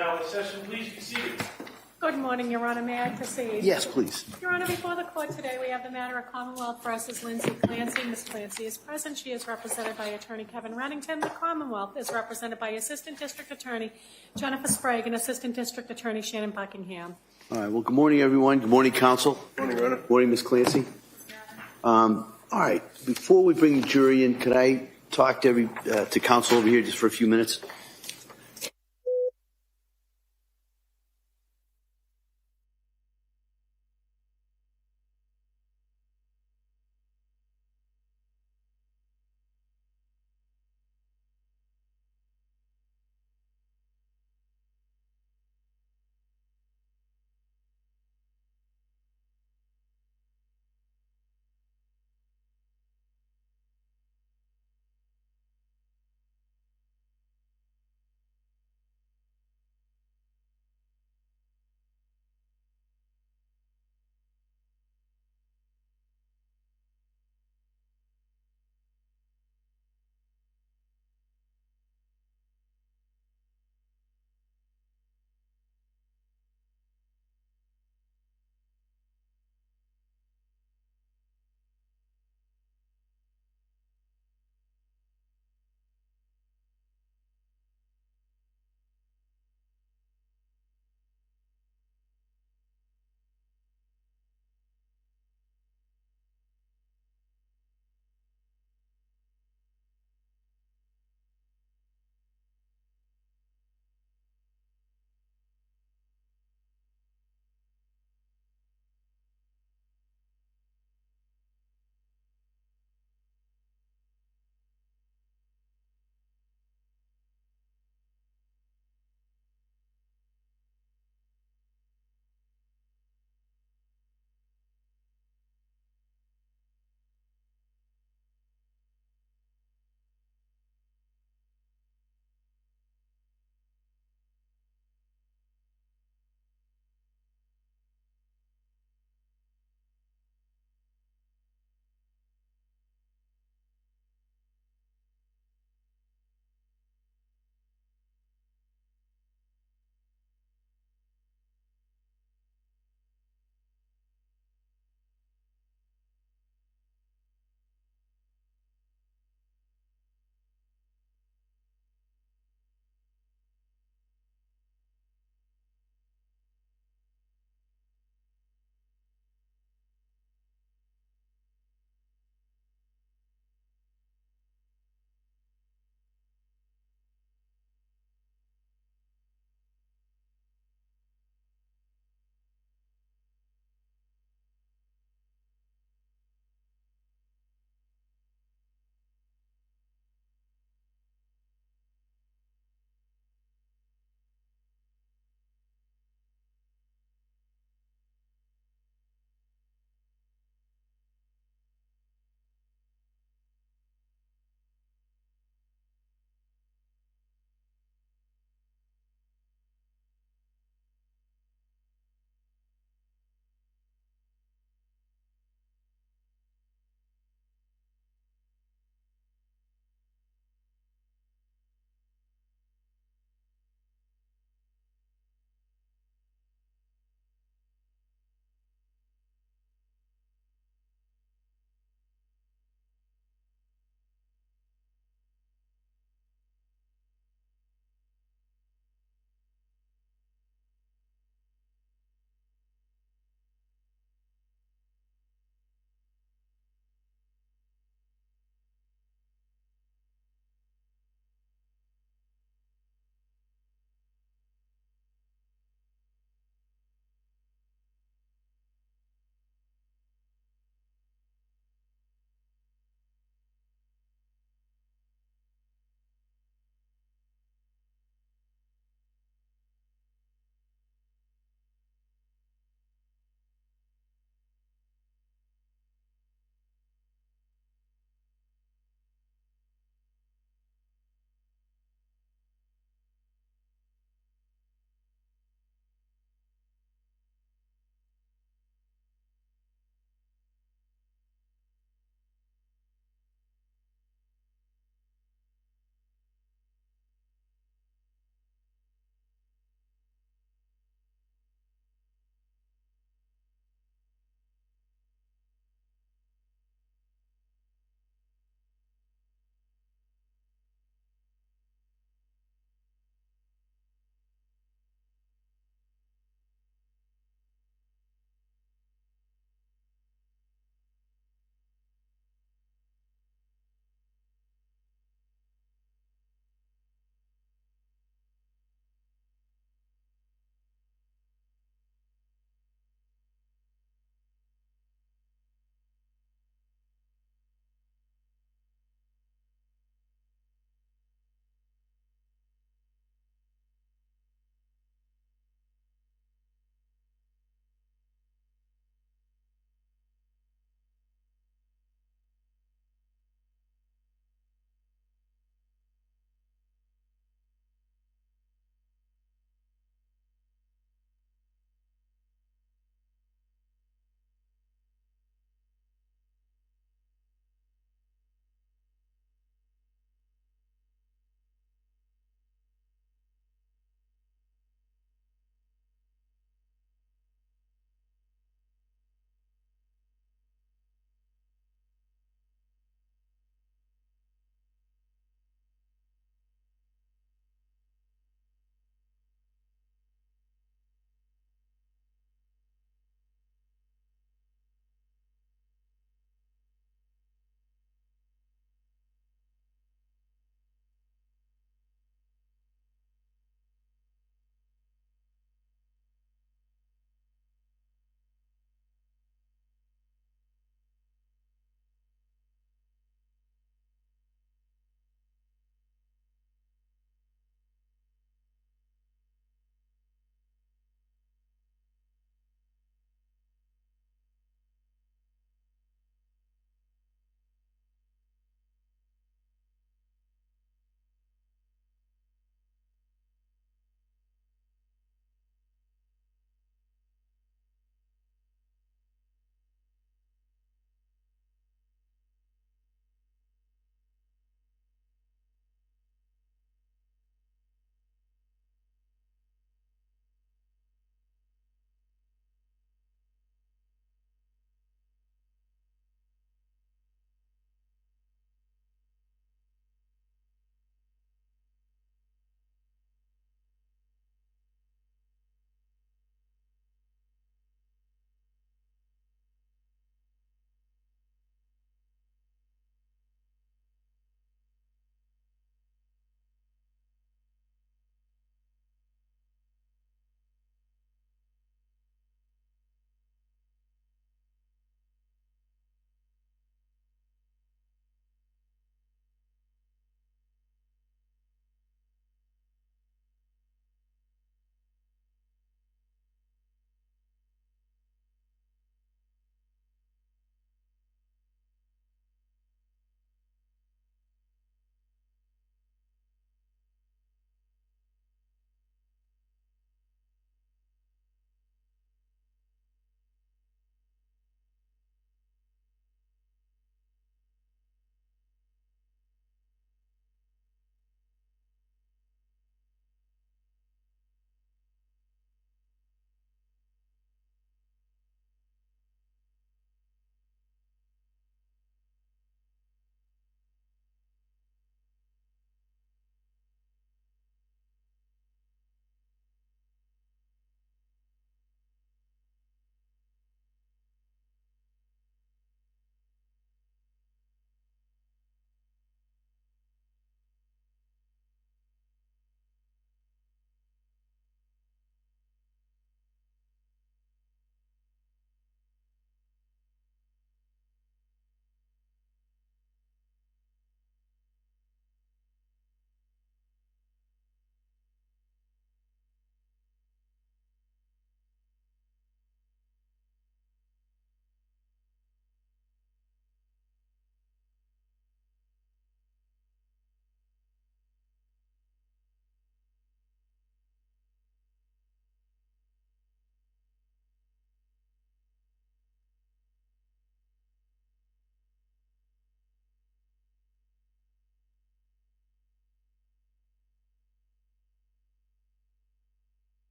now in session. Please be seated. Good morning, Your Honor. May I proceed? Yes, please. Your Honor, before the court today, we have the matter of Commonwealth versus Lindsay Clancy. Ms. Clancy is present. She is represented by Attorney Kevin Reddington. The Commonwealth is represented by Assistant District Attorney Jennifer Sprague and Assistant District Attorney Shannon Buckingham. All right. Well, good morning, everyone. Good morning, counsel. Good morning, Your Honor. Good morning, Ms. Clancy. All right. Before we bring the jury in, could I talk to counsel over here just for a few minutes?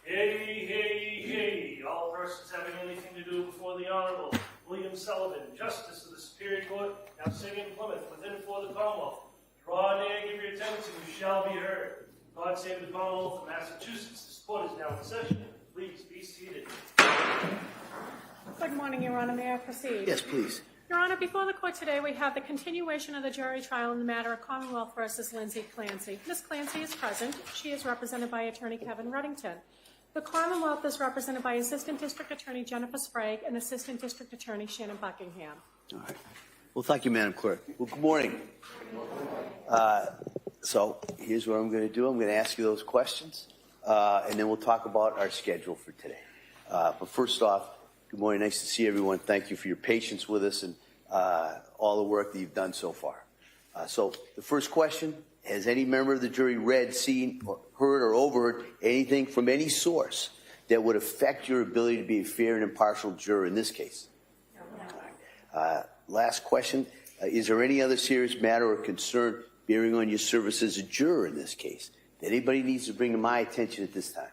Hey, all persons having anything to do before the Honorable William Sullivan, Justice of the Superior Court, now sitting in Plymouth, within and for the Commonwealth. Draw near, give your attendance, and you shall be heard. God save the Commonwealth of Massachusetts. This court is now in session. Please be seated. Good morning, Your Honor. May I proceed? Yes, please. Your Honor, before the court today, we have the continuation of the jury trial in the matter of Commonwealth versus Lindsay Clancy. Ms. Clancy is present. She is represented by Attorney Kevin Reddington. The Commonwealth is represented by Assistant District Attorney Jennifer Sprague and Assistant District Attorney Shannon Buckingham. All right. Well, thank you, Madam Clerk. Well, good morning. So here's what I'm going to do. I'm going to ask you those questions, and then we'll talk about our schedule for today. But first off, good morning. Nice to see everyone. Thank you for your patience with us and all the work that you've done so far. So the first question, has any member of the jury read, seen, or heard or overheard anything from any source that would affect your ability to be a fair and impartial juror in this case? No. Last question, is there any other serious matter or concern bearing on your service as a juror in this case that anybody needs to bring to my attention at this time?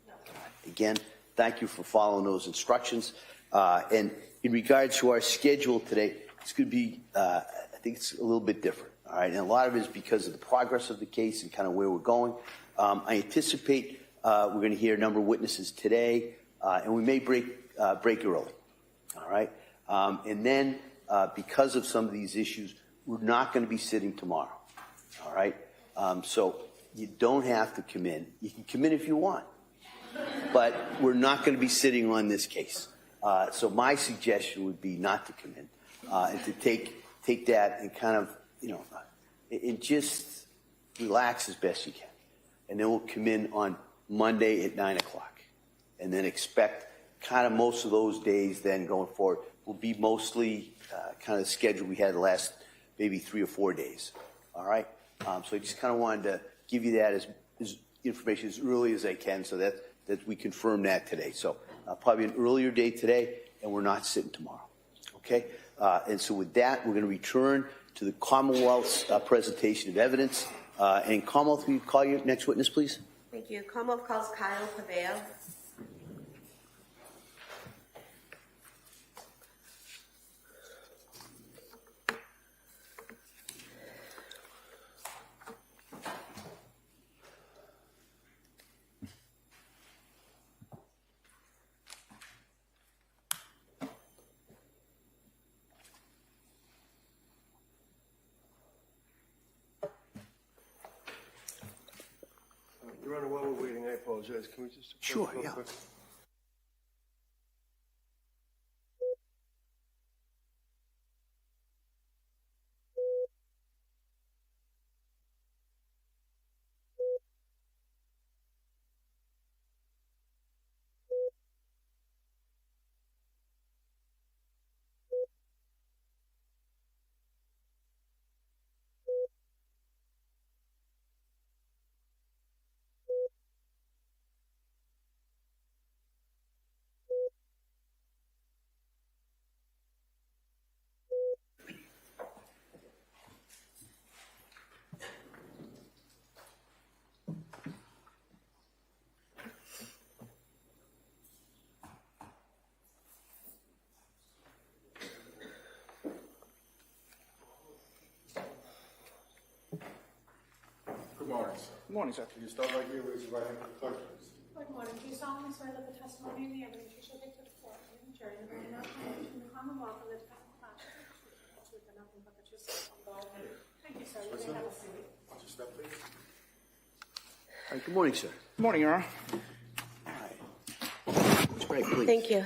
No. Again, thank you for following those instructions. And in regards to our schedule today, it's going to be, I think it's a little bit different. All right, and a lot of it is because of the progress of the case and kind of where we're going. I anticipate we're going to hear a number of witnesses today, and we may break early. All right, and then because of some of these issues, we're not going to be sitting tomorrow. All right, so you don't have to come in. You can come in if you want, but we're not going to be sitting on this case. So my suggestion would be not to come in and to take that and kind of, and just relax as best you can. And then we'll come in on Monday at 9 o'clock. And then expect kind of most of those days then going forward will be mostly kind of the schedule we had the last maybe 3 or 4 days. All right? So I just kind of wanted to give you that as information as early as I can so that we confirm that today. So probably an earlier day today, and we're not sitting tomorrow. Okay? And so with that, we're going to return to the Commonwealth's presentation of evidence. And Commonwealth, will you call your next witness, please? Thank you. Commonwealth calls Kyle Paveo. Your Honor, while we're waiting, I apologize. Can we just... Sure, real yeah. quick? Good morning, sir. Good morning, sir. Can you start right here, raise your right hand for the clerk, please? Good morning. Do you solemnly swear that the testimony and the evidence you shall give to the court and the jury will be not changed in the Commonwealth of the defendant truth and nothing but the truth so help you God? Thank you, sir. You may have a seat. Just step, please. All right, good morning, sir. Good morning, Your Honor. All right. Sprague, please. Thank you.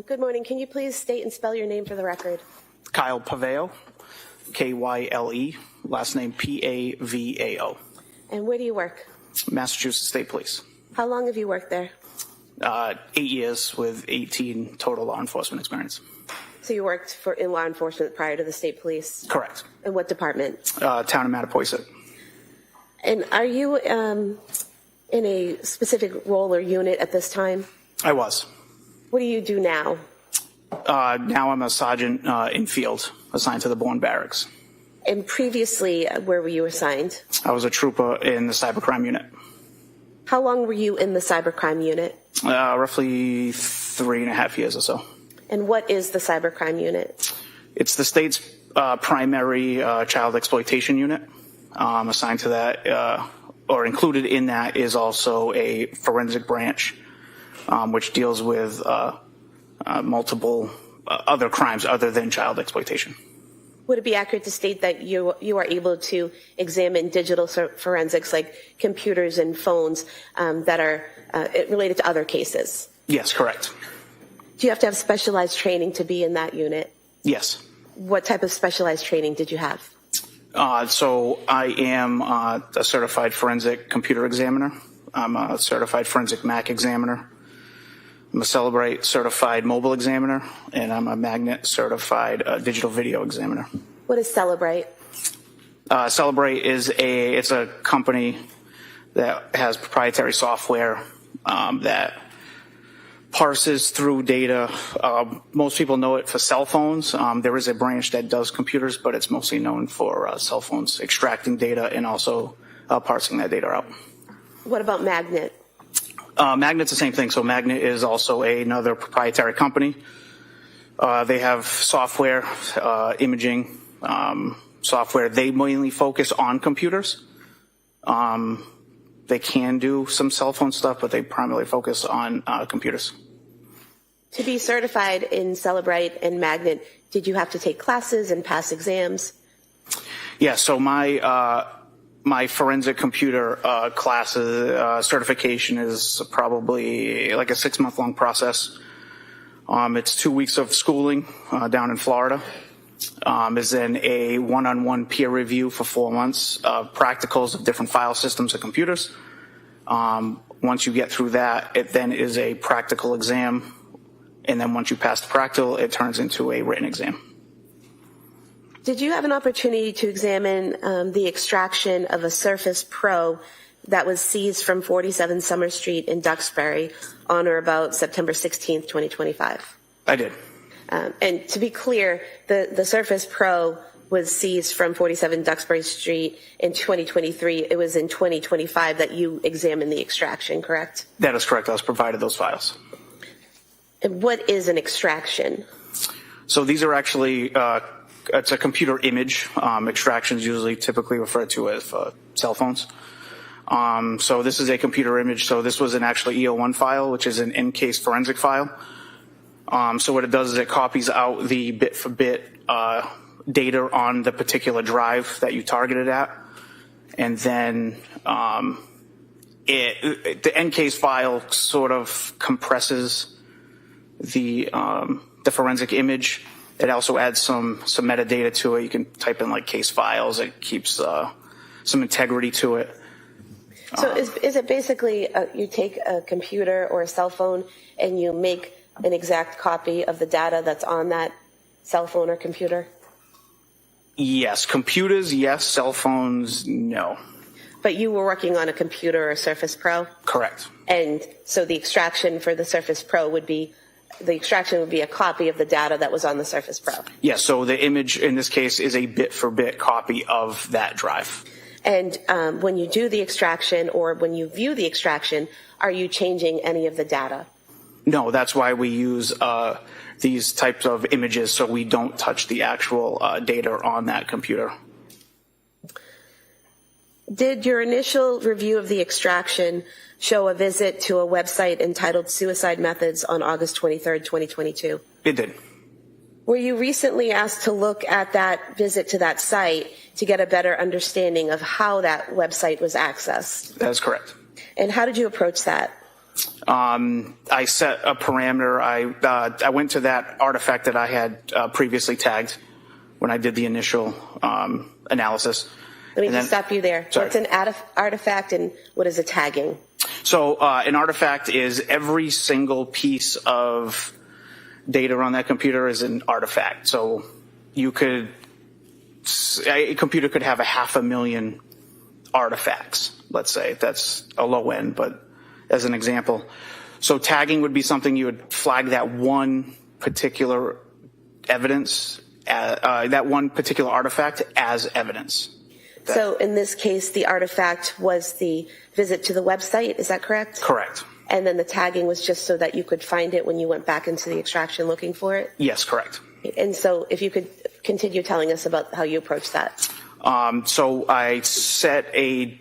Good morning. Can you please state and spell your name for the record? Kyle Paveo, Kyle, last name Pavao, And where do you work? Massachusetts State Police. How long have you worked there? 8 years with 18 total law enforcement experience. So you worked in law enforcement prior to the state police? Correct. In what department? Town of Mattapoisett. And are you in a specific role or unit at this time? I was. What do you do now? Now I'm a sergeant in field, assigned to the Bourne Barracks. And previously, where were you assigned? I was a trooper in the cybercrime unit. How long were you in the cybercrime unit? Roughly 3.5 years or so. And what is the cybercrime unit? It's the state's primary child exploitation unit. Assigned to that, or included in that, is also a forensic branch, which deals with multiple other crimes other than child exploitation. Would it be accurate to state that you are able to examine digital forensics like computers and phones that are related to other cases? Yes, correct. Do you have to have specialized training to be in that unit? Yes. What type of specialized training did you have? So I am a certified forensic computer examiner. I'm a certified forensic Mac examiner. I'm a Celebrate certified mobile examiner, and I'm a Magnet certified digital video examiner. What is Celebrate? Celebrate is it's a company that has proprietary software that parses through data. Most people know it for cell phones. There is a branch that does computers, but it's mostly known for cell phones, extracting data and also parsing that data out. What about Magnet? Magnet's the same thing. So Magnet is also another proprietary company. They have software, imaging software. They mainly focus on computers. They can do some cell phone stuff, but they primarily focus on computers. To be certified in Celebrate and Magnet, did you have to take classes and pass exams? Yeah, so my forensic computer classes certification is probably like a 6-month-long process. It's 2 weeks of schooling down in Florida. Is then a one-on-one peer review for 4 months of practicals of different file systems and computers. Once you get through that, it then is a practical exam. And then once you pass the practical, it turns into a written exam. Did you have an opportunity to examine the extraction of a Surface Pro that was seized from 47 Summer Street in Duxbury on or about September 16th, 2025? I did. And to be clear, the Surface Pro was seized from 47 Duxbury Street in 2023. It was in 2025 that you examined the extraction, correct? That is correct. I was provided those files. And what is an extraction? So these are actually, it's a computer image. Extractions usually typically referred to as cell phones. So this is a computer image. So this was an actually EO1 file, which is an in-case forensic file. So what it does is it copies out the bit-for-bit data on the particular drive that you targeted at. And then the in-case file sort of compresses the forensic image. It also adds some metadata to it. You can type in like case files. It keeps some integrity to it. So is it basically you take a computer or a cell phone and you make an exact copy of the data that's on that cell phone or computer? Yes. Computers, yes. Cell phones, no. But you were working on a computer or a Surface Pro? Correct. And so the extraction for the Surface Pro would be a copy of the data that was on the Surface Pro? Yes. So the image in this case is a bit-for-bit copy of that drive. And when you do the extraction or when you view the extraction, are you changing any of the data? No, that's why we use these types of images so we don't touch the actual data on that computer. Did your initial review of the extraction show a visit to a website entitled Suicide Methods on August 23rd, 2022? It did. Were you recently asked to look at that visit to that site to get a better understanding of how that website was accessed? That is correct. And how did you approach that? I set a parameter. I went to that artifact that I had previously tagged when I did the initial analysis. Let me just stop you there. Sorry. What's an artifact and what is a tagging? So an artifact is every single piece of data on that computer is an artifact. So a computer could have 500,000 artifacts, let's say. That's a low end, but as an example. So tagging would be something you would flag that one particular evidence, that one particular artifact as evidence. So in this case, the artifact was the visit to the website, is that correct? Correct. And then the tagging was just so that you could find it when you went back into the extraction looking for it? Yes, correct. And so if you could continue telling us about how you approach that. So I set a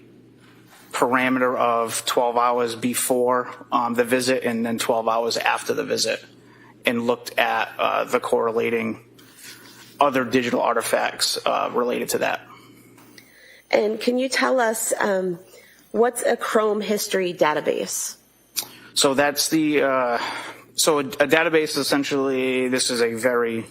parameter of 12 hours before the visit and then 12 hours after the visit, and looked at the correlating other digital artifacts related to that. And can you tell us what's a Chrome history database? So that's the so a database is essentially, this is a very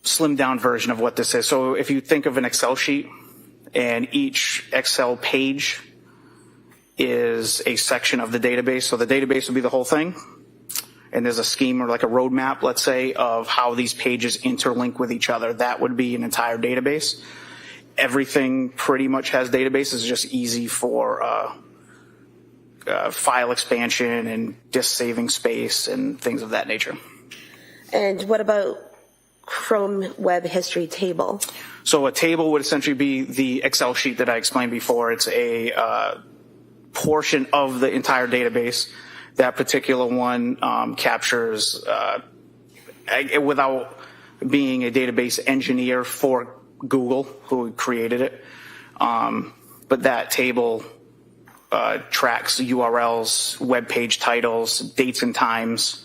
slimmed down version of what this is. So if you think of an Excel sheet, and each Excel page is a section of the database, so the database would be the whole thing, and there's a scheme or like a roadmap, let's say, of how these pages interlink with each other. That would be an entire database. Everything pretty much has databases. It's just easy for file expansion and disk saving space and things of that nature. And what about Chrome Web History Table? So a table would essentially be the Excel sheet that I explained before. It's a portion of the entire database. That particular one captures, without being a database engineer for Google, who created it, but that table tracks URLs, web page titles, dates and times.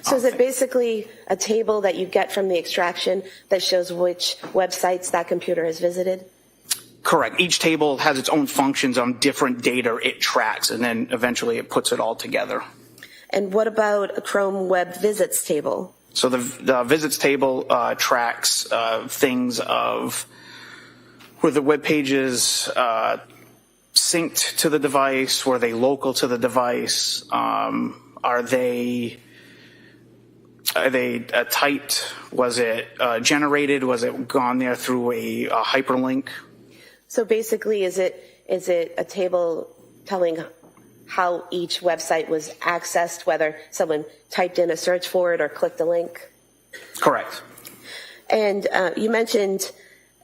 So is it basically a table that you get from the extraction that shows which websites that computer has visited? Correct. Each table has its own functions on different data it tracks, and then eventually it puts it all together. And what about a Chrome Web Visits table? So the visits table tracks things of were the web pages synced to the device, were they local to the device, are they typed, was it generated, was it gone there through a hyperlink? So basically, is it a table telling how each website was accessed, whether someone typed in a search for it or clicked a link? Correct. And you mentioned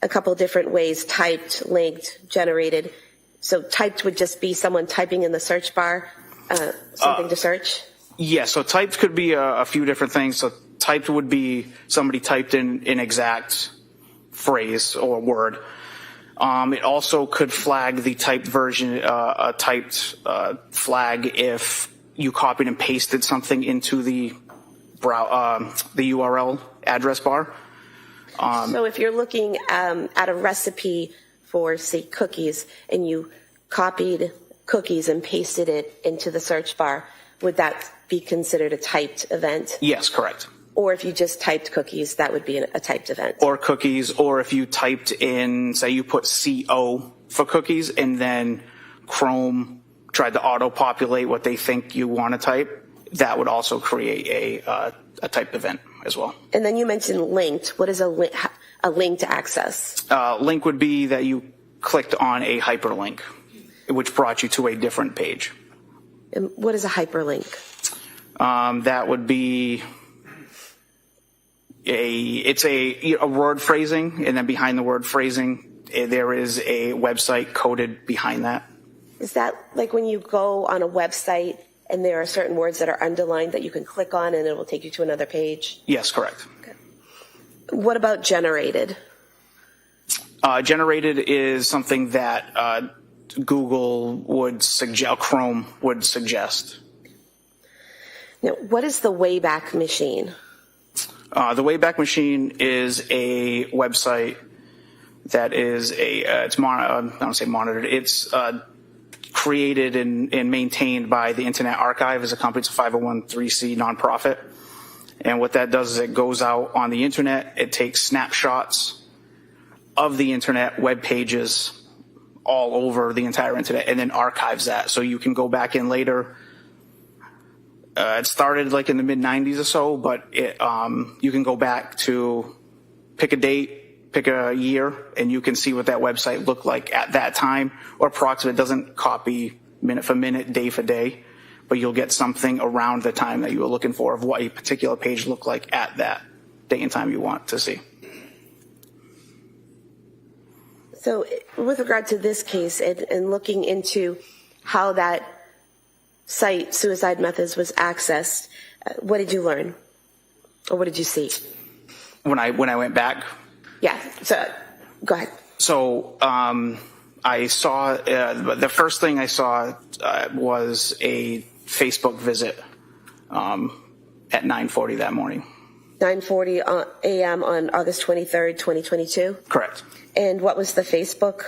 a couple different ways: typed, linked, generated. So typed would just be someone typing in the search bar something to search? Yeah, so typed could be a few different things. So typed would be somebody typed in an exact phrase or word. It also could flag the typed version, a typed flag if you copied and pasted something into the URL address bar. So if you're looking at a recipe for, say, cookies, and you copied cookies and pasted it into the search bar, would that be considered a typed event? Yes, correct. Or if you just typed cookies, that would be a typed event. Or cookies, or if you typed in, say you put CO for cookies, and then Chrome tried to auto-populate what they think you want to type, that would also create a typed event as well. And then you mentioned linked. What is a linked access? Link would be that you clicked on a hyperlink, which brought you to a different page. And what is a hyperlink? That would be it's a word phrasing, and then behind the word phrasing, there is a website coded behind that. Is that like when you go on a website and there are certain words that are underlined that you can click on and it will take you to another page? Yes, correct. Okay. What about generated? Generated is something that Google would suggest, Chrome would suggest. Now, what is the Wayback Machine? The Wayback Machine is a website that is it's I don't want to say monitored. It's created and maintained by the Internet Archive as a company. It's a 501(c) nonprofit. And what that does is it goes out on the internet. It takes snapshots of the internet, web pages all over the entire internet, and then archives that. So you can go back in later. It started like in the mid 90s or so, but you can go back to pick a date, pick a year, and you can see what that website looked like at that time, or approximate. It doesn't copy minute for minute, day for day, but you'll get something around the time that you were looking for of what a particular page looked like at that day and time you want to see. So with regard to this case and looking into how that site, Suicide Methods, was accessed, what did you learn? Or what did you see? When I went back, Yeah, so go ahead. so I saw the first thing I saw was a Facebook visit at 9:40 that morning. 9:40 a.m. on August 23rd, 2022. Correct. And what was the Facebook?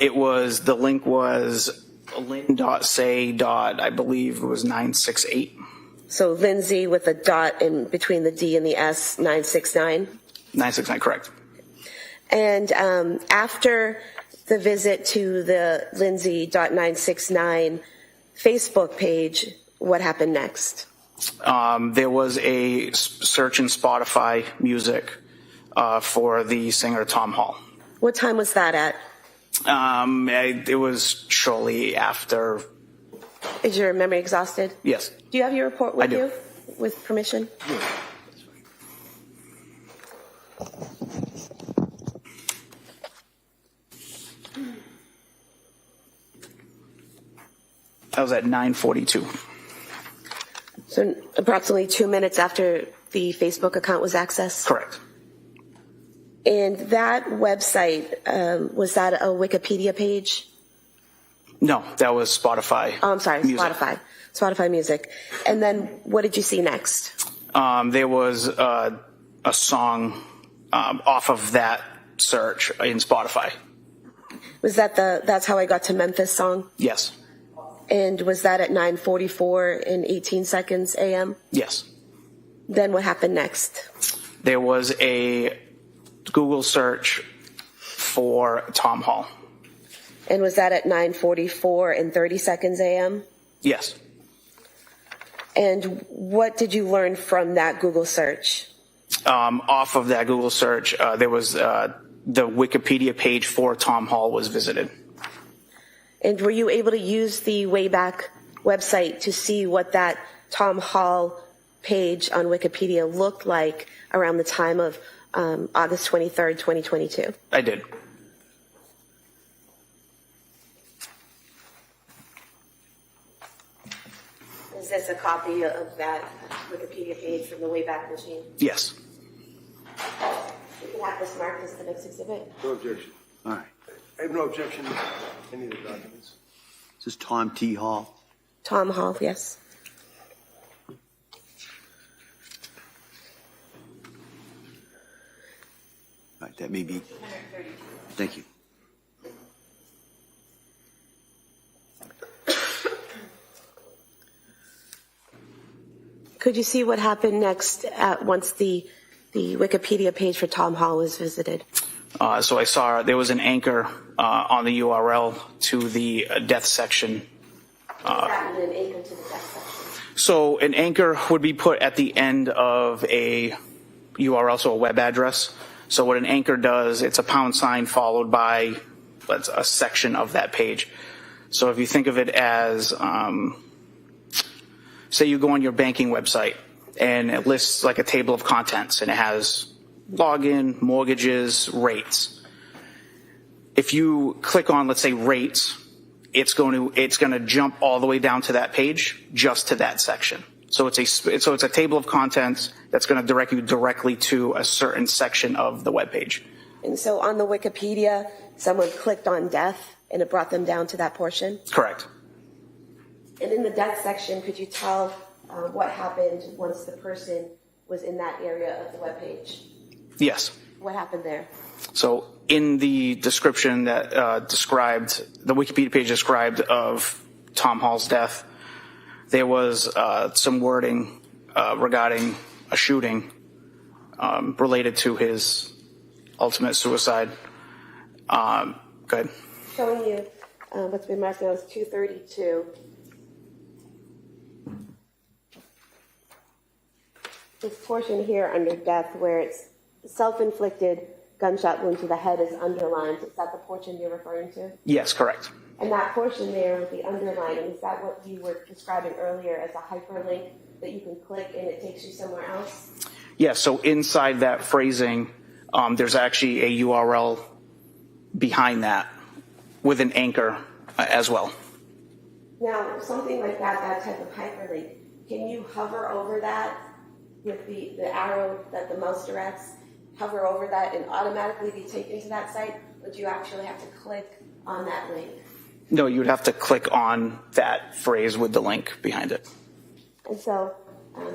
It was, the link was lin.say. I believe it was 968. So Lindsay with a dot in between the D and the S, 969. 969, correct. And after the visit to the Lindsay.969 Facebook page, what happened next? There was a search in Spotify music for the singer Tom Hall. What time was that at? It was shortly after. Is your memory exhausted? Yes. Do you have your report with I do. you? With permission? That was at 9:42. So approximately 2 minutes after the Facebook account was accessed? Correct. And that website, was that a Wikipedia page? No, that was Spotify. Oh, I'm sorry, music. Spotify Music. And then what did you see next? There was a song off of that search in Spotify. Was that That's How I Got to Memphis song? Yes. And was that at 9:44 and 18 seconds a.m.? Yes. Then what happened next? There was a Google search for Tom Hall. And was that at 9:44 and 30 seconds a.m.? Yes. And what did you learn from that Google search? Off of that Google search, there was the Wikipedia page for Tom Hall was visited. And were you able to use the Wayback website to see what that Tom Hall page on Wikipedia looked like around the time of August 23rd, 2022? I did. Is this a copy of that Wikipedia page from the Wayback Machine? Yes. You can have this marked as the next exhibit. No objection. All right. I have no objection to any of the documents. This is Tom T. Hall. Tom Hall, yes. All right, that may be. Thank you. Could you see what happened next once the Wikipedia page for Tom Hall was visited? So I saw there was an anchor on the URL to the death section. An anchor to the death section. So an anchor would be put at the end of a URL, so a web address. So what an anchor does, it's a £sign followed by a section of that page. So if you think of it as, say you go on your banking website and it lists like a table of contents and it has login, mortgages, rates. If you click on, let's say, rates, it's going to jump all the way down to that page, just to that section. So it's a table of contents that's going to direct you directly to a certain section of the web page. And so on the Wikipedia, someone clicked on death and it brought them down to that portion? Correct. And in the death section, could you tell what happened once the person was in that area of the web page? Yes. What happened there? So in the description that described, the Wikipedia page described of Tom Hall's death, there was some wording regarding a shooting related to his ultimate suicide. Go ahead. Showing you what's been marked now as 232. This portion here under death where it's self-inflicted gunshot wound to the head is underlined. Is that the portion you're referring to? Yes, correct. And that portion there with the underlining, is that what you were describing earlier as a hyperlink that you can click and it takes you somewhere else? Yeah, so inside that phrasing, there's actually a URL behind that with an anchor as well. Now, something like that, that type of hyperlink, can you hover over that with the arrow that the mouse directs, hover over that and automatically be taken to that site? Or do you actually have to click on that link? No, you'd have to click on that phrase with the link behind it. And so,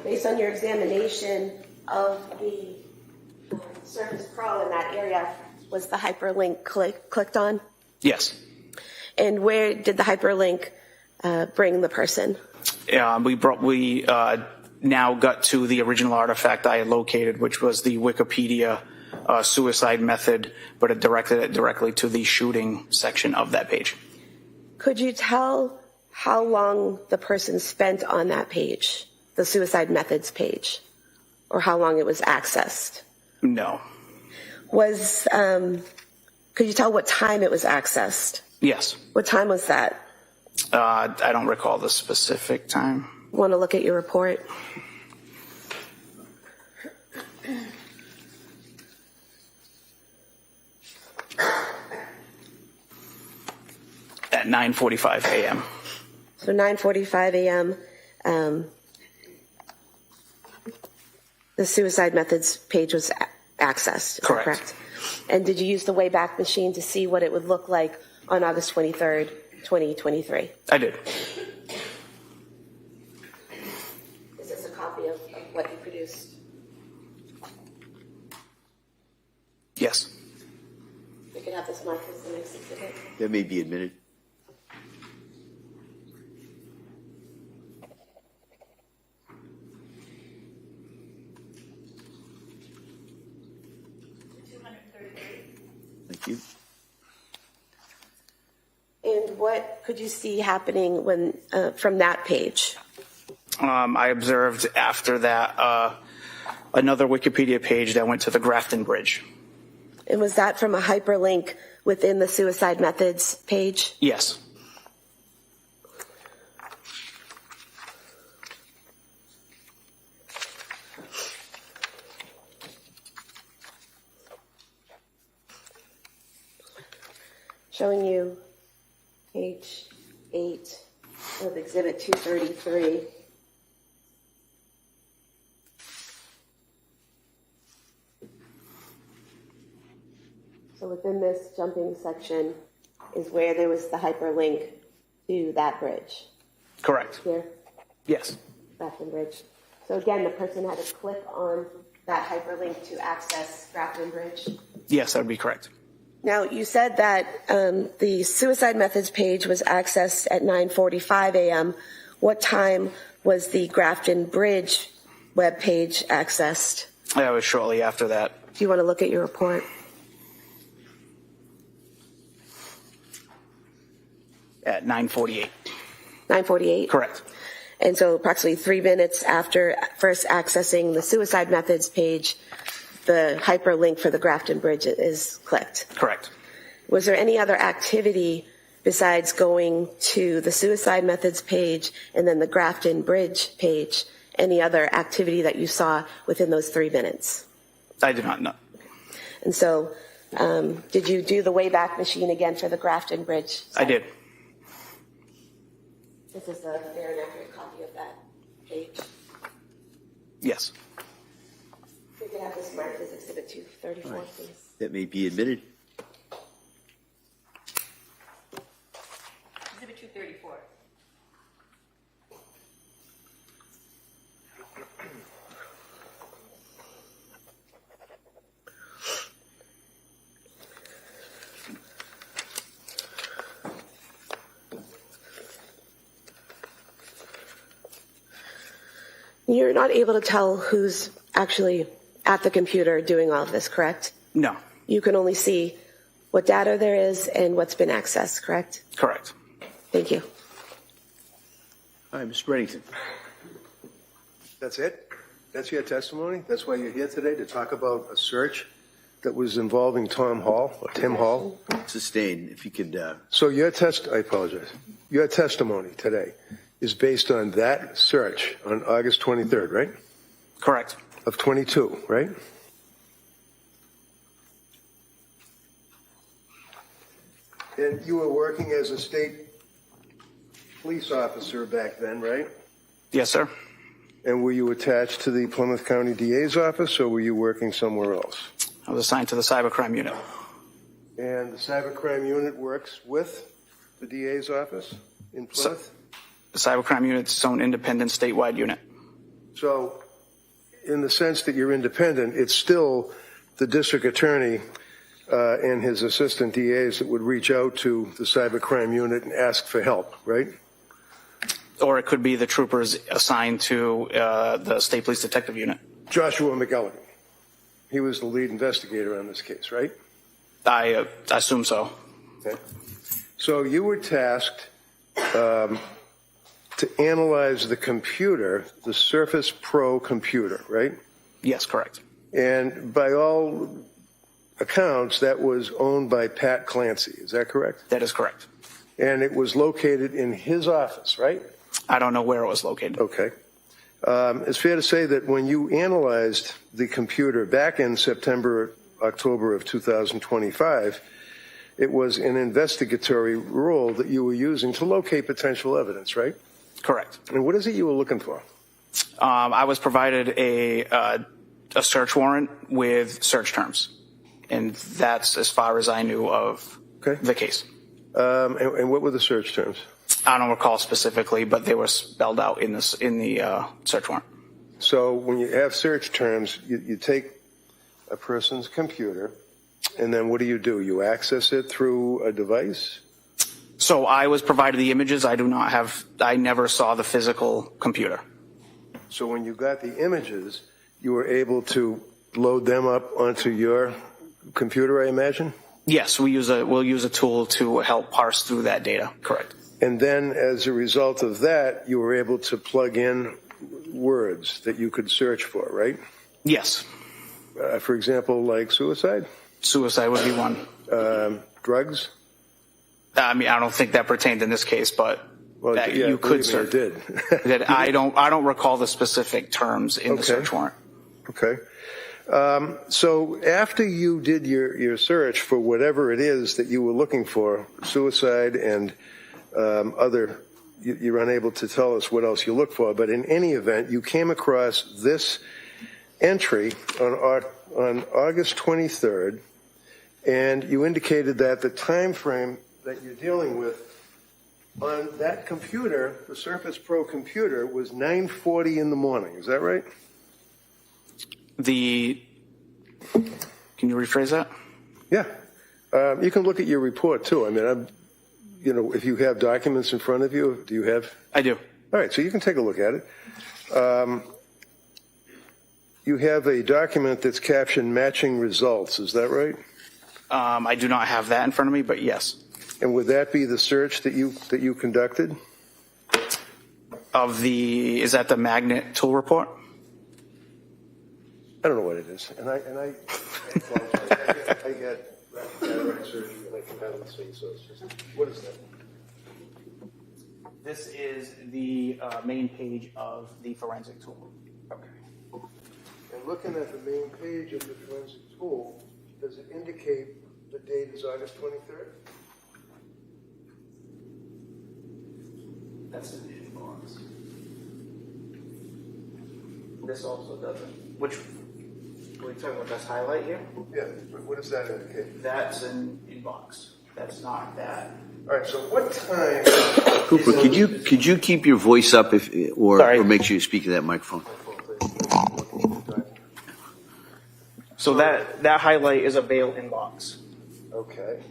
based on your examination of the Surface Pro in that area, was the hyperlink clicked on? Yes. And where did the hyperlink bring the person? We now got to the original artifact I had located, which was the Wikipedia suicide method, but it directed it directly to the shooting section of that page. Could you tell how long the person spent on that page, the suicide methods page, or how long it was accessed? No. Could you tell what time it was accessed? Yes. What time was that? I don't recall the specific time. Want to look at your report? At 9:45 a.m. So 9:45 a.m. The suicide methods page was accessed. Is that Correct. And did you use the Wayback Machine to see what it would look like on August 23rd, 2023? I did. Is this a copy of what you produced? Yes. We could have this marked as the next exhibit. That may be admitted. Thank you. And what could you see happening when from that page? I observed after that another Wikipedia page that went to the Grafton Bridge. And was that from a hyperlink within the suicide methods page? Yes. Showing you page 8 of exhibit 233. So within this jumping section is where there was the hyperlink to that bridge. Correct. Here, Yes. Grafton Bridge. So again, the person had to click on that hyperlink to access Grafton Bridge. Yes, that would be correct. Now, you said that the suicide methods page was accessed at 9:45 a.m. What time was the Grafton Bridge web page accessed? That was shortly after that. Do you want to look at your report? At 9:48. 9:48? Correct. And so approximately 3 minutes after first accessing the suicide methods page, the hyperlink for the Grafton Bridge is clicked. Correct. Was there any other activity besides going to the suicide methods page and then the Grafton Bridge page? Any other activity that you saw within those 3 minutes? I do not know. And so, did you do the Wayback Machine again for the Grafton Bridge? I did. This is a fair and accurate copy of that page. Yes. We could have this marked as Exhibit 234, please. That may be admitted. Exhibit 234. You're not able to tell who's actually at the computer doing all of this, correct? No. You can only see what data there is and what's been accessed, correct? Correct. Thank you. All right, Mr. Bennington. That's it? That's your testimony? That's why you're here today, to talk about a search that was involving Tim Hall? Sustained, if you could, So I apologize. Your testimony today is based on that search on August 23rd, right? Correct. Of 22, right? And you were working as a state police officer back then, right? Yes, sir. And were you attached to the Plymouth County DA's office, or were you working somewhere else? I was assigned to the cybercrime unit. And the cybercrime unit works with the DA's office in Plymouth? The cybercrime unit's its own independent statewide unit. So, in the sense that you're independent, it's still the district attorney and his assistant DAs that would reach out to the cybercrime unit and ask for help, right? Or it could be the troopers assigned to the State Police Detective Unit. Joshua McGilligan. He was the lead investigator on this case, right? I assume so. Okay. So you were tasked to analyze the computer, the Surface Pro computer, right? Yes, correct. And by all accounts, that was owned by Pat Clancy. Is that correct? That is correct. And it was located in his office, right? I don't know where it was located. Okay. It's fair to say that when you analyzed the computer back in October of 2025, it was an investigatory role that you were using to locate potential evidence, right? Correct. And what is it you were looking for? I was provided a search warrant with search terms, and that's as far as I knew of the case. And what were the search terms? I don't recall specifically, but they were spelled out in the search warrant. So when you have search terms, you take a person's computer, and then what do? You access it through a device? So I was provided the images. I never saw the physical computer. So when you got the images, you were able to load them up onto your computer, I imagine? Yes, we'll use a tool to help parse through that data. Correct. And then as a result of that, you were able to plug in words that you could search for, right? Yes. For example, like suicide? Suicide would be one. Drugs? I mean, I don't think that pertained in this case, but you could search. It did. That I don't recall the specific terms in the search warrant. Okay. So after you did your search for whatever it is that you were looking for, suicide and other, you're unable to tell us what else you look for, but in any event, you came across this entry on August 23rd, and you indicated that the time frame that you're dealing with on that computer, the Surface Pro computer, was 9:40 in the morning. Is that right? Can you rephrase that? Yeah. You can look at your report too. I mean, if you have documents in front of you, do you have? I do. All right, so you can take a look at it. You have a document that's captioned matching results. Is that right? I do not have that in front of me, but yes. And would that be the search that you conducted? Is that the magnet tool report? I don't know what it is, and I apologize. I had surgery and I can hardly see, so it's just, what is that? This is the main page of the forensic tool. Okay. And looking at the main page of the forensic tool, does it indicate the date is August 23rd? That's in the inbox. This also doesn't. Which? Are we talking about this highlight here? Yeah, but what does that indicate? That's an inbox. That's not that. All right, so what time? Cooper, could you keep your voice up or make sure you speak to that microphone? So that highlight is a veil inbox. Okay.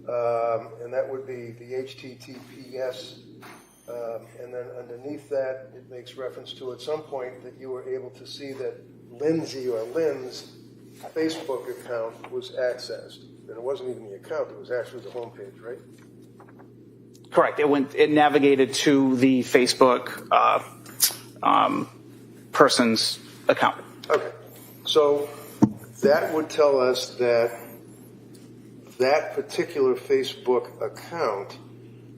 And that would be the HTTPS. And then underneath that, it makes reference to at some point that you were able to see that Lindsay or Lynn's Facebook account was accessed. And it wasn't even the account, it was actually the homepage, right? Correct. It navigated to the Facebook person's account. Okay. So that would tell us that that particular Facebook account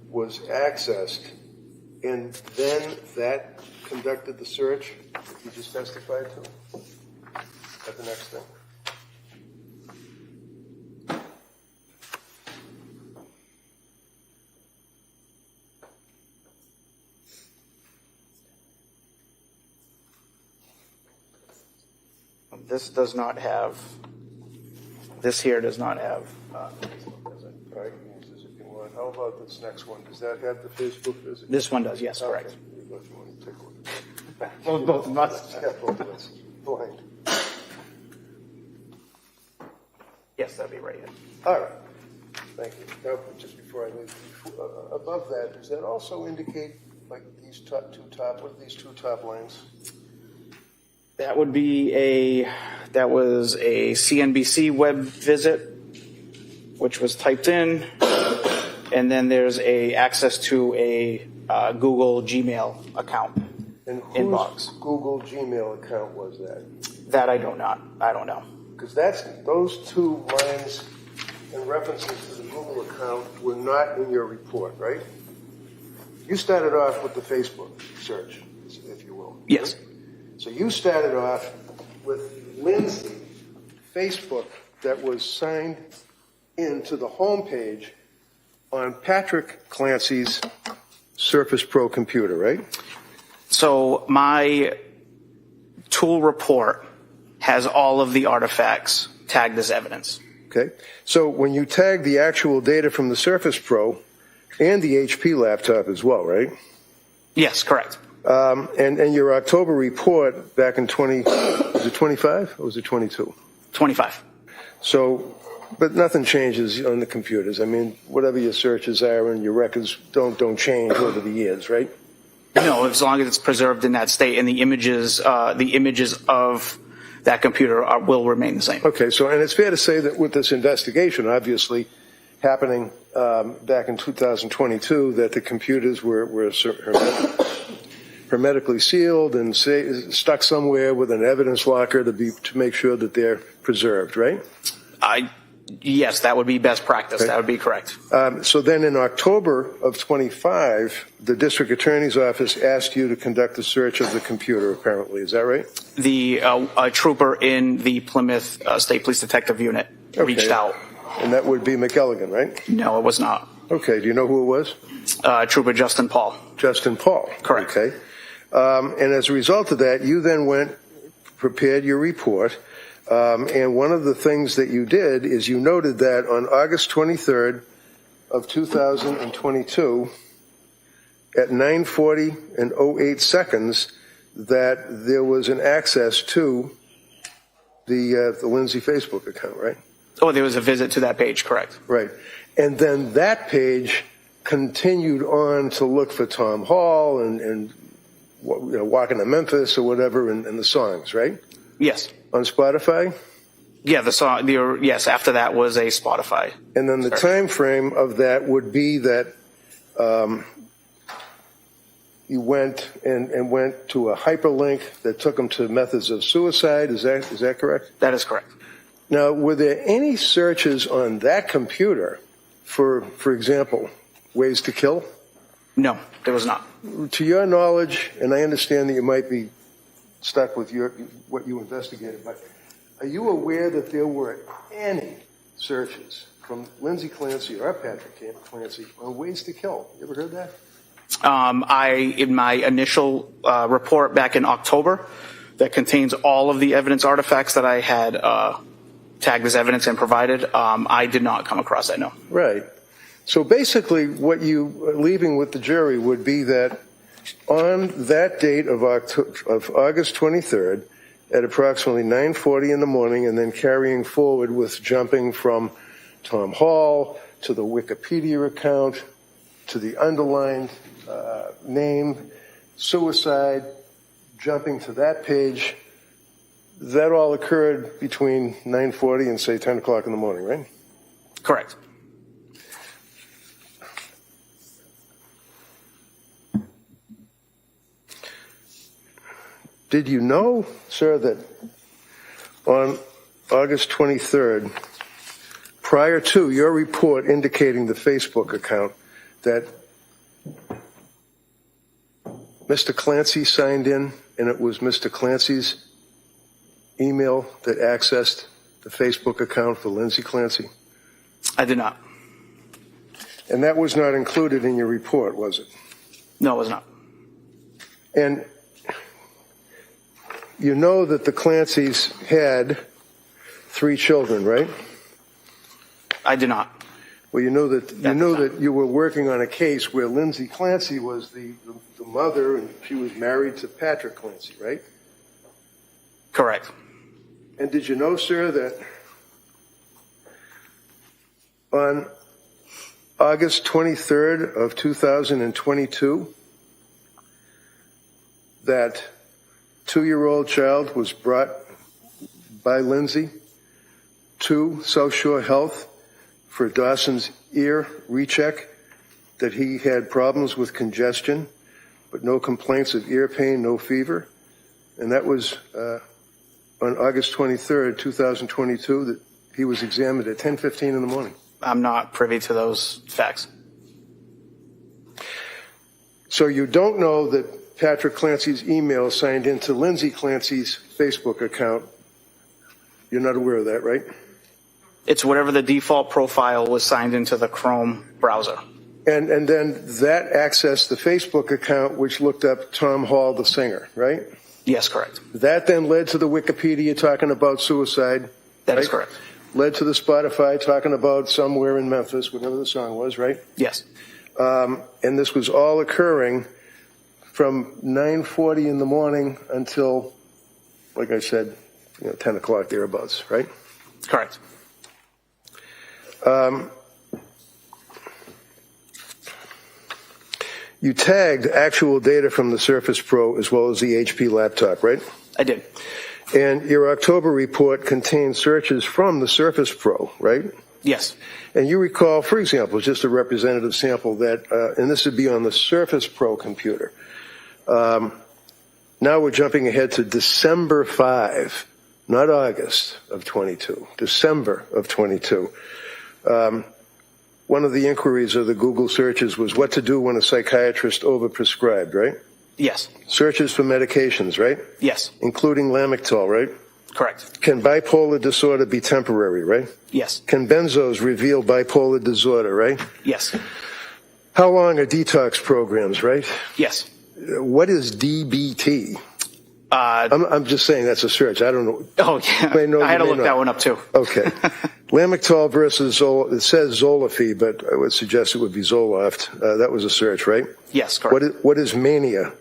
was accessed, and then that conducted the search that you just testified to? That's the next thing. This does not have, this here does not have, All right, you can use this if you want. How about this next one? Does that have the Facebook visit? this one does, yes, correct. Okay. You want to take a look at it. Well, both of us. Yeah, both of us. Blind. Yes, that'd be right here. All right. Thank you. Now, just before I leave, above that, does that also indicate, like, these what are these two top lines? That would be that was a CNBC web visit, which was typed in, and then there's access to a Google Gmail account. And whose Inbox. Google Gmail account was that? That I don't know. Because those two lines and references to the Google account were not in your report, right? You started off with the Facebook search, if you will. Yes. So you started off with Lindsay Facebook that was signed into the homepage on Patrick Clancy's Surface Pro computer, right? So my tool report has all of the artifacts tagged as evidence. Okay. So when you tag the actual data from the Surface Pro and the HP laptop as well, right? Yes, correct. And your October report back in was it 25 or was it 22? 25. So, but nothing changes on the computers. I mean, whatever your searches are and your records don't change over the years, right? No, as long as it's preserved in that state, and the images of that computer will remain the same. Okay, so, and it's fair to say that with this investigation, obviously, happening back in 2022, that the computers were hermetically sealed and stuck somewhere with an evidence locker to make sure that they're preserved, right? Yes, that would be best practice. Okay. That would be correct. So then in October of 25, the district attorney's office asked you to conduct a search of the computer, apparently. Is that right? The trooper in the Plymouth State Police Detective Unit reached out. And that would be McElligan, right? No, it was not. Okay. Do you know who it was? Trooper Justin Paul. Justin Paul. Correct. Okay. And as a result of that, you then prepared your report. And one of the things that you did is you noted that on August 23rd of 2022, at 9:40 and 08 seconds, that there was an access to the Lindsay Facebook account, right? Oh, there was a visit to that page, correct. Right. And then that page continued on to look for Tom Hall and Walking to Memphis or whatever in the songs, right? Yes. On Spotify? Yeah, the song. Yes, after that was a Spotify. And then the time frame of that would be that you went to a hyperlink that took them to methods of suicide. Is that correct? That is correct. Now, were there any searches on that computer for example, ways to kill? No, there was not. To your knowledge, and I understand that you might be stuck with what you investigated, but are you aware that there were any searches from Lindsay Clancy or Patrick Clancy on ways to kill? You ever heard that? In my initial report back in October, that contains all of the evidence artifacts that I had tagged as evidence and provided, I did not come across that, no. Right. So basically what you are leaving with the jury would be that on that date of August 23rd, at approximately 9:40 in the morning, and then carrying forward with jumping from Tom Hall to the Wikipedia account to the underlined name, suicide, jumping to that page, that all occurred between 9:40 and, say, 10 o'clock in the morning, right? Correct. did you know, sir, that on August 23rd, prior to your report indicating the Facebook account, that Mr. Clancy signed in, and it was Mr. Clancy's email that accessed the Facebook account for Lindsay Clancy? I did not. And that was not included in your report, was it? No, it was not. And you know that the Clancys had 3 children, right? I did not. Well, you know that you were working on a case where Lindsay Clancy was the mother, and she was married to Patrick Clancy, right? Correct. And did you know, sir, that on August 23rd of 2022, that 2-year-old child was brought by Lindsay to South Shore Health for Dawson's ear recheck, that he had problems with congestion, but no complaints of ear pain, no fever? And that was on August 23rd, 2022, that he was examined at 10:15 in the morning. I'm not privy to those facts. So you don't know that Patrick Clancy's email signed into Lindsay Clancy's Facebook account. You're not aware of that, right? It's whatever the default profile was signed into the Chrome browser. And then that accessed the Facebook account, which looked up Tom Hall, the singer, right? Yes, correct. That then led to the Wikipedia talking about suicide. That is right? correct. Led to the Spotify talking about somewhere in Memphis, whatever the song was, right? Yes. And this was all occurring from 9:40 in the morning until, like I said, 10 o'clock thereabouts, right? Correct. You tagged actual data from the Surface Pro as well as the HP laptop, right? I did. And your October report contained searches from the Surface Pro, right? Yes. And you recall, for example, just a representative sample that, and this would be on the Surface Pro computer. Now we're jumping ahead to December 5, not August of 22, December of 22. One of the inquiries of the Google searches was what to do when a psychiatrist overprescribed, right? Yes. Searches for medications, right? Yes. Including Lamictal, right? Correct. Can bipolar disorder be temporary, right? Yes. Can benzos reveal bipolar disorder, right? Yes. How long are detox programs, right? Yes. What is DBT? I'm just saying that's a search. I don't know. Oh, yeah. I had to look that one up, too. Okay. Lamictal versus it says Zolafy, but I would suggest it would be Zoloft. That was a search, right? Yes, correct. What is mania?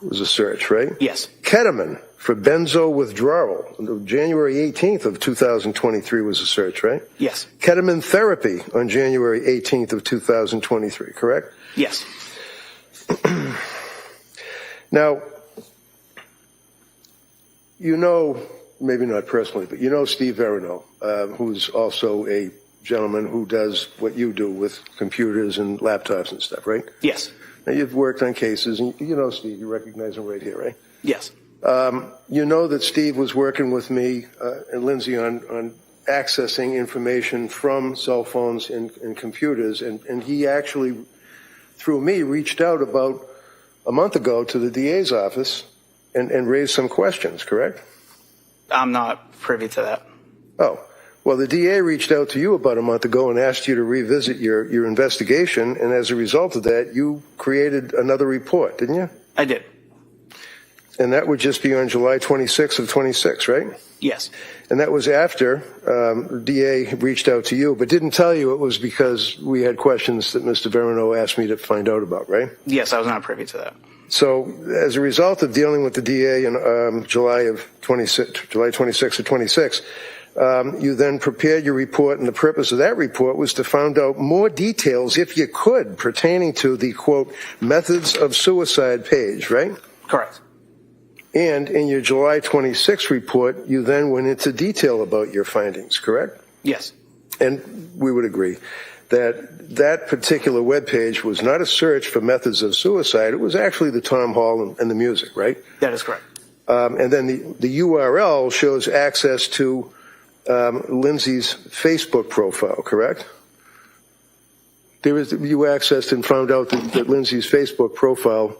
Was a search, right? Yes. Ketamine for benzo withdrawal. January 18th of 2023 was a search, right? Yes. Ketamine therapy on January 18th of 2023, correct? Yes. Now, maybe not personally, but Steve Verino, who's also a gentleman who does what you do with computers and laptops and stuff, right? Yes. Now, you've worked on cases, and Steve, you recognize him right here, right? Yes. You know that Steve was working with me and Lindsay on accessing information from cell phones and computers, and he actually, through me, reached out about a month ago to the DA's office and raised some questions, correct? I'm not privy to that. Oh, well, the DA reached out to you about a month ago and asked you to revisit your investigation, and as a result of that, you created another report, didn't you? I did. And that would just be on July 26th of 26, right? Yes. And that was after the DA reached out to you, but didn't tell you it was because we had questions that Mr. Verino asked me to find out about, right? Yes, I was not privy to that. So as a result of dealing with the DA in July 26th of 26, you then prepared your report, and the purpose of that report was to find out more details, if you could, pertaining to the, quote, methods of suicide page, right? Correct. And in your July 26th report, you then went into detail about your findings, correct? Yes. And we would agree that particular webpage was not a search for methods of suicide. It was actually the Tom Hall and the music, right? That is correct. And then the URL shows access to Lindsay's Facebook profile, correct? You accessed and found out that Lindsay's Facebook profile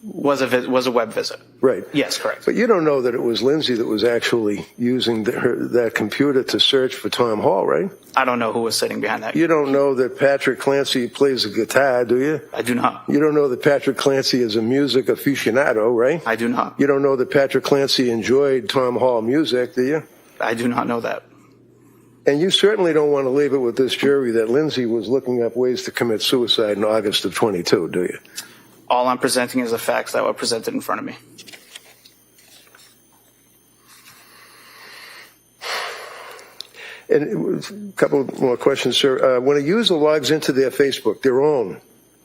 Was a web visit. right. Yes, correct. But you don't know that it was Lindsay that was actually using that computer to search for Tom Hall, right? I don't know who was sitting behind that. You don't know that Patrick Clancy plays the guitar, do you? I do not. You don't know that Patrick Clancy is a music aficionado, right? I do not. You don't know that Patrick Clancy enjoyed Tom Hall music, do you? I do not know that. And you certainly don't want to leave it with this jury that Lindsay was looking up ways to commit suicide in August of 22, do you? All I'm presenting is the facts that were presented in front of me. And a couple more questions, sir. When a user logs into their own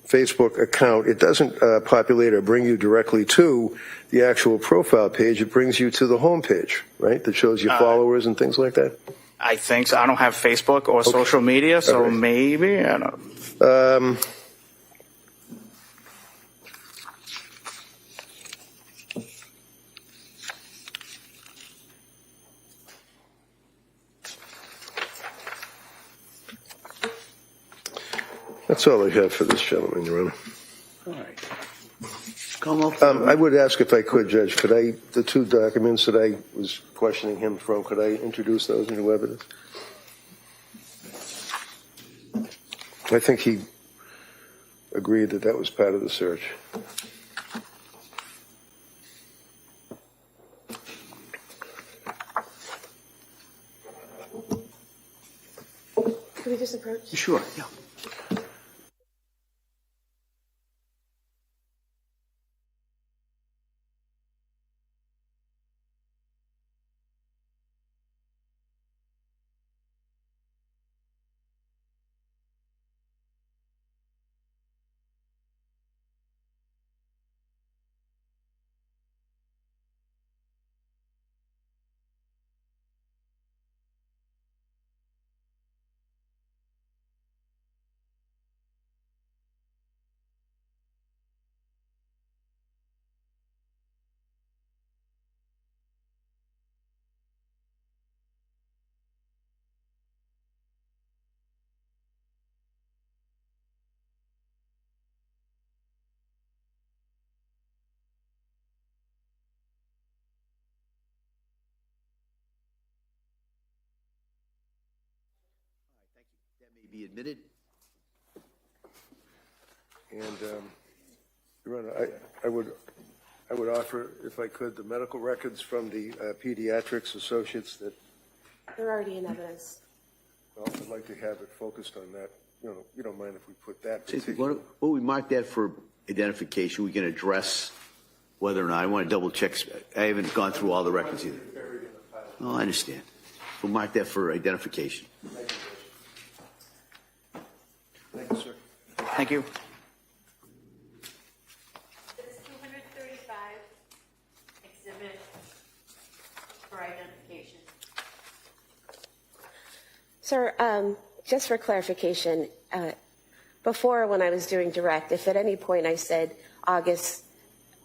Facebook account, it doesn't populate or bring you directly to the actual profile page. It brings you to the home page, right? That shows your followers and things like that? I think so. I don't have Facebook or social media, so right. maybe. I don't know. That's all I have for this gentleman, Your Honor. All right. Come up. I would ask if I could, Judge, the two documents that I was questioning him from, could I introduce those into evidence? I think he agreed that that was part of the search. Can we just approach? Sure, yeah. That may be admitted. And, Your Honor, I would offer, if I could, the medical records from the pediatrics associates that, They're already in evidence. well, I'd like to have it focused on that. You don't mind if we put that. Well, we mark that for identification. We can address whether or not. I want to double check. I haven't gone through all the records either. Oh, I understand. We'll mark that for identification. Thank you, sir. Thank you. It's 235 exhibit for identification. Sir, just for clarification, before when I was doing direct, if at any point I said August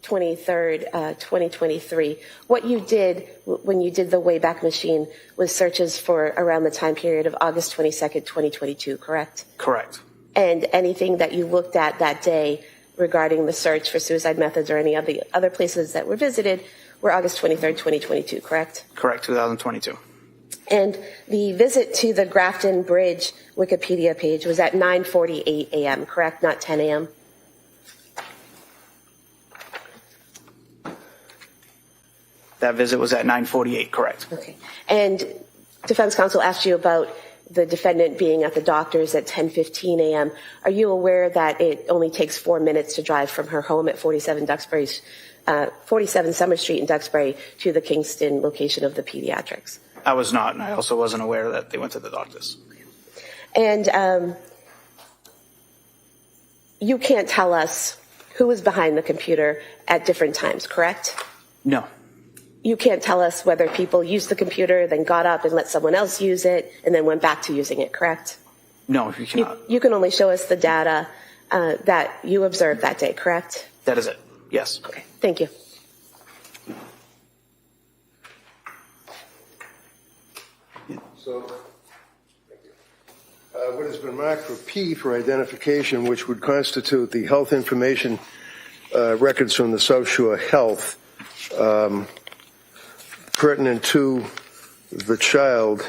23rd, 2023, what you did when you did the Wayback Machine was searches for around the time period of August 22nd, 2022, correct? Correct. And anything that you looked at that day regarding the search for suicide methods or any of the other places that were visited were August 23rd, 2022, correct? Correct, 2022. And the visit to the Grafton Bridge Wikipedia page was at 9:48 a.m., correct? Not 10 a.m.? That visit was at 9:48, correct. Okay. And defense counsel asked you about the defendant being at the doctor's at 10:15 a.m. Are you aware that it only takes 4 minutes to drive from her home at 47 Summer Street in Duxbury to the Kingston location of the pediatrics? I was not, and I also wasn't aware that they went to the doctors. And you can't tell us who was behind the computer at different times, correct? No. You can't tell us whether people used the computer, then got up and let someone else use it, and then went back to using it, correct? No, you cannot. You can only show us the data that you observed that day, correct? That is it. Yes. Okay, thank you. So, thank you. What has been marked for P for identification, which would constitute the health information records from the South Shore Health, pertinent to the child.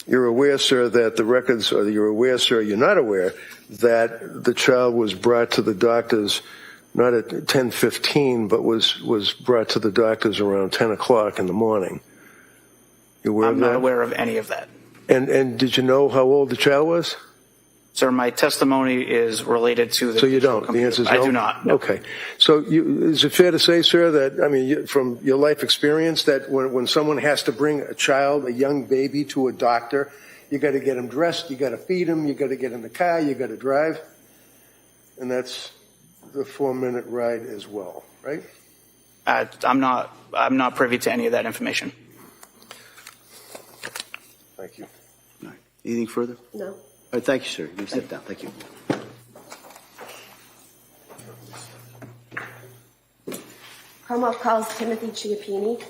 You're aware, sir, that the records, or you're aware, sir, you're not aware that the child was brought to the doctors not at 10:15, but was brought to the doctors around 10 o'clock in the morning. You aware of I'm that? not aware of any of that. And did you know how old the child was? Sir, my testimony is related to the. So you don't. computer. The answer is no. I do not. No. Okay. So is it fair to say, sir, that, I mean, from your life experience, that when someone has to bring a child, a young baby, to a doctor, you got to get him dressed, you got to feed him, you got to get in the car, you got to drive, and that's the 4-minute ride as well, right? I'm not privy to any of that information. Thank you. All right. Anything further? No. All right, thank you, sir. You can sit down. Thank you. Commonwealth calls Timothy Chiappini.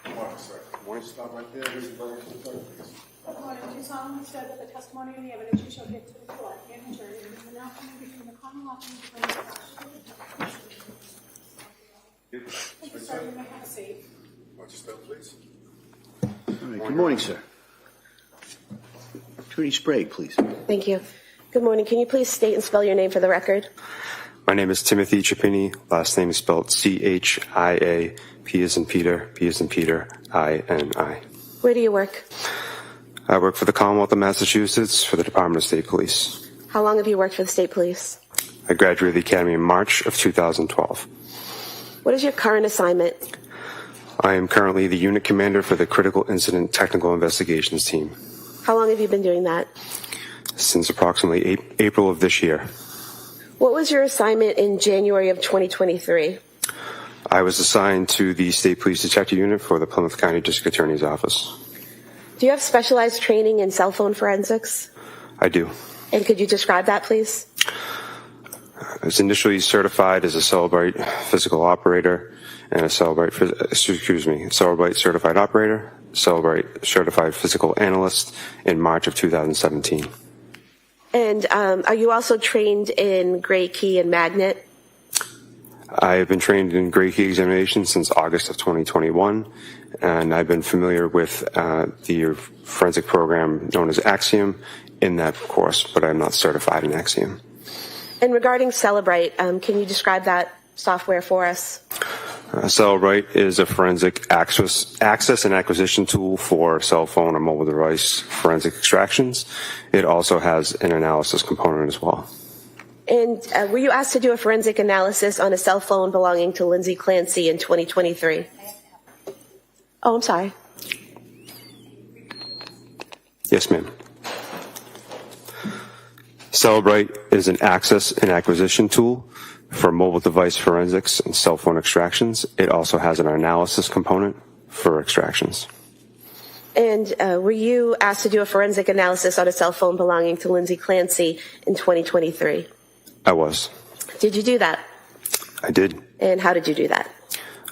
Come on, sir. Want to stop right there? Raise your right hand to the clerk, please. Do you solemnly swear that the testimony and the evidence you shall give to the court and the jury will now come between the Commonwealth and the plaintiff? Thank you, sir. You may have a seat. Want you step, please? All right. Good morning, sir. Attorney Sprague, please. Thank you. Good morning. Can you please state and spell your name for the record? My name is Timothy Chiappini. Last name is spelled C-H-I-A, P as in Peter, P as in Peter, I-N-I. Where do you work? I work for the Commonwealth of Massachusetts for the Department of State Police. How long have you worked for the State Police? I graduated the Academy in March of 2012. What is your current assignment? I am currently the unit commander for the Critical Incident Technical Investigations Team How long have you been doing that? since approximately April of this year. What was your assignment in January of 2023? I was assigned to the State Police Detective Unit for the Plymouth County District Attorney's Office. Do you have specialized training in cell phone forensics? I do. And could you describe that, please? I was initially certified as a Celebrite physical operator and a Celebrite certified operator, Celebrite certified physical analyst in March of 2017. And are you also trained in gray key and magnet? I have been trained in gray key examination since August of 2021, and I've been familiar with the forensic program known as Axiom in that course, but I'm not certified in Axiom. And regarding Celebrite, can you describe that software for us? Celebrite is a forensic access and acquisition tool for cell phone or mobile device forensic extractions. It also has an analysis component as well. And were you asked to do a forensic analysis on a cell phone belonging to Lindsay Clancy in 2023? Oh, I'm sorry. Yes, ma'am. Celebrite is an access and acquisition tool for mobile device forensics and cell phone extractions. It also has an analysis component for extractions. And were you asked to do a forensic analysis on a cell phone belonging to Lindsay Clancy in 2023? I was. Did you do that? I did. And how did you do that?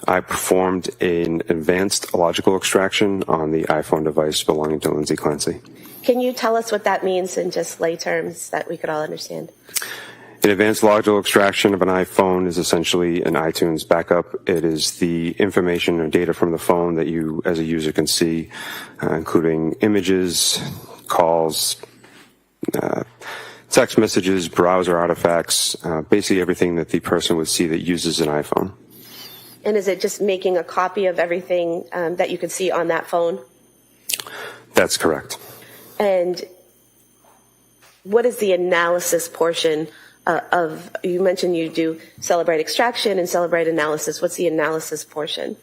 I performed an advanced logical extraction on the iPhone device belonging to Lindsay Clancy. Can you tell us what that means in just lay terms that we could all understand? An advanced logical extraction of an iPhone is essentially an iTunes backup. It is the information or data from the phone that you as a user can see, including images, calls, text messages, browser artifacts, basically everything that the person would see that uses an iPhone. And is it just making a copy of everything that you could see on that phone? That's correct. And what is the analysis portion you mentioned you do Celebrate extraction and Celebrate analysis. What's the analysis portion?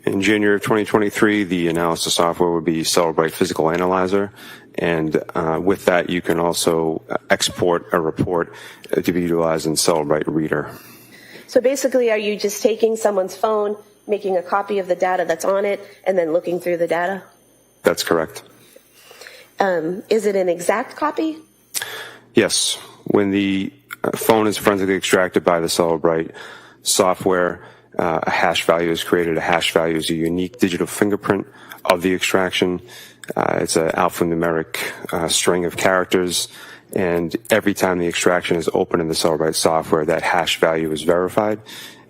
In January of 2023, the analysis software would be Celebrate Physical Analyzer, and with that, you can also export a report to be utilized in Celebrate Reader. So basically, are you just taking someone's phone, making a copy of the data that's on it, and then looking through the data? That's correct. Is it an exact copy? Yes. When the phone is forensically extracted by the Celebrate software, a hash value is created. A hash value is a unique digital fingerprint of the extraction. It's an alphanumeric string of characters, and every time the extraction is opened in the Celebrate software, that hash value is verified.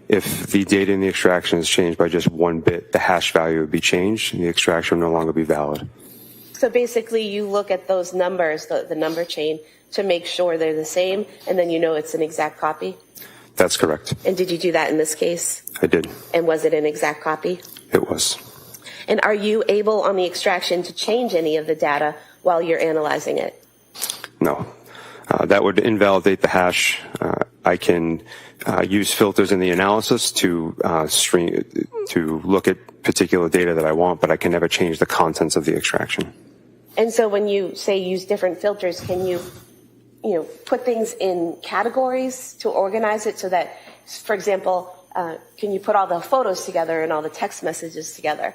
If the data in the extraction is changed by just 1 bit, the hash value would be changed, and the extraction will no longer be valid. So basically, you look at those numbers, the number chain, to make sure they're the same, and then you know it's an exact copy? That's correct. And did you do that in this case? I did. And was it an exact copy? It was. And are you able on the extraction to change any of the data while you're analyzing it? No. That would invalidate the hash. I can use filters in the analysis to look at particular data that I want, but I can never change the contents of the extraction. And so when you say use different filters, can you put things in categories to organize it so that, for example, can you put all the photos together and all the text messages together?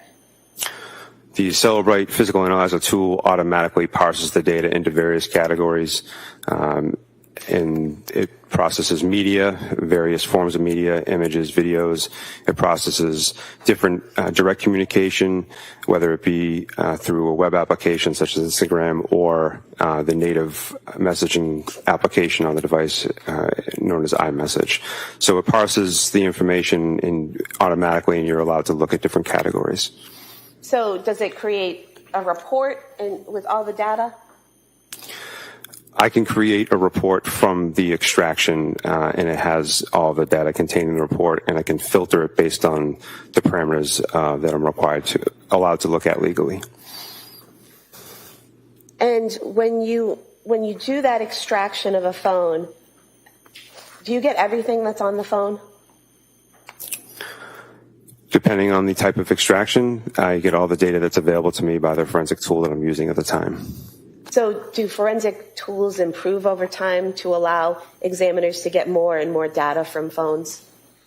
The Celebrate Physical Analyzer tool automatically parses the data into various categories, and it processes media, various forms of media, images, videos. It processes different direct communication, whether it be through a web application such as Instagram or the native messaging application on the device known as iMessage. So it parses the information automatically, and you're allowed to look at different categories. So does it create a report with all the data? I can create a report from the extraction, and it has all the data contained in the report, and I can filter it based on the parameters that I'm allowed to look at legally. And when you do that extraction of a phone, do you get everything that's on the phone? Depending on the type of extraction, I get all the data that's available to me by the forensic tool that I'm using at the time. So do forensic tools improve over time to allow examiners to get more and more data from phones?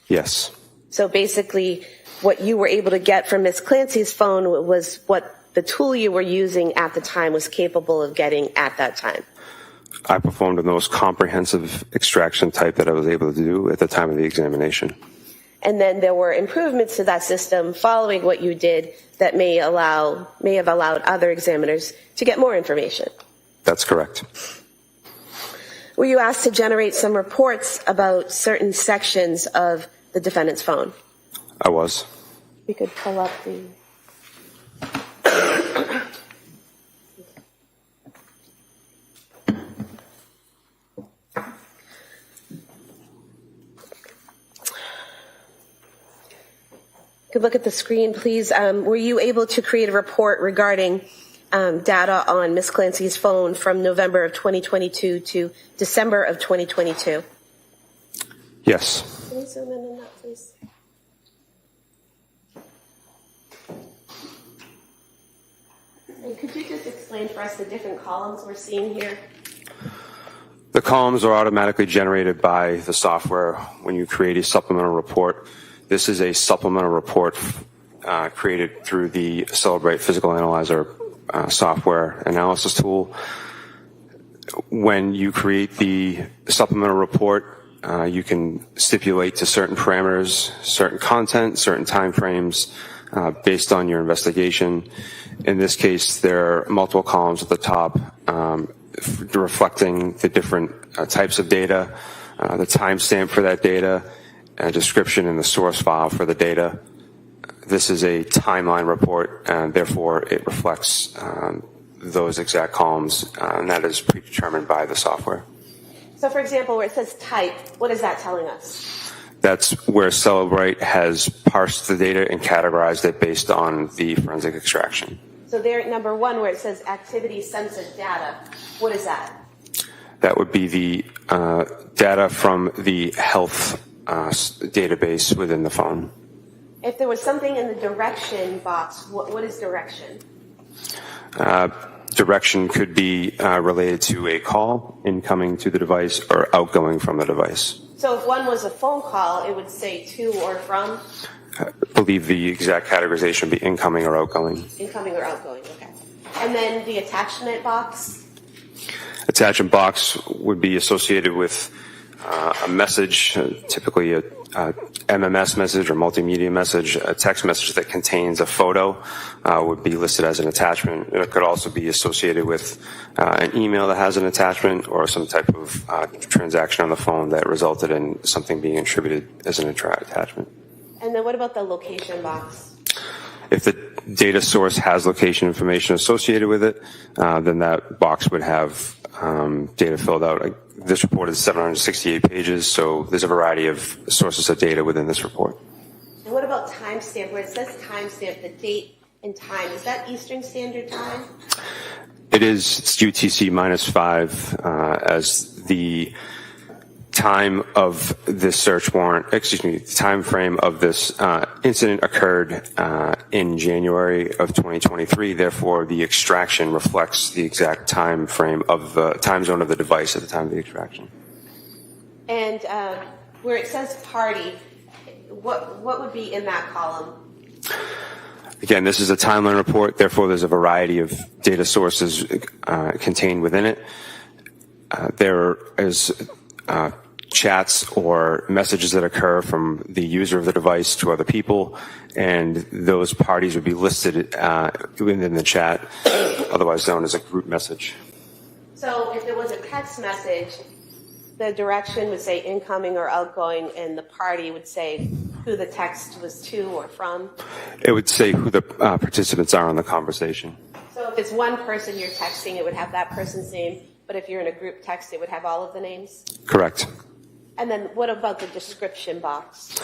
Yes. So basically, what you were able to get from Ms. Clancy's phone was what the tool you were using at the time was capable of getting at that time. I performed the most comprehensive extraction type that I was able to do at the time of the examination. And then there were improvements to that system following what you did that may have allowed other examiners to get more information. That's correct. Were you asked to generate some reports about certain sections of the defendant's phone? I was. You could pull up the... Could look at the screen, please. Were you able to create a report regarding data on Ms. Clancy's phone from November of 2022 to December of 2022? Yes. Can you zoom in on that, please? And could you just explain for us the different columns we're seeing here? The columns are automatically generated by the software when you create a supplemental report. This is a supplemental report created through the Celebrate Physical Analyzer software analysis tool. When you create the supplemental report, you can stipulate to certain parameters, certain content, certain time frames based on your investigation. In this case, there are multiple columns at the top reflecting the different types of data, the timestamp for that data, a description in the source file for the data. This is a timeline report, and therefore it reflects those exact columns, and that is predetermined by the software. So, for example, where it says type, what is that telling us? That's where Celebrate has parsed the data and categorized it based on the forensic extraction. So there, number one, where it says activity sensitive data, what is that? That would be the data from the health database within the phone. If there was something in the direction box, what is direction? Direction could be related to a call incoming to the device or outgoing from the device. So if one was a phone call, it would say to or from? I believe the exact categorization would be incoming or outgoing. Incoming or outgoing, okay. And then the attachment box? Attachment box would be associated with a message, typically a MMS message or multimedia message. A text message that contains a photo would be listed as an attachment. It could also be associated with an email that has an attachment or some type of transaction on the phone that resulted in something being attributed as an attachment. And then what about the location box? If the data source has location information associated with it, then that box would have data filled out. This report is 768 pages, so there's a variety of sources of data within this report. And what about timestamp? Where it says timestamp, the date and time, is that Eastern Standard Time? It is. It's UTC -5 as the time of this search warrant, the time frame of this incident occurred in January of 2023. Therefore, the extraction reflects the exact time frame of the time zone of the device at the time of the extraction. And where it says party, what would be in that column? Again, this is a timeline report. Therefore, there's a variety of data sources contained within it. There is chats or messages that occur from the user of the device to other people, and those parties would be listed within the chat, otherwise known as a group message. So if there was a text message, the direction would say incoming or outgoing, and the party would say who the text was to or from? It would say who the participants are in the conversation. So if it's one person you're texting, it would have that person's name, but if you're in a group text, it would have all of the names? Correct. And then what about the description box?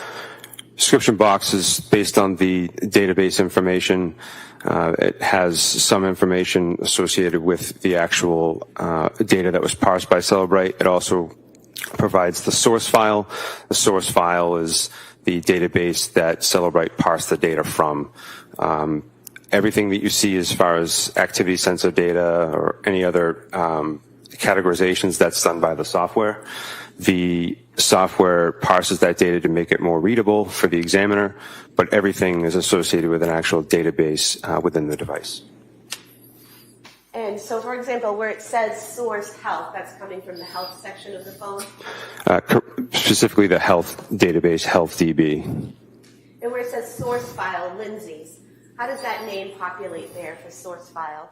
Description box is based on the database information. It has some information associated with the actual data that was parsed by Celebrite. It also provides the source file. The source file is the database that Celebrite parsed the data from. Everything that you see as far as activity sensor data or any other categorizations, that's done by the software. The software parses that data to make it more readable for the examiner, but everything is associated with an actual database within the device. And so, for example, where it says source health, that's coming from the health section of the phone? Specifically the health database, HealthDB. And where it says source file, Lindsay's, how does that name populate there for source file?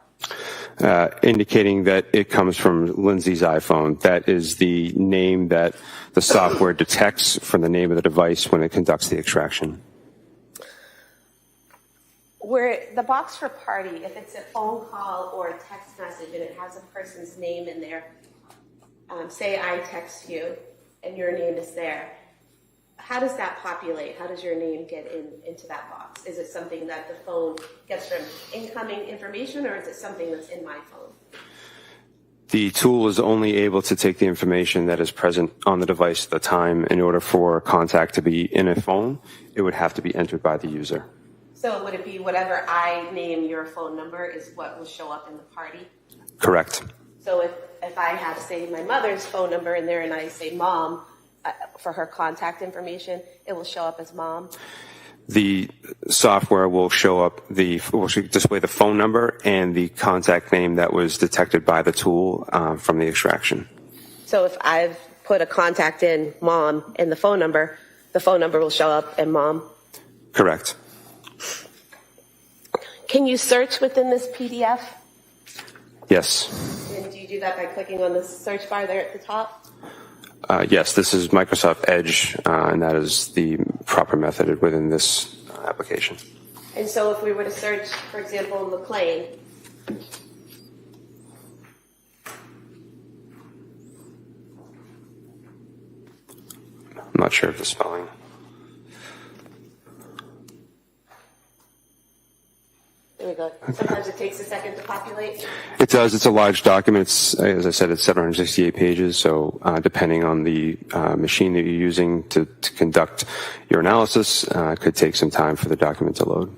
Indicating that it comes from Lindsay's iPhone. That is the name that the software detects from the name of the device when it conducts the extraction. Where the box for party, if it's a phone call or a text message and it has a person's name in there, say I text you and your name is there, how does that populate? How does your name get into that box? Is it something that the phone gets from incoming information, or is it something that's in my phone? The tool is only able to take the information that is present on the device at the time. In order for contact to be in a phone, it would have to be entered by the user. So would it be whatever I name your phone number is what will show up in the party? Correct. So if I have, say, my mother's phone number in there and I say mom, for her contact information, it will show up as mom? The software will show up will display the phone number and the contact name that was detected by the tool from the extraction. So if I've put a contact in mom and the phone number will show up in mom? Correct. Can you search within this PDF? Yes. And do you do that by clicking on the search bar there at the top? Yes, this is Microsoft Edge, and that is the proper method within this application. And so if we were to search, for example, McLean, I'm not sure of the spelling. Very good. Sometimes it takes a second to populate. It does. It's a large document. It's, as I said, it's 768 pages. So depending on the machine that you're using to conduct your analysis, it could take some time for the document to load.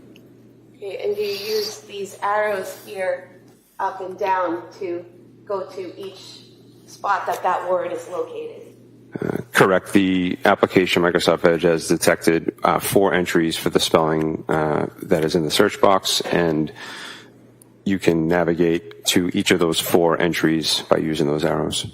Okay, and do you use these arrows here up and down to go to each spot that word is located? Correct. The application Microsoft Edge has detected 4 entries for the spelling that is in the search box, and you can navigate to each of those 4 entries by using those arrows.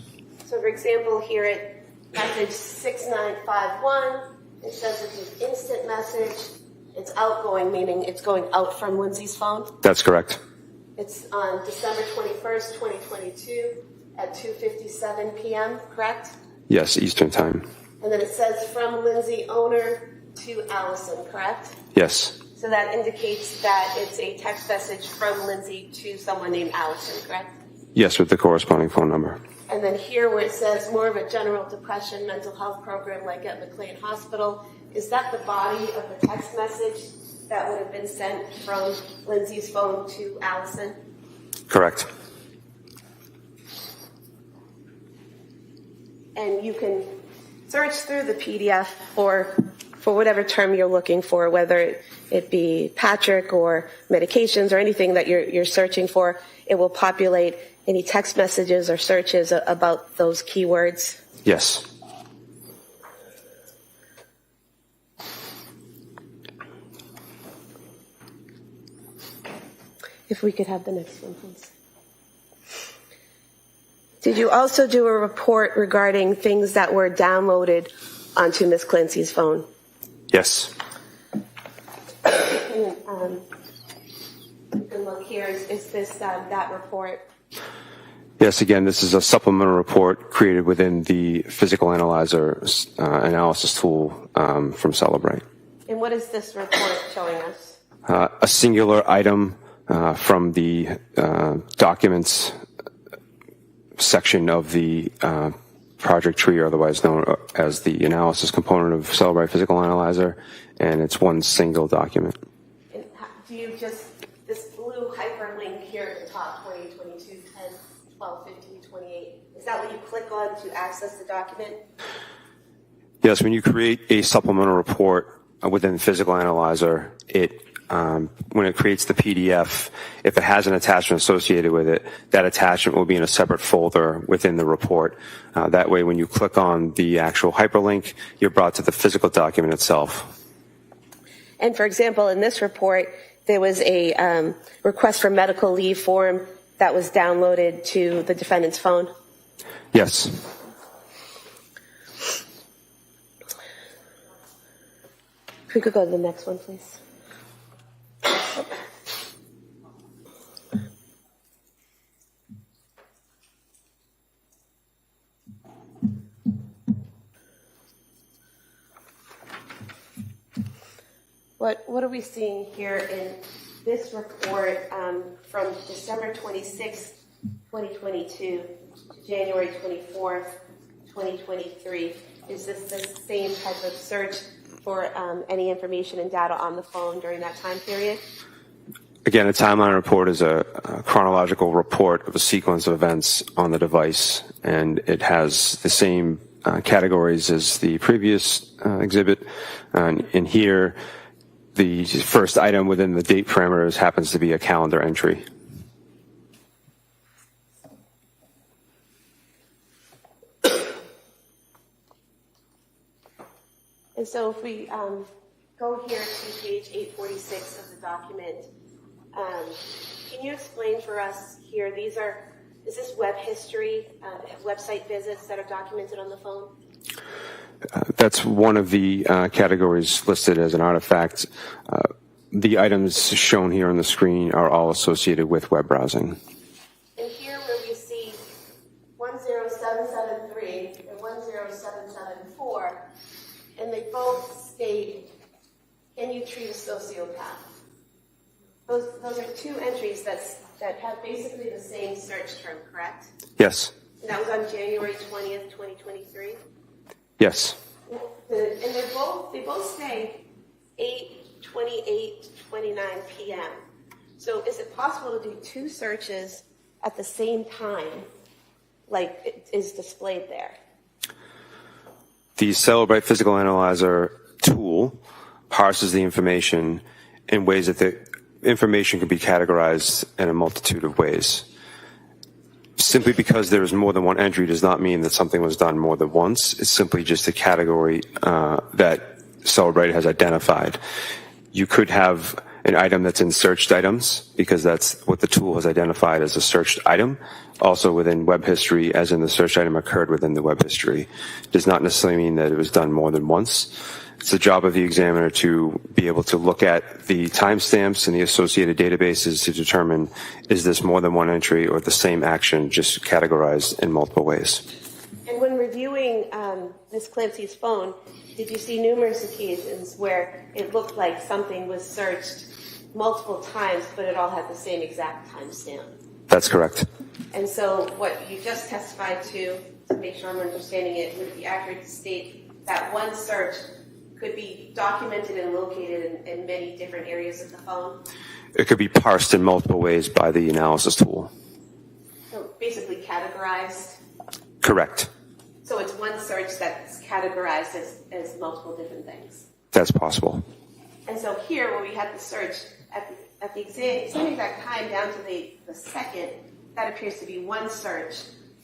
So, for example, here at message 6951, it says it's an instant message. It's outgoing, meaning it's going out from Lindsay's phone. That's correct. It's on December 21st, 2022 at 2:57 p.m., correct? Yes, Eastern Time. And then it says from Lindsay owner to Allison, correct? Yes. So that indicates that it's a text message from Lindsay to someone named Allison, correct? Yes, with the corresponding phone number. And then here where it says more of a general depression mental health program like at McLean Hospital, is that the body of the text message that would have been sent from Lindsay's phone to Allison? Correct. And you can search through the PDF for whatever term you're looking for, whether it be Patrick or medications or anything that you're searching for. It will populate any text messages or searches about those keywords. Yes. If we could have the next one, please. Did you also do a report regarding things that were downloaded onto Ms. Clancy's phone? Yes. You can look here. Is this that report? Yes, again, this is a supplemental report created within the physical analyzer analysis tool from Celebrate. And what is this report showing us? A singular item from the documents section of the project tree, or otherwise known as the analysis component of Celebrate Physical Analyzer, and it's one single document. And do you just, this blue hyperlink here at the top, 28, 22, 10, 12, 15, 28, is that what you click on to access the document? Yes, when you create a supplemental report within the Physical Analyzer, when it creates the PDF, if it has an attachment associated with it, that attachment will be in a separate folder within the report. That way, when you click on the actual hyperlink, you're brought to the physical document itself. And for example, in this report, there was a request for medical leave form that was downloaded to the defendant's phone. Yes. If we could go to the next one, please. What are we seeing here in this report from December 26th, 2022 to January 24th, 2023? Is this the same type of search for any information and data on the phone during that time period? Again, a timeline report is a chronological report of a sequence of events on the device, and it has the same categories as the previous exhibit. And in here, the first item within the date parameters happens to be a calendar entry. And so if we go here to page 846 of the document, can you explain for us here, is this web history, website visits that are documented on the phone? That's one of the categories listed as an artifact. The items shown here on the screen are all associated with web browsing. And here where we see 10773 and 10774, and they both state, can you treat a sociopath? Those are two entries that have basically the same search term, correct? Yes. And that was on January 20th, 2023? Yes. And they both say 8:28, 29 p.m. So is it possible to do two searches at the same time, like it is displayed there? The Cellebrite Physical Analyzer tool parses the information in ways that the information can be categorized in a multitude of ways. Simply because there is more than one entry does not mean that something was done more than once. It's simply just a category that Cellebrite has identified. You could have an item that's in searched items because that's what the tool has identified as a searched item. Also within web history, as in the search item occurred within the web history, does not necessarily mean that it was done more than once. It's the job of the examiner to be able to look at the timestamps and the associated databases to determine, is this more than one entry or the same action just categorized in multiple ways. And when reviewing Ms. Clancy's phone, did you see numerous occasions where it looked like something was searched multiple times, but it all had the same exact timestamp? That's correct. And so what you just testified to make sure I'm understanding it, would it be accurate to state that one search could be documented and located in many different areas of the phone? It could be parsed in multiple ways by the analysis tool. So basically categorized? Correct. So it's one search that's categorized as multiple different things? That's possible. And so here, where we had the search at the same exact time down to the second, that appears to be one search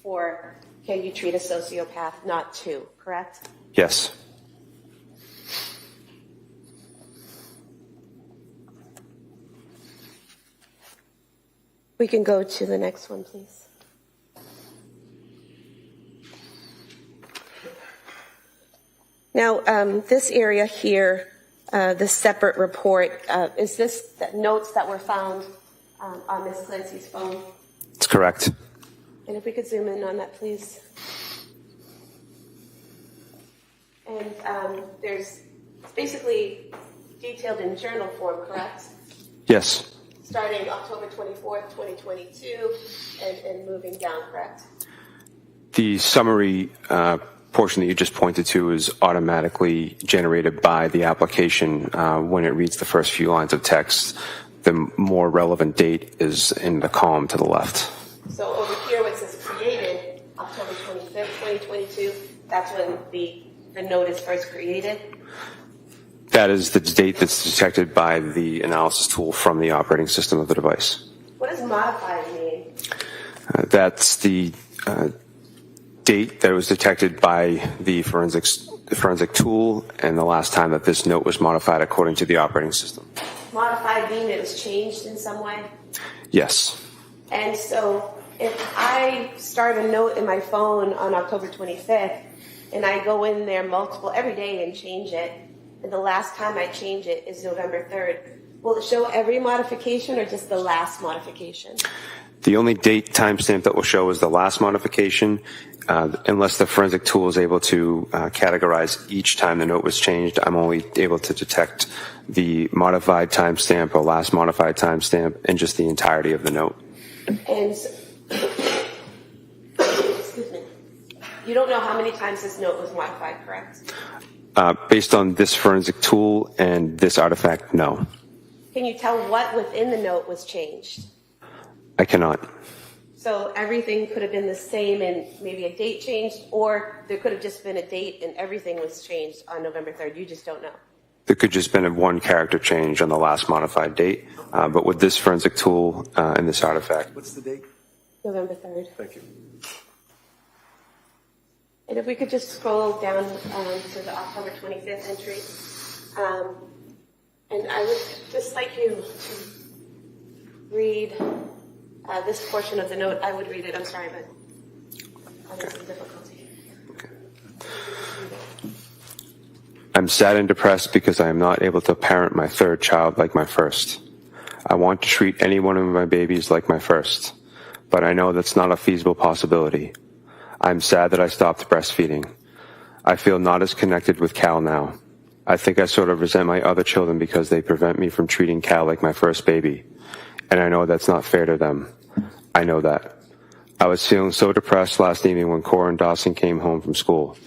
for can you treat a sociopath, not two, correct? Yes. We can go to the next one, please. Now, this area here, the separate report, is this the notes that were found on Ms. Clancy's phone? That's correct. And if we could zoom in on that, please. And it's basically detailed in journal form, correct? Yes. Starting October 24th, 2022, and moving down, correct? The summary portion that you just pointed to is automatically generated by the application when it reads the first few lines of text. The more relevant date is in the column to the left. So over here, where it says created, October 25th, 2022, that's when the note is first created? That is the date that's detected by the analysis tool from the operating system of the device. What does modified mean? That's the date that was detected by the forensic tool and the last time that this note was modified according to the operating system. Modified mean it was changed in some way? Yes. And so if I start a note in my phone on October 25th and I go in there every day and change it, and the last time I change it is November 3rd, will it show every modification or just the last modification? The only date timestamp that will show is the last modification, unless the forensic tool is able to categorize each time the note was changed. I'm only able to detect the modified timestamp or last modified timestamp and just the entirety of the note. And excuse me, you don't know how many times this note was modified, correct? Based on this forensic tool and this artifact, no. Can you tell what within the note was changed? I cannot. So everything could have been the same and maybe a date changed, or there could have just been a date and everything was changed on November 3rd. You just don't know. There could just been a one character change on the last modified date, but with this forensic tool and this artifact. What's the date? November 3rd. Thank you. And if we could just scroll down to the October 25th entry. And I would just like you to read this portion of the note. I would read it. I'm sorry, but I'm having some difficulty. Okay. I'm sad and depressed because I am not able to parent my third child like my first. I want to treat any one of my babies like my first, but I know that's not a feasible possibility. I'm sad that I stopped breastfeeding. I feel not as connected with Cal now. I think I sort of resent my other children because they prevent me from treating Cal like my first baby. And I know that's not fair to them. I know that. I was feeling so depressed last evening when Cora and Dawson came home from school.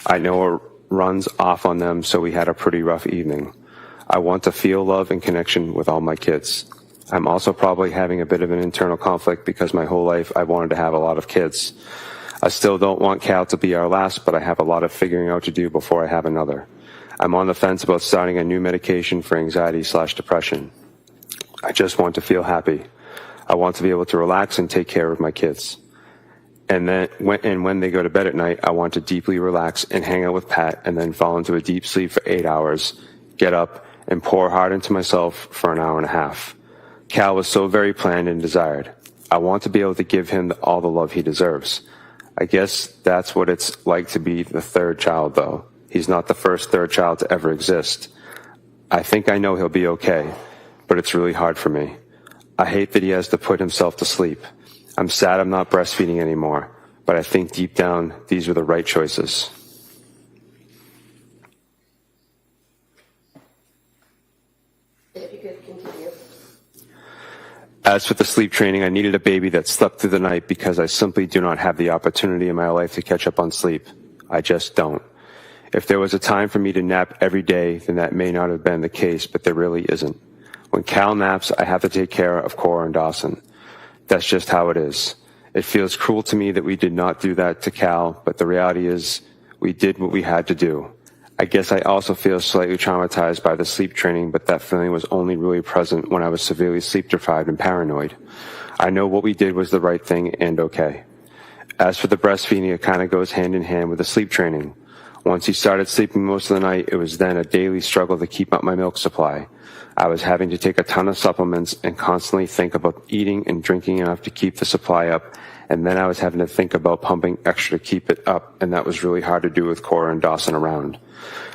I know it runs off on them, so we had a pretty rough evening. I want to feel love and connection with all my kids. I'm also probably having a bit of an internal conflict because my whole life I wanted to have a lot of kids. I still don't want Cal to be our last, but I have a lot of figuring out to do before I have another. I'm on the fence about starting a new medication for anxiety/depression. I just want to feel happy. I want to be able to relax and take care of my kids. And when they go to bed at night, I want to deeply relax and hang out with Pat and then fall into a deep sleep for 8 hours, get up, and pour hard into myself for an hour and a half. Cal was so very planned and desired. I want to be able to give him all the love he deserves. I guess that's what it's like to be the third child, though. He's not the first third child to ever exist. I think I know he'll be okay, but it's really hard for me. I hate that he has to put himself to sleep. I'm sad I'm not breastfeeding anymore, but I think deep down these were the right choices. If you could continue. As for the sleep training, I needed a baby that slept through the night because I simply do not have the opportunity in my life to catch up on sleep. I just don't. If there was a time for me to nap every day, then that may not have been the case, but there really isn't. When Cal naps, I have to take care of Cora and Dawson. That's just how it is. It feels cruel to me that we did not do that to Cal, but the reality is we did what we had to do. I guess I also feel slightly traumatized by the sleep training, but that feeling was only really present when I was severely sleep deprived and paranoid. I know what we did was the right thing and okay. As for the breastfeeding, it kind of goes hand in hand with the sleep training. Once he started sleeping most of the night, it was then a daily struggle to keep up my milk supply. I was having to take a ton of supplements and constantly think about eating and drinking enough to keep the supply up, and then I was having to think about pumping extra to keep it up, and that was really hard to do with Cora and Dawson around.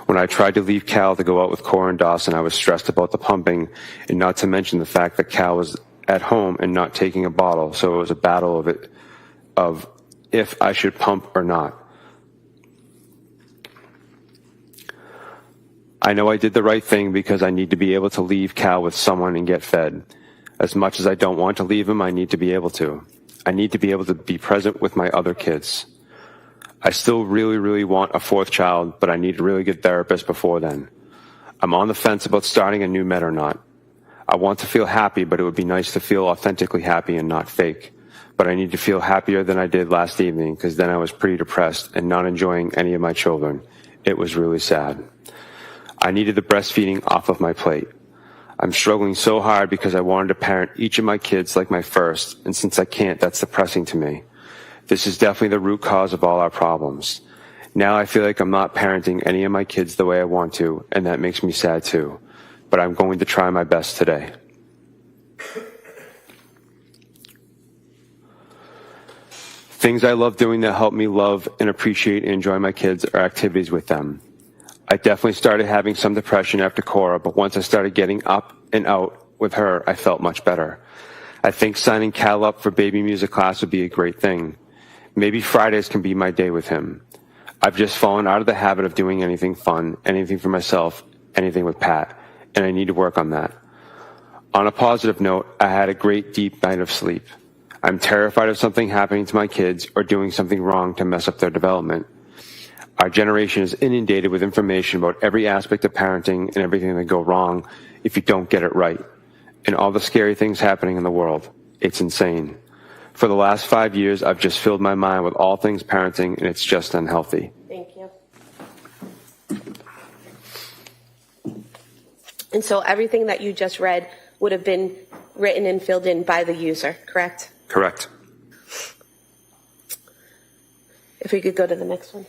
When I tried to leave Cal to go out with Cora and Dawson, I was stressed about the pumping, and not to mention the fact that Cal was at home and not taking a bottle, so it was a battle of if I should pump or not. I know I did the right thing because I need to be able to leave Cal with someone and get fed. As much as I don't want to leave him, I need to be able to. I need to be able to be present with my other kids. I still really, really want a fourth child, but I need a really good therapist before then. I'm on the fence about starting a new med or not. I want to feel happy, but it would be nice to feel authentically happy and not fake. But I need to feel happier than I did last evening because then I was pretty depressed and not enjoying any of my children. It was really sad. I needed the breastfeeding off of my plate. I'm struggling so hard because I wanted to parent each of my kids like my first, and since I can't, that's depressing to me. This is definitely the root cause of all our problems. Now I feel like I'm not parenting any of my kids the way I want to, and that makes me sad too. But I'm going to try my best today. Things I love doing that help me love and appreciate and enjoy my kids are activities with them. I definitely started having some depression after Cora, but once I started getting up and out with her, I felt much better. I think signing Cal up for baby music class would be a great thing. Maybe Fridays can be my day with him. I've just fallen out of the habit of doing anything fun, anything for myself, anything with Pat, and I need to work on that. On a positive note, I had a great deep night of sleep. I'm terrified of something happening to my kids or doing something wrong to mess up their development. Our generation is inundated with information about every aspect of parenting and everything that go wrong if you don't get it right. And all the scary things happening in the world. It's insane. For the last 5 years, I've just filled my mind with all things parenting, and it's just unhealthy. Thank you. And so everything that you just read would have been written and filled in by the user, correct? Correct. If we could go to the next one.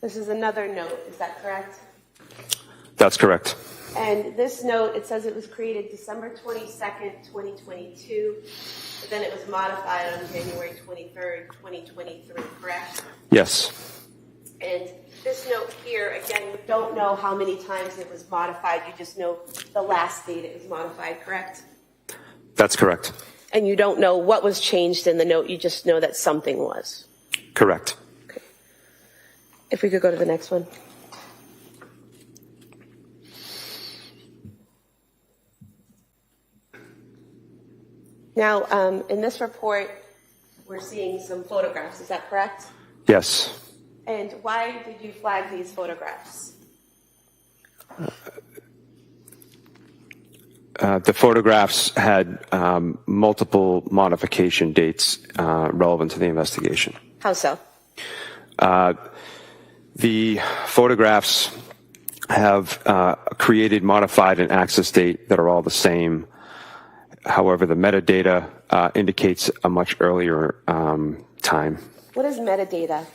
This is another note, is that correct? That's correct. And this note, it says it was created December 22nd, 2022, but then it was modified on January 23rd, 2023, correct? Yes. And this note here, again, you don't know how many times it was modified, you just know the last date it was modified, correct? That's correct. And you don't know what was changed in the note, you just know that something was. Correct. If we could go to the next one. Now, in this report, we're seeing some photographs. Is that correct? Yes. And why did you flag these photographs? The photographs had multiple modification dates relevant to the investigation. How so? The photographs have created, modified, and access date that are all the same. However, the metadata indicates a much earlier time. What is metadata?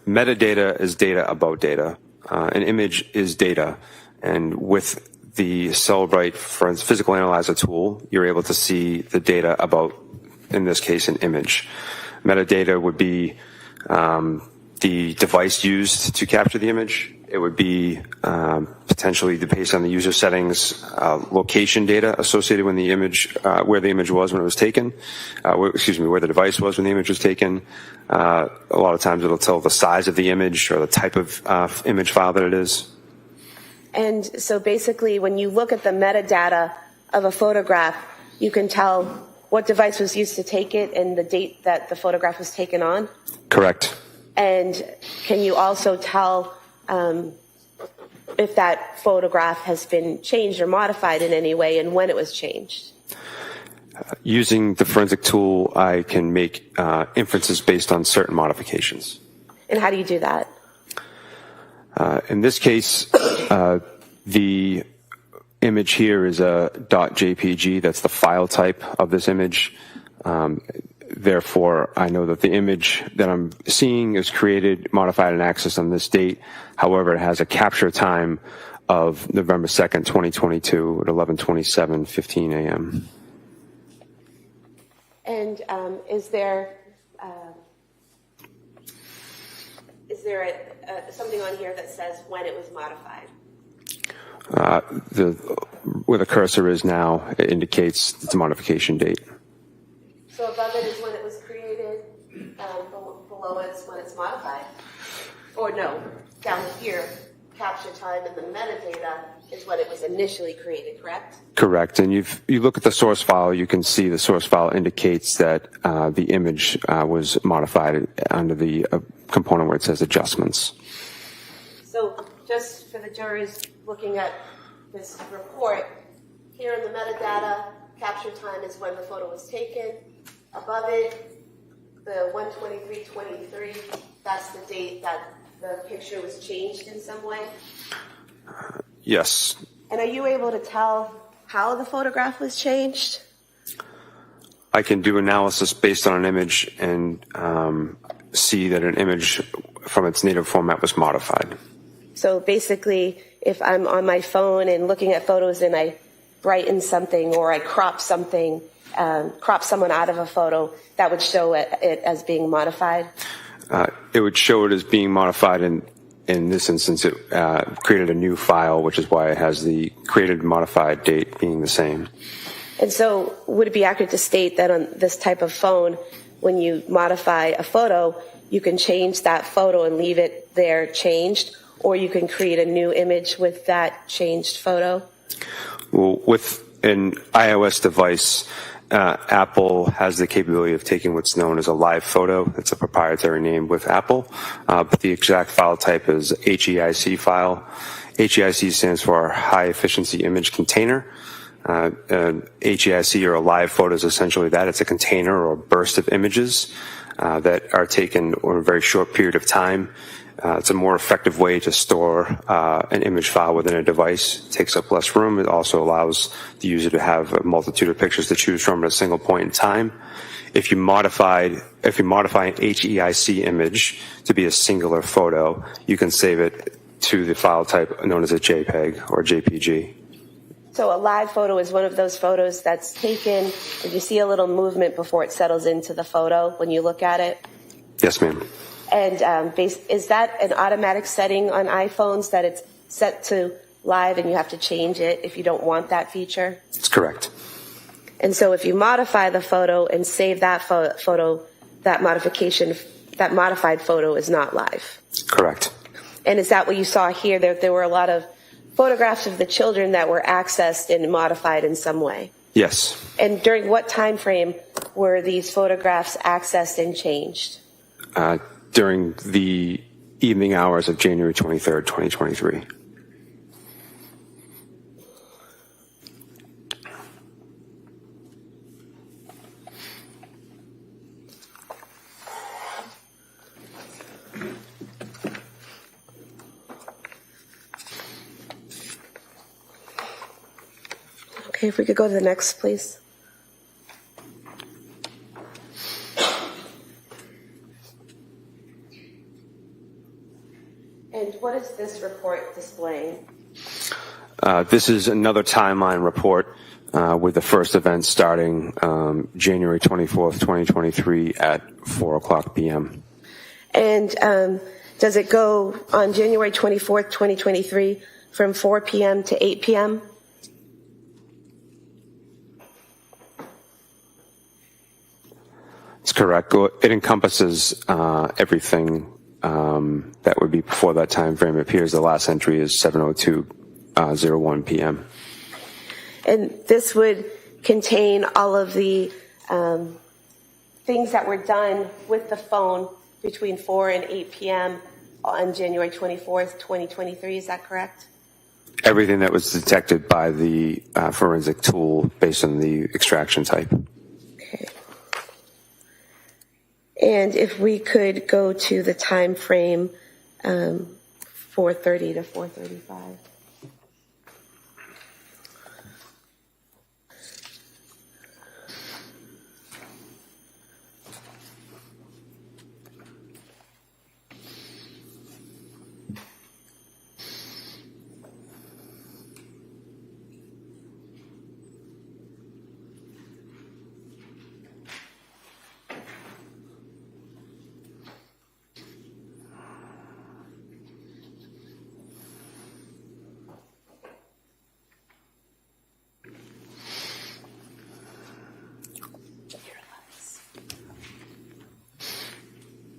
Metadata is data about data. An image is data, and with the Cellbrite physical analyzer tool, you're able to see the data about, in this case, an image. Metadata would be the device used to capture the image. It would be potentially, based on the user settings, location data associated with the image, where the image was when it was taken, where the device was when the image was taken. A lot of times it'll tell the size of the image or the type of image file that it is. And so basically, when you look at the metadata of a photograph, you can tell what device was used to take it and the date that the photograph was taken on? Correct. And can you also tell if that photograph has been changed or modified in any way and when it was changed? Using the forensic tool, I can make inferences based on certain modifications. And how do you do that? In this case, the image here is a .jpg. That's the file type of this image. Therefore, I know that the image that I'm seeing is created, modified, and accessed on this date. However, it has a capture time of November 2nd, 2022 at 11:27:15 a.m. And is there something on here that says when it was modified? Where the cursor is now, it indicates the modification date. So above it is when it was created, below it is when it's modified? Or no, down here, capture time and the metadata is when it was initially created, correct? Correct. And you look at the source file, you can see the source file indicates that the image was modified under the component where it says adjustments. So just for the jurors looking at this report, here in the metadata, capture time is when the photo was taken. Above it, the 1/23/23, that's the date that the picture was changed in some way? Yes. And are you able to tell how the photograph was changed? I can do analysis based on an image and see that an image from its native format was modified. So basically, if I'm on my phone and looking at photos and I brighten something or I crop something, crop someone out of a photo, that would show it as being modified? It would show it as being modified. In this instance, it created a new file, which is why it has the created modified date being the same. And so would it be accurate to state that on this type of phone, when you modify a photo, you can change that photo and leave it there changed, or you can create a new image with that changed photo? Well, with an iOS device, Apple has the capability of taking what's known as a live photo. It's a proprietary name with Apple, but the exact file type is HEIC file. HEIC stands for High Efficiency Image Container. HEIC or a live photo is essentially that. It's a container or a burst of images that are taken over a very short period of time. It's a more effective way to store an image file within a device. It takes up less room. It also allows the user to have a multitude of pictures to choose from at a single point in time. If you modify an HEIC image to be a singular photo, you can save it to the file type known as a JPEG or JPG. So a live photo is one of those photos that's taken, and you see a little movement before it settles into the photo when you look at it? Yes, ma'am. And is that an automatic setting on iPhones that it's set to live and you have to change it if you don't want that feature? That's correct. And so if you modify the photo and save that photo, that modified photo is not live? Correct. And is that what you saw here? There were a lot of photographs of the children that were accessed and modified in some way? Yes. And during what time frame were these photographs accessed and changed? during the evening hours of January 23rd, 2023. Okay, if we could go to the next, please. And what is this report displaying? This is another timeline report with the first event starting January 24th, 2023 at 4 o'clock p.m. And does it go on January 24th, 2023 from 4 p.m. to 8 p.m.? That's correct. It encompasses everything that would be before that time frame. It appears the last entry is 7:02:01 p.m. And this would contain all of the things that were done with the phone between 4 and 8 p.m. on January 24th, 2023. Is that correct? Everything that was detected by the forensic tool based on the extraction type. Okay. And if we could go to the time frame 4:30 to 4:35.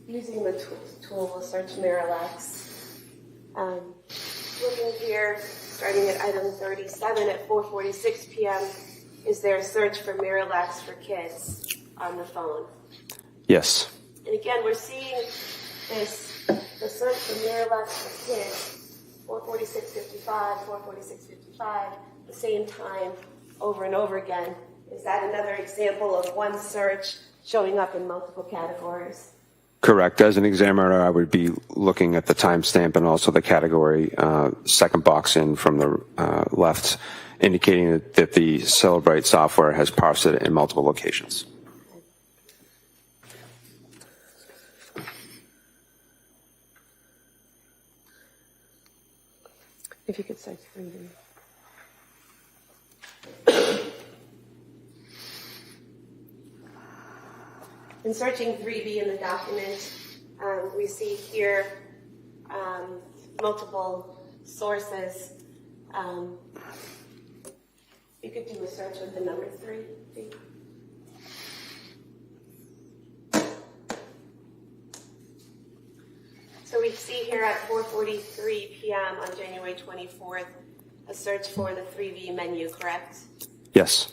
Using the tool, we'll search Miralax. Looking here, starting at item 37 at 4:46 p.m., is there a search for Miralax for kids on the phone? Yes. And again, we're seeing the search for Miralax for kids, 4:46:55, 4:46:55, the same time over and over again. Is that another example of one search showing up in multiple categories? Correct. As an examiner, I would be looking at the timestamp and also the category second box in from the left, indicating that the Celebrate software has parsed it in multiple locations. If you could search 3D. In searching 3B in the document, we see here multiple sources. You could do a search with the number 3. So we see here at 4:43 p.m. on January 24th, a search for the 3B menu, correct? Yes.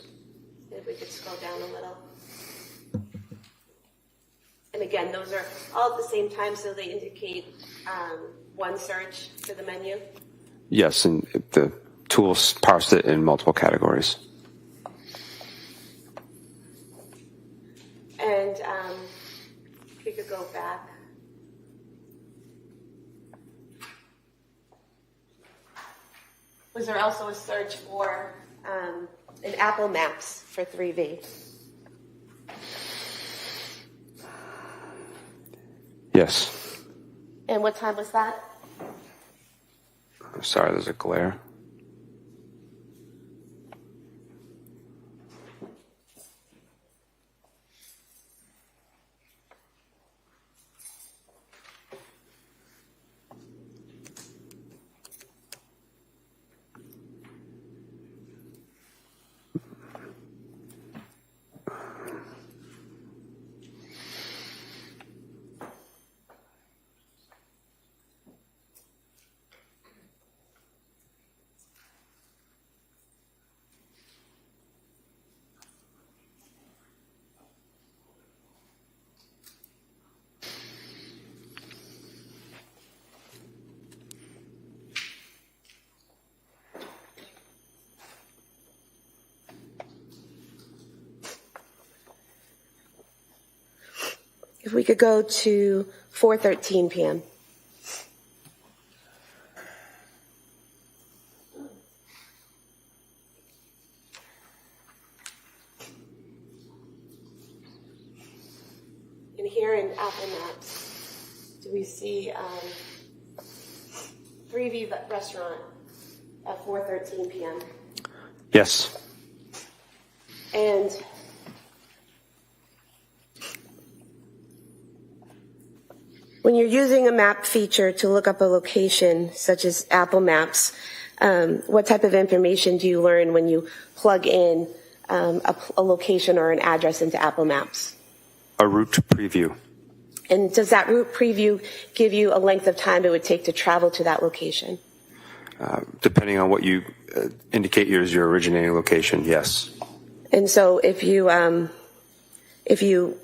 If we could scroll down a little. And again, those are all at the same time, so they indicate one search for the menu. Yes, and the tools parsed it in multiple categories. And if we could go back. Was there also a search for an Apple Maps for 3V? Yes. And what time was that? I'm sorry, there's a glare. If we could go to 4:13 p.m. And here in Apple Maps, do we see 3V restaurant at 4:13 p.m.? Yes. And when you're using a map feature to look up a location, such as Apple Maps, what type of information do you learn when you plug in a location or an address into Apple Maps? A route preview. And does that route preview give you a length of time it would take to travel to that location? Depending on what you indicate as your originating location, yes. And so if you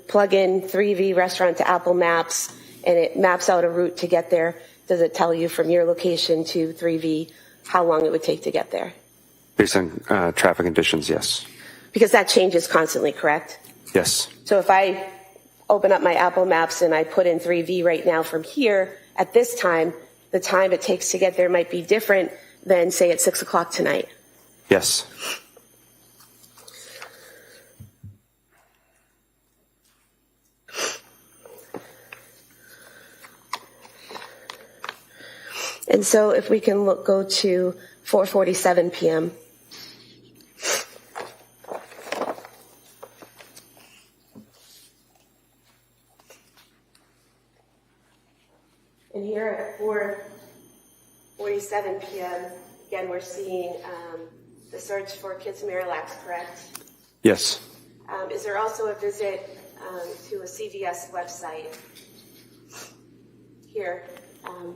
plug in 3V restaurant to Apple Maps and it maps out a route to get there, does it tell you from your location to 3V how long it would take to get there? Based on traffic conditions, yes. Because that changes constantly, correct? Yes. So if I open up my Apple Maps and I put in 3V right now from here, at this time, the time it takes to get there might be different than, say, at 6 o'clock tonight. Yes. And so if we can go to 4:47 p.m. And here at 4:47 p.m., again, we're seeing the search for Kids Miralax, correct? Yes. Is there also a visit to a CVS website here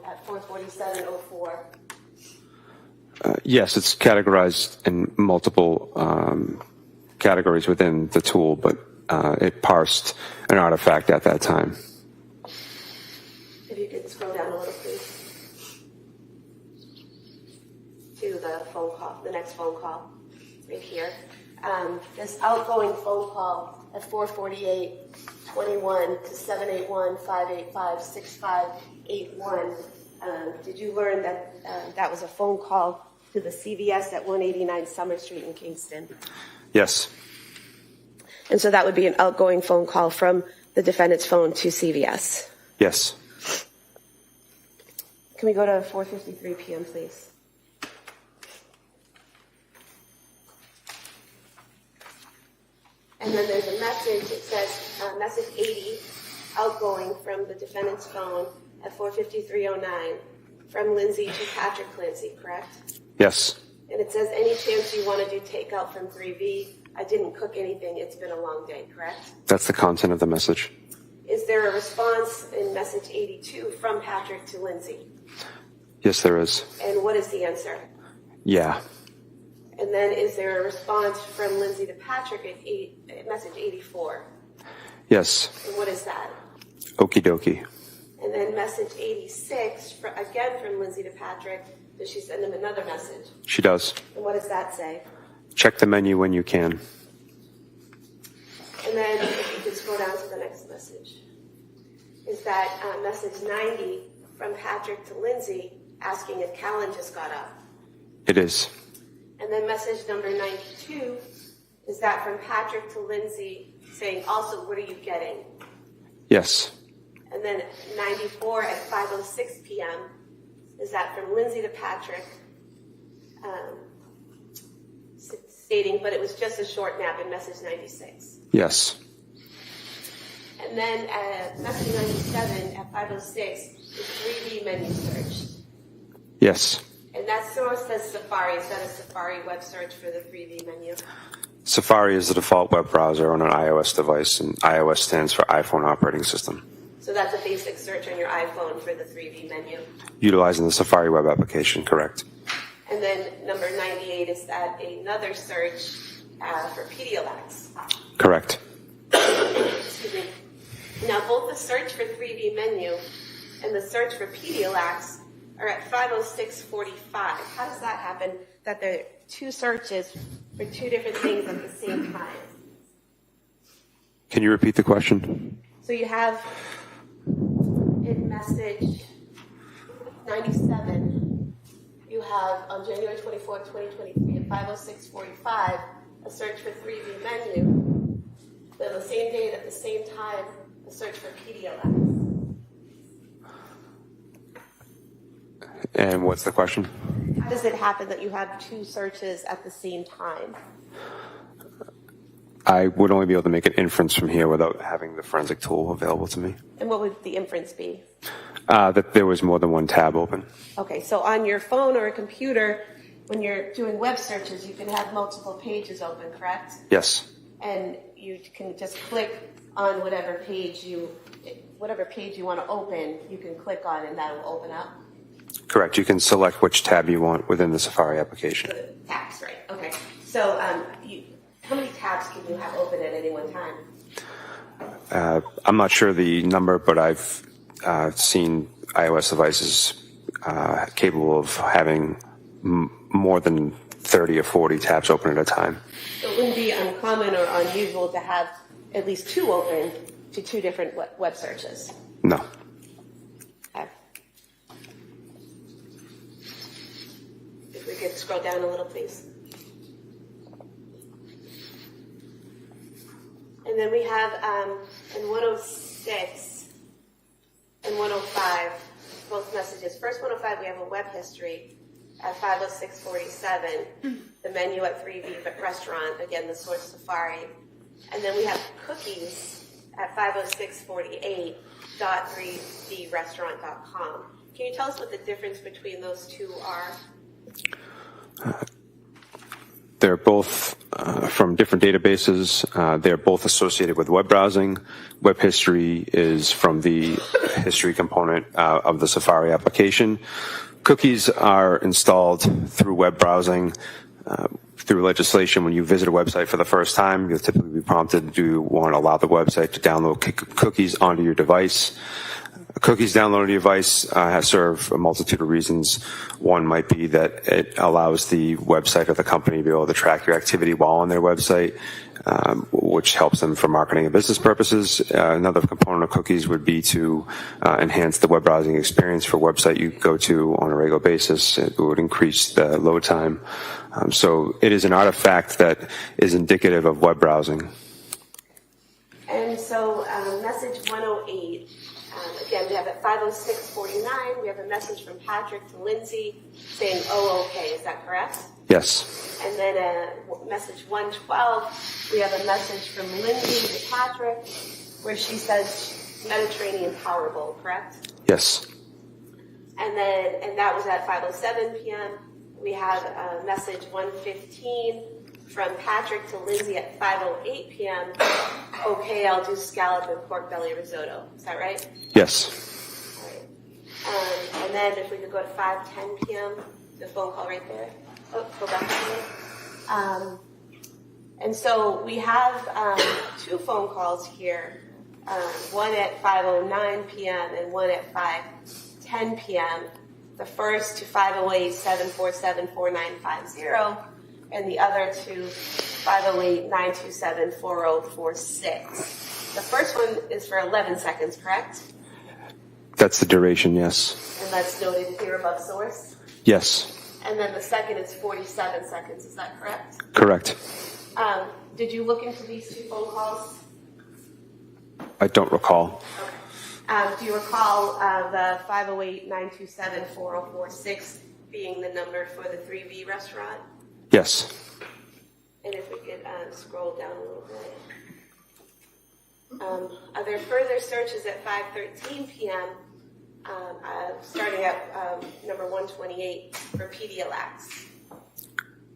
at 4:47:04? Yes, it's categorized in multiple categories within the tool, but it parsed an artifact at that time. If you could scroll down a little, please, to the phone call, the next phone call, right here. This outgoing phone call at 4:48:21 to 781-585-6581. Did you learn that that was a phone call to the CVS at 189 Summer Street in Kingston? Yes. And so that would be an outgoing phone call from the defendant's phone to CVS. Yes. Can we go to 4:53 p.m., please? And then there's a message. It says message 80, outgoing from the defendant's phone at 4:53:09 from Lindsay to Patrick Clancy, correct? Yes. And it says, any chance you want to do takeout from 3V? I didn't cook anything. It's been a long day, correct? That's the content of the message. Is there a response in message 82 from Patrick to Lindsay? Yes, there is. And what is the answer? Yeah. And then is there a response from Lindsay to Patrick at message 84? Yes. And what is that? Okie dokie. And then message 86, again from Lindsay to Patrick, does she send him another message? She does. And what does that say? Check the menu when you can. And then if you could scroll down to the next message, is that message 90 from Patrick to Lindsay asking if Callan just got up. It is. And then message number 92, is that from Patrick to Lindsay saying, also, what are you getting? Yes. And then 94 at 5:06 p.m., is that from Lindsay to Patrick stating, but it was just a short nap in message 96. Yes. And then message 97 at 5:06 is 3D menu searched. Yes. And that source says Safari. Is that a Safari web search for the 3D menu? Safari is the default web browser on an iOS device, and iOS stands for iPhone operating system. So that's a basic search on your iPhone for the 3D menu. Utilizing the Safari web application, correct. And then number 98, is that another search for Pedialax? Correct. Excuse me. Now, both the search for 3D menu and the search for Pedialax are at 5:06:45. How does that happen, that there are two searches for two different things at the same time? Can you repeat the question? So you have in message 97, you have on January 24th, 2023 at 5:06:45, a search for 3V menu. Then the same date at the same time, a search for PDLX. And what's the question? How does it happen that you have two searches at the same time? I would only be able to make an inference from here without having the forensic tool available to me. And what would the inference be? That there was more than one tab open. Okay, so on your phone or a computer, when you're doing web searches, you can have multiple pages open, correct? Yes. And you can just click on whatever page you want to open, you can click on and that will open up. Correct. You can select which tab you want within the Safari application. Tabs, right? Okay. So, how many tabs can you have open at any one time? I'm not sure the number, but I've seen iOS devices capable of having more than 30 or 40 tabs open at a time. So it wouldn't be uncommon or unusual to have at least two open to two different web searches. No. Okay. If we could scroll down a little, please. And then we have in 106 and 105, both messages. First 105, we have a web history at 5:06:47, the menu at 3V restaurant, again, the source Safari. And then we have cookies at 5:06:48.3vrestaurant.com. Can you tell us what the difference between those two are? They're both from different databases. They're both associated with web browsing. Web history is from the history component of the Safari application. Cookies are installed through web browsing. Through legislation, when you visit a website for the first time, you'll typically be prompted, do you want to allow the website to download cookies onto your device? Cookies downloaded to your device serve a multitude of reasons. One might be that it allows the website or the company to be able to track your activity while on their website, which helps them for marketing and business purposes. Another component of cookies would be to enhance the web browsing experience for a website you go to on a regular basis. It would increase the load time. So it is an artifact that is indicative of web browsing. And so message 108, again, we have at 5:06:49, we have a message from Patrick to Lindsay saying, oh, okay, is that correct? Yes. And then message 112, we have a message from Lindsay to Patrick where she says Mediterranean Power Bowl, correct? Yes. And that was at 5:07 p.m. We have a message 115 from Patrick to Lindsay at 5:08 p.m. Okay, I'll do scallop and pork belly risotto. Is that right? Yes. All right. And then if we could go to 5:10 p.m., the phone call right there. Oh, go back to me. And so we have two phone calls here, one at 5:09 p.m. and one at 5:10 p.m. The first to 508-747-4950, and the other to 508-927-4046. The first one is for 11 seconds, correct? That's the duration, yes. And that's noted here above source? Yes. And then the second is 47 seconds, is that correct? Correct. Did you look into these two phone calls? I don't recall. Okay. Do you recall the 508-927-4046 being the number for the 3V restaurant? Yes. And if we could scroll down a little bit. Are there further searches at 5:13 p.m., starting at number 128 for PDLX?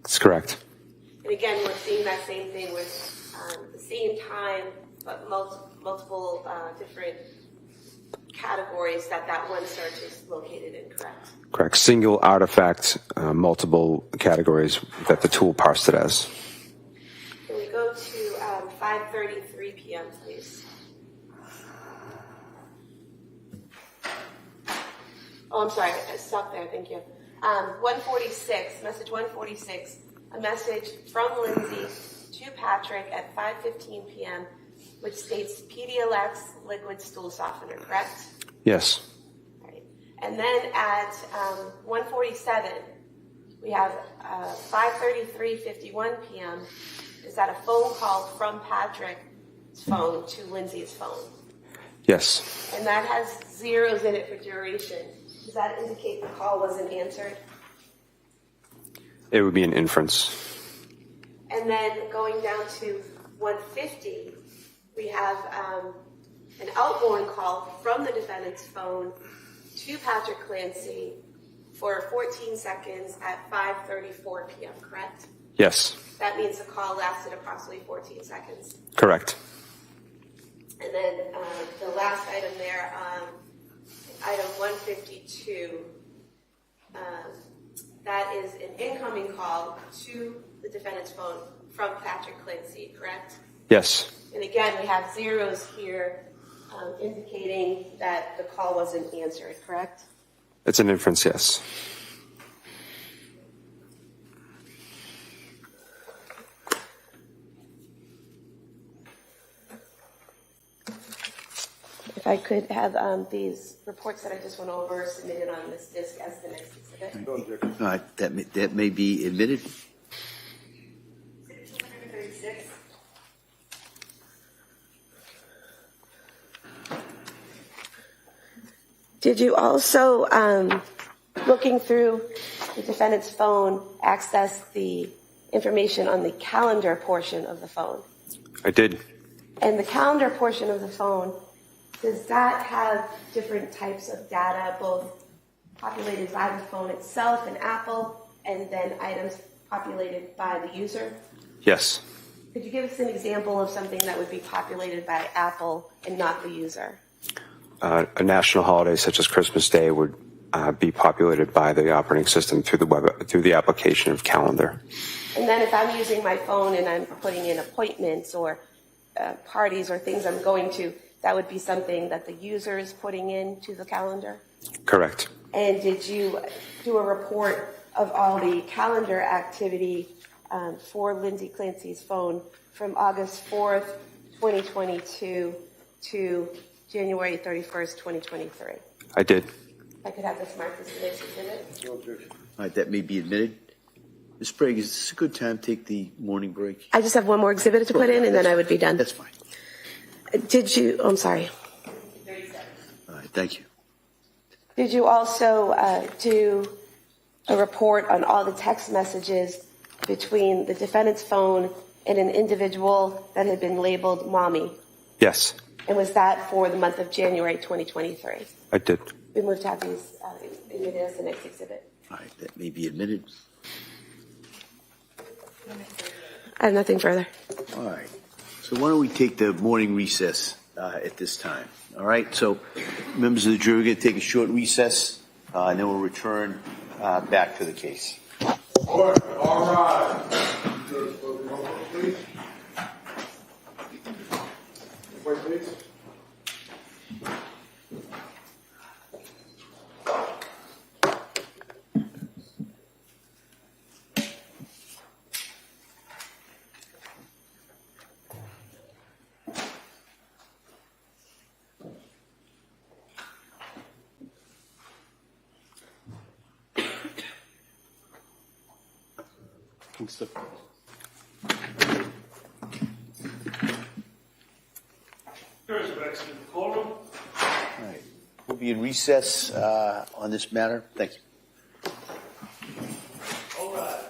That's correct. And again, we're seeing that same thing with the same time, but multiple different categories that one search is located in, correct? Correct. Single artifact, multiple categories that the tool parsed it as. Can we go to 5:33 p.m., please? Oh, I'm sorry. Stop there. Thank you. 146, message 146, a message from Lindsay to Patrick at 5:15 p.m. which states Pedialex liquid stool softener, correct? Yes. All right. And then at 1:47, we have 5:33:51 p.m. Is that a phone call from Patrick's phone to Lindsay's phone? Yes. And that has zeros in it for duration. Does that indicate the call wasn't answered? It would be an inference. And then going down to 1:50, we have an outgoing call from the defendant's phone to Patrick Clancy for 14 seconds at 5:34 p.m., correct? Yes. That means the call lasted approximately 14 seconds. Correct. And then the last item there, item 152, that is an incoming call to the defendant's phone from Patrick Clancy, correct? Yes. And again, we have zeros here indicating that the call wasn't answered, correct? It's an inference, yes. If I could have these reports that I just went over submitted on this disc as the next exhibit. That may be admitted. Exhibit 236. Did you also, looking through the defendant's phone, access the information on the calendar portion of the phone? I did. And the calendar portion of the phone, does that have different types of data, both populated by the phone itself and Apple, and then items populated by the user? Yes. Could you give us an example of something that would be populated by Apple and not the user? A national holiday such as Christmas Day would be populated by the operating system through the application of calendar. And then if I'm using my phone and I'm putting in appointments or parties or things I'm going to, that would be something that the user is putting into the calendar? Correct. And did you do a report of all the calendar activity for Lindsay Clancy's phone from August 4th, 2022 to January 31st, 2023? I did. I could have this marked as the next exhibit. All right, that may be admitted. Ms. Sprague, is this a good time to take the morning break? I just have one more exhibit to put in, and then I would be done. That's fine. Did you, I'm sorry. All right, thank you. Did you also do a report on all the text messages between the defendant's phone and an individual that had been labeled Mommy? Yes. And was that for the month of January 2023? I did. We move to have these admitted as the next exhibit. All right, that may be admitted. I have nothing further. All right. So why don't we take the morning recess at this time? All right. So members of the jury, we're going to take a short recess, and then we'll return back to the case. All right. Please. Wait, please. Jurors have exited the courtroom. All right. We'll be in recess on this matter. Thank you. All right.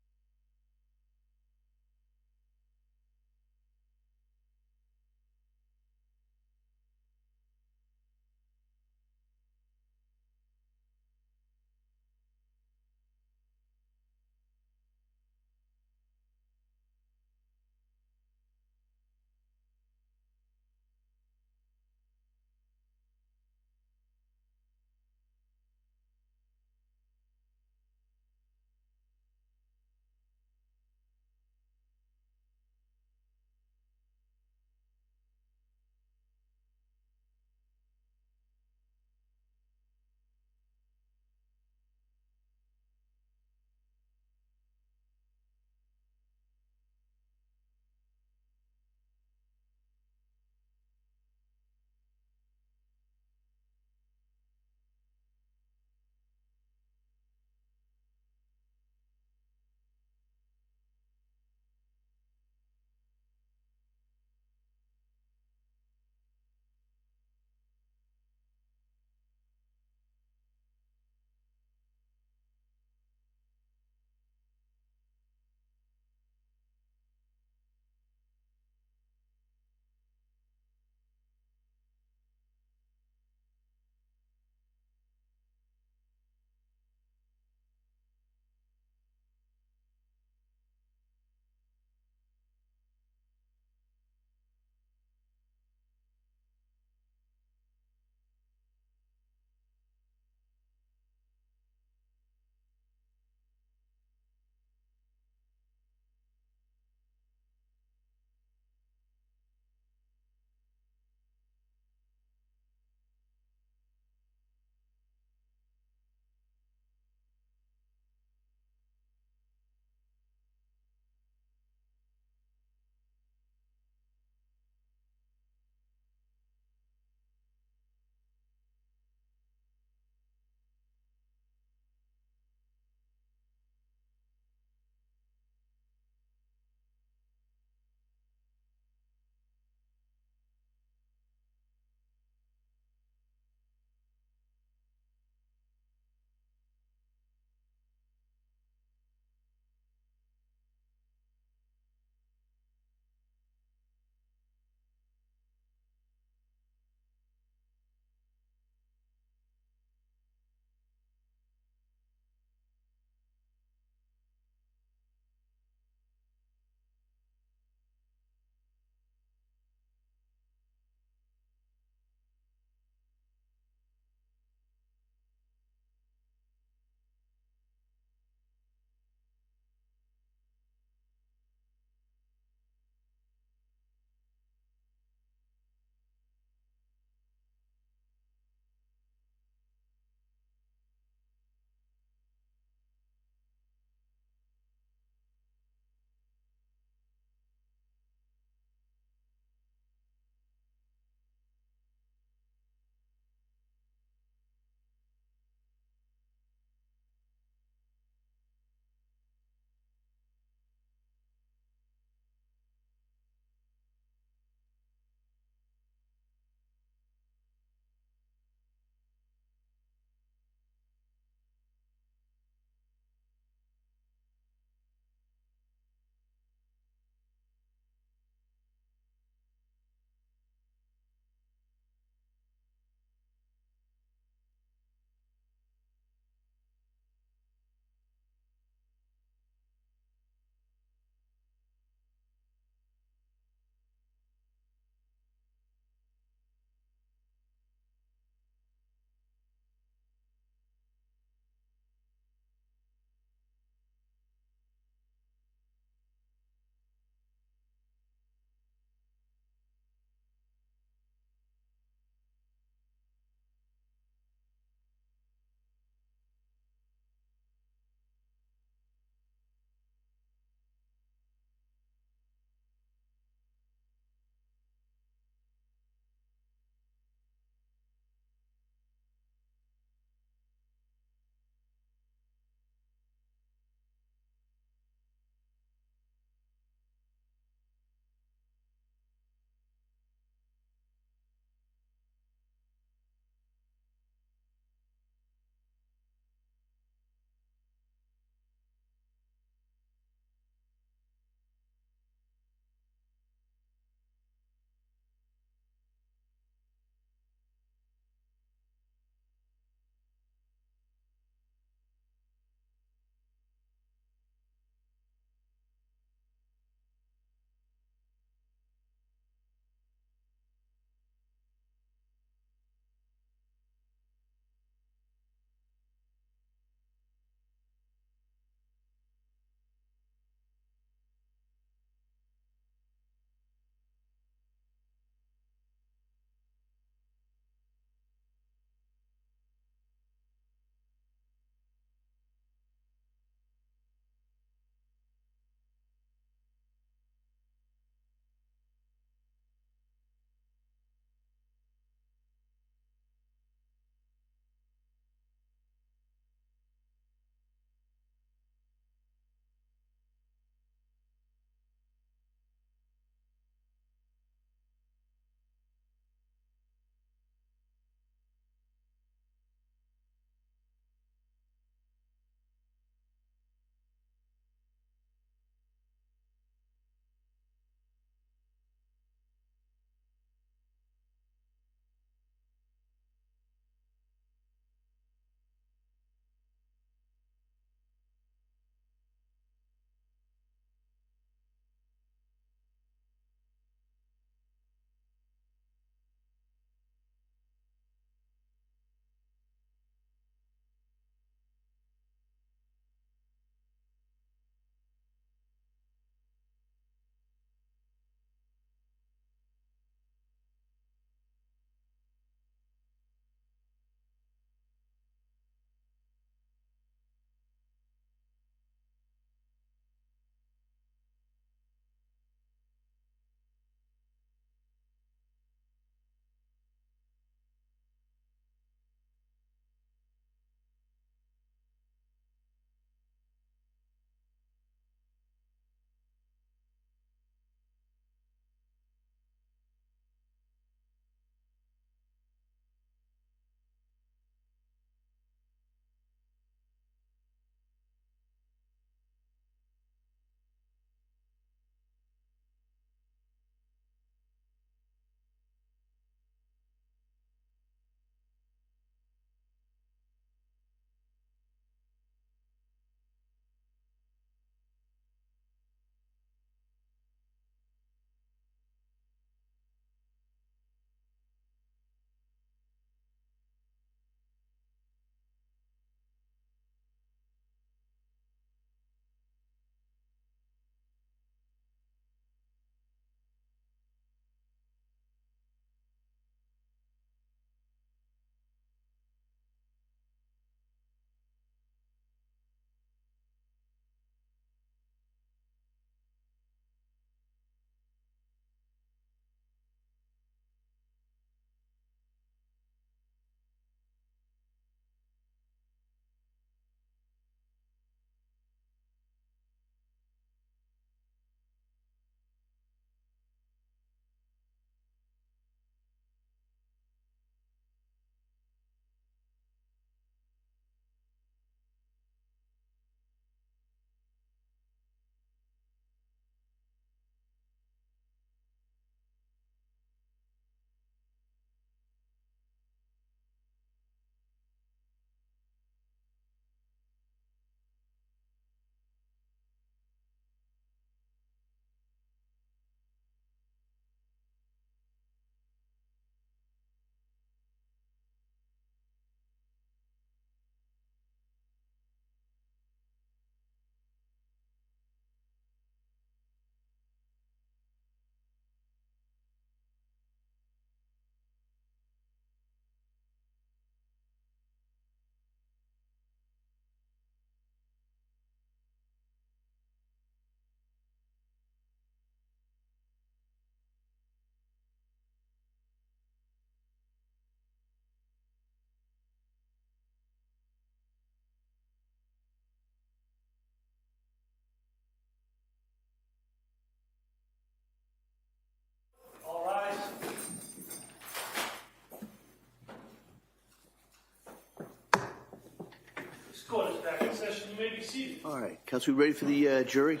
back in session. You may be seated. All right, Counsel, we ready for the jury?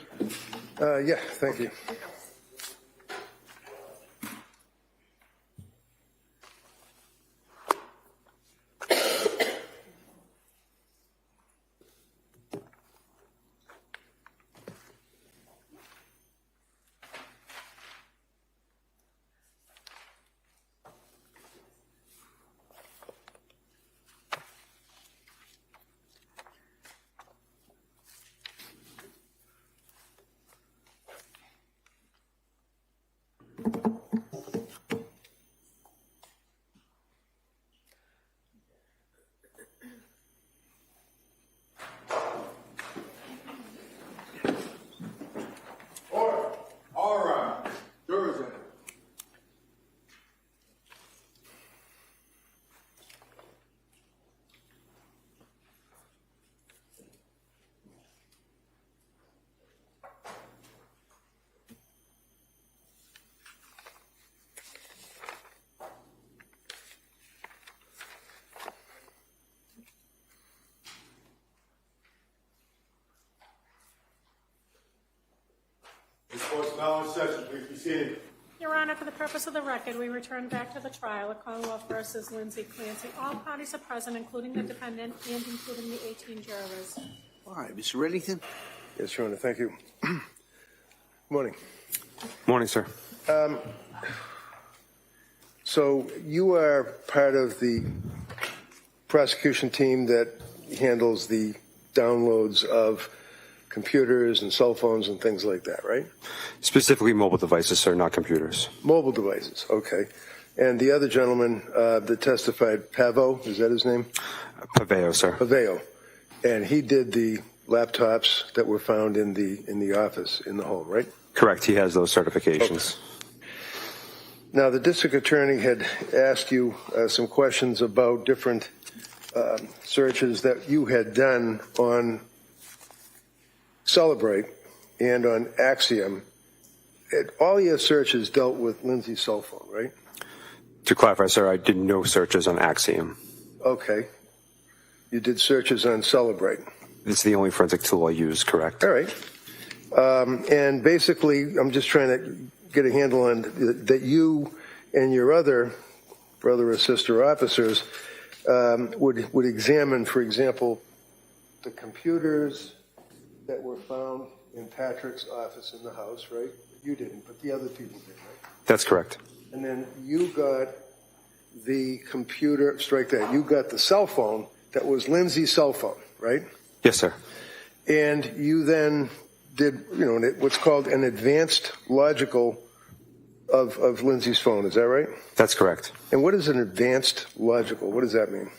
Yeah, thank you. All right. Jurors in. This court is now in session. Please be seated. Your Honor, for the purpose of the record, we return back to the trial of Commonwealth versus Lindsay Clancy. All parties are present, including the defendant and including the 18 jurors. All right, Mr. Reddington? Yes, Your Honor, thank you. Good morning. Morning, sir. So you are part of the prosecution team that handles the downloads of computers and cell phones and things like that, right? Specifically mobile devices, sir, not computers. Mobile devices, okay. And the other gentleman that testified, Pavo, is that his name? Paveo, sir. Paveo. And he did the laptops that were found in the office, in the home, right? Correct. He has those certifications. Okay. Now, the district attorney had asked you some questions about different searches that you had done on Celebrate and on Axiom. All your searches dealt with Lindsay's cell phone, right? To clarify, sir, I did no searches on Axiom. Okay. You did searches on Celebrate. It's the only forensic tool I use, correct? All right. And basically, I'm just trying to get a handle on that you and your other brother or sister officers would examine, for example, the computers that were found in Patrick's office in the house, right? You didn't, but the other people did, right? That's correct. And then you got the computer, strike that, you got the cell phone that was Lindsay's cell phone, right? Yes, sir. And you then did, what's called an advanced logical of Lindsay's phone, is that right? That's correct. And what is an advanced logical? What does that mean?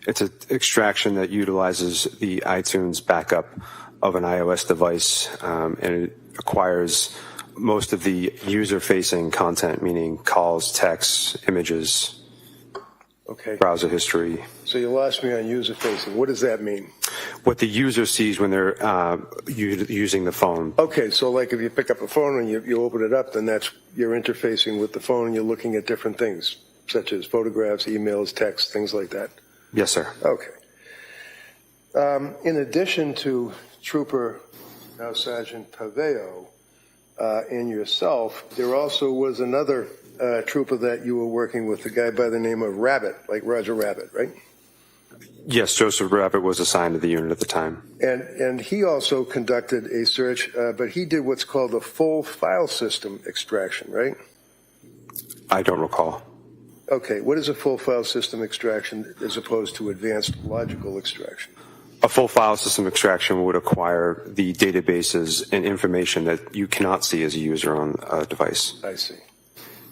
It's an extraction that utilizes the iTunes backup of an iOS device, and it acquires most of the user-facing content, meaning calls, texts, images, okay, browser history. So you lost me on user-facing. What does that mean? What the user sees when they're using the phone. Okay, so like if you pick up a phone and you open it up, then that's you're interfacing with the phone and you're looking at different things, such as photographs, emails, texts, things like that. Yes, sir. Okay. In addition to Trooper, now Sergeant Paveo, and yourself, there also was another trooper that you were working with, a guy by the name of Rabbit, like Roger Rabbit, right? Yes, Joseph Rabbit was assigned to the unit at the time. And he also conducted a search, but he did what's called a full file system extraction, right? I don't recall. Okay, what is a full file system extraction as opposed to advanced logical extraction? A full file system extraction would acquire the databases and information that you cannot see as a user on a device. I see.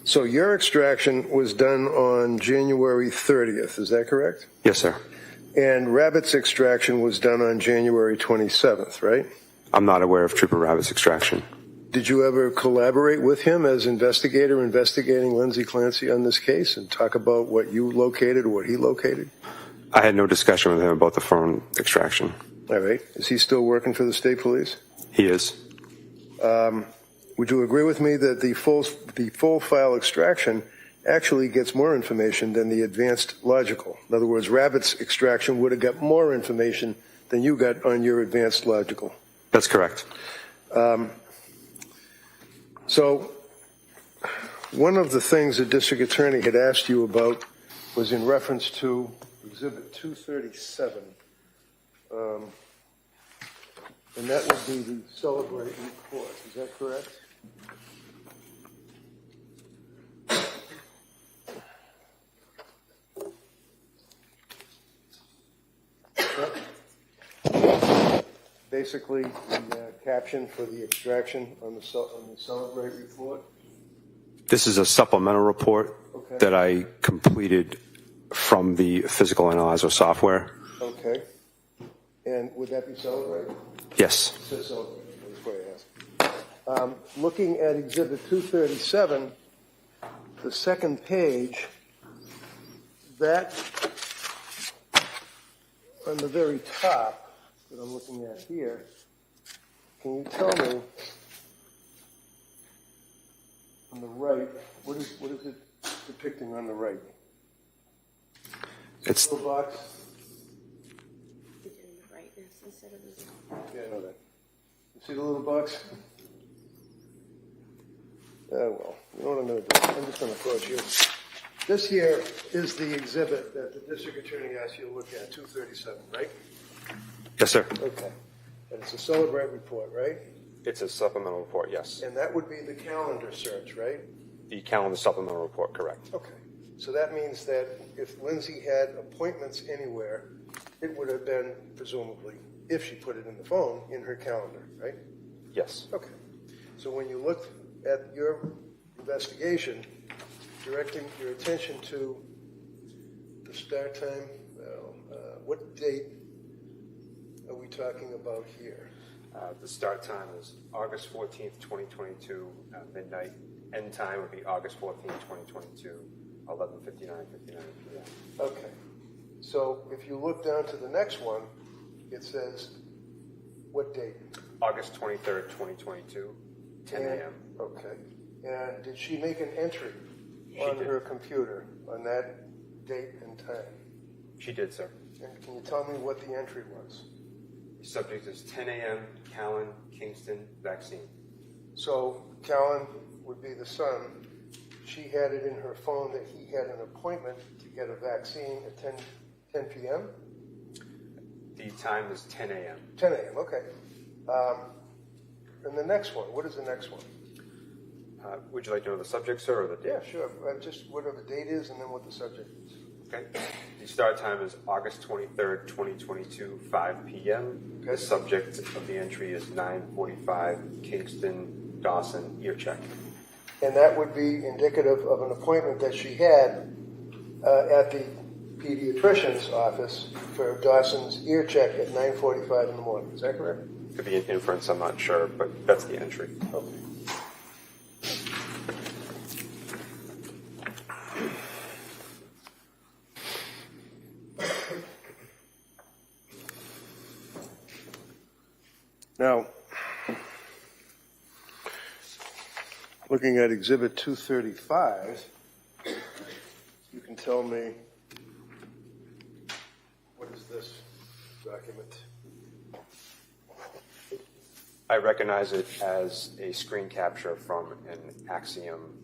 So your extraction was done on January 30th, is that correct? Yes, sir. And Rabbit's extraction was done on January 27th, right? I'm not aware of Trooper Rabbit's extraction. Did you ever collaborate with him as investigator investigating Lindsay Clancy on this case and talk about what you located or what he located? I had no discussion with him about the phone extraction. All right. Is he still working for the state police? He is. Would you agree with me that the full file extraction actually gets more information than the advanced logical? In other words, Rabbit's extraction would have got more information than you got on your advanced logical. That's correct. So one of the things the district attorney had asked you about was in reference to Exhibit 237. And that would be the Celebrate report. Is that correct? Basically, the caption for the extraction on the Celebrate report. This is a supplemental report Okay. that I completed from the physical analyzer software. Okay. And would that be Celebrate? Yes. It says Celebrate. That's what I asked. Looking at Exhibit 237, the second page, that on the very top that I'm looking at here, can you tell me on the right, what is it depicting on the right? It's Little box? You're doing the brightness instead of the zoom. Yeah, I know that. You see the little box? Well, you know what I'm going to do? I'm just going to approach you. This here is the exhibit that the district attorney asked you to look at, 237, right? yes, sir. Okay. And it's a Celebrate report, right? It's a supplemental report. Yes. And that would be the calendar search, right? The calendar supplemental report. Correct. Okay. So that means that if Lindsay had appointments anywhere, it would have been, presumably, if she put it in the phone, in her calendar, right? Yes. Okay. So when you looked at your investigation, directing your attention to the start time, what date are we talking about here? The start time is August 14th, 2022, midnight. End time would be August 14th, 2022, 11:59 p.m. Okay. So if you look down to the next one, it says what date? August 23rd, 2022, 10 a.m. Okay. And did she make an entry She on did. her computer on that date and time? She did, sir. And can you tell me what the entry was? The subject is 10 a.m. Callan, Kingston, vaccine. So Callan would be the son. She had it in her phone that he had an appointment to get a vaccine at 10 p.m.? The time is 10 a.m. 10 a.m., okay. And the next one, what is the next one? Would you like to know the subject, sir, or the date? Yeah, sure. Just whatever the date is and then what the subject is. Okay. The start time is August 23rd, 2022, 5 p.m. Okay. The subject of the entry is 9:45 Kingston, Dawson, ear check. And that would be indicative of an appointment that she had at the pediatrician's office for Dawson's ear check at 9:45 in the morning. Is that correct? Could be an inference, I'm not sure, but that's the entry. Okay. Now, looking at Exhibit 235, you can tell me, what is this document? I recognize it as a screen capture from an Axiom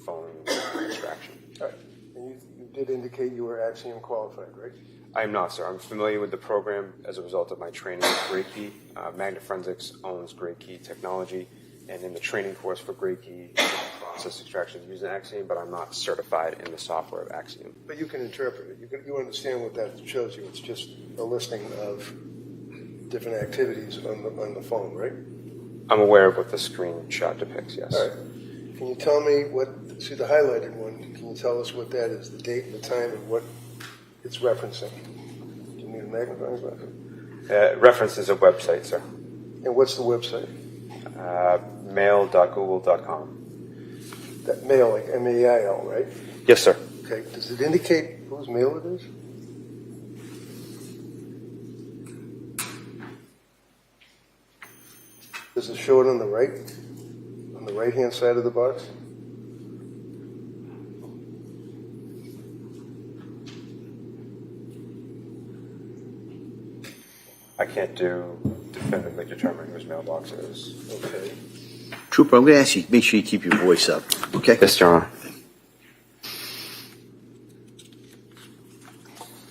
phone extraction. All right. And you did indicate you were Axiom qualified, right? I am not, sir. I'm familiar with the program as a result of my training with Great Key. Magna Forensics owns Great Key Technology, and in the training course for Great Key, process extraction using Axiom, but I'm not certified in the software of Axiom. But you can interpret it. You understand what that shows you. It's just a listing of different activities on the phone, right? I'm aware of what the screenshot depicts, yes. All right. Can you tell me see the highlighted one, can you tell us what that is, the date and the time and what it's referencing? Do you need a magnifying glass? References a website, sir. And what's the website? Mail.google.com. That mail, like M-A-I-L, right? Yes, sir. Okay. Does it indicate whose mail it is? Does it show it on the right-hand side of the box? I can't definitively determine whose mailbox it is. Okay. Trooper, I'm going to ask you, make sure you keep your voice up, okay? Yes, Your Honor.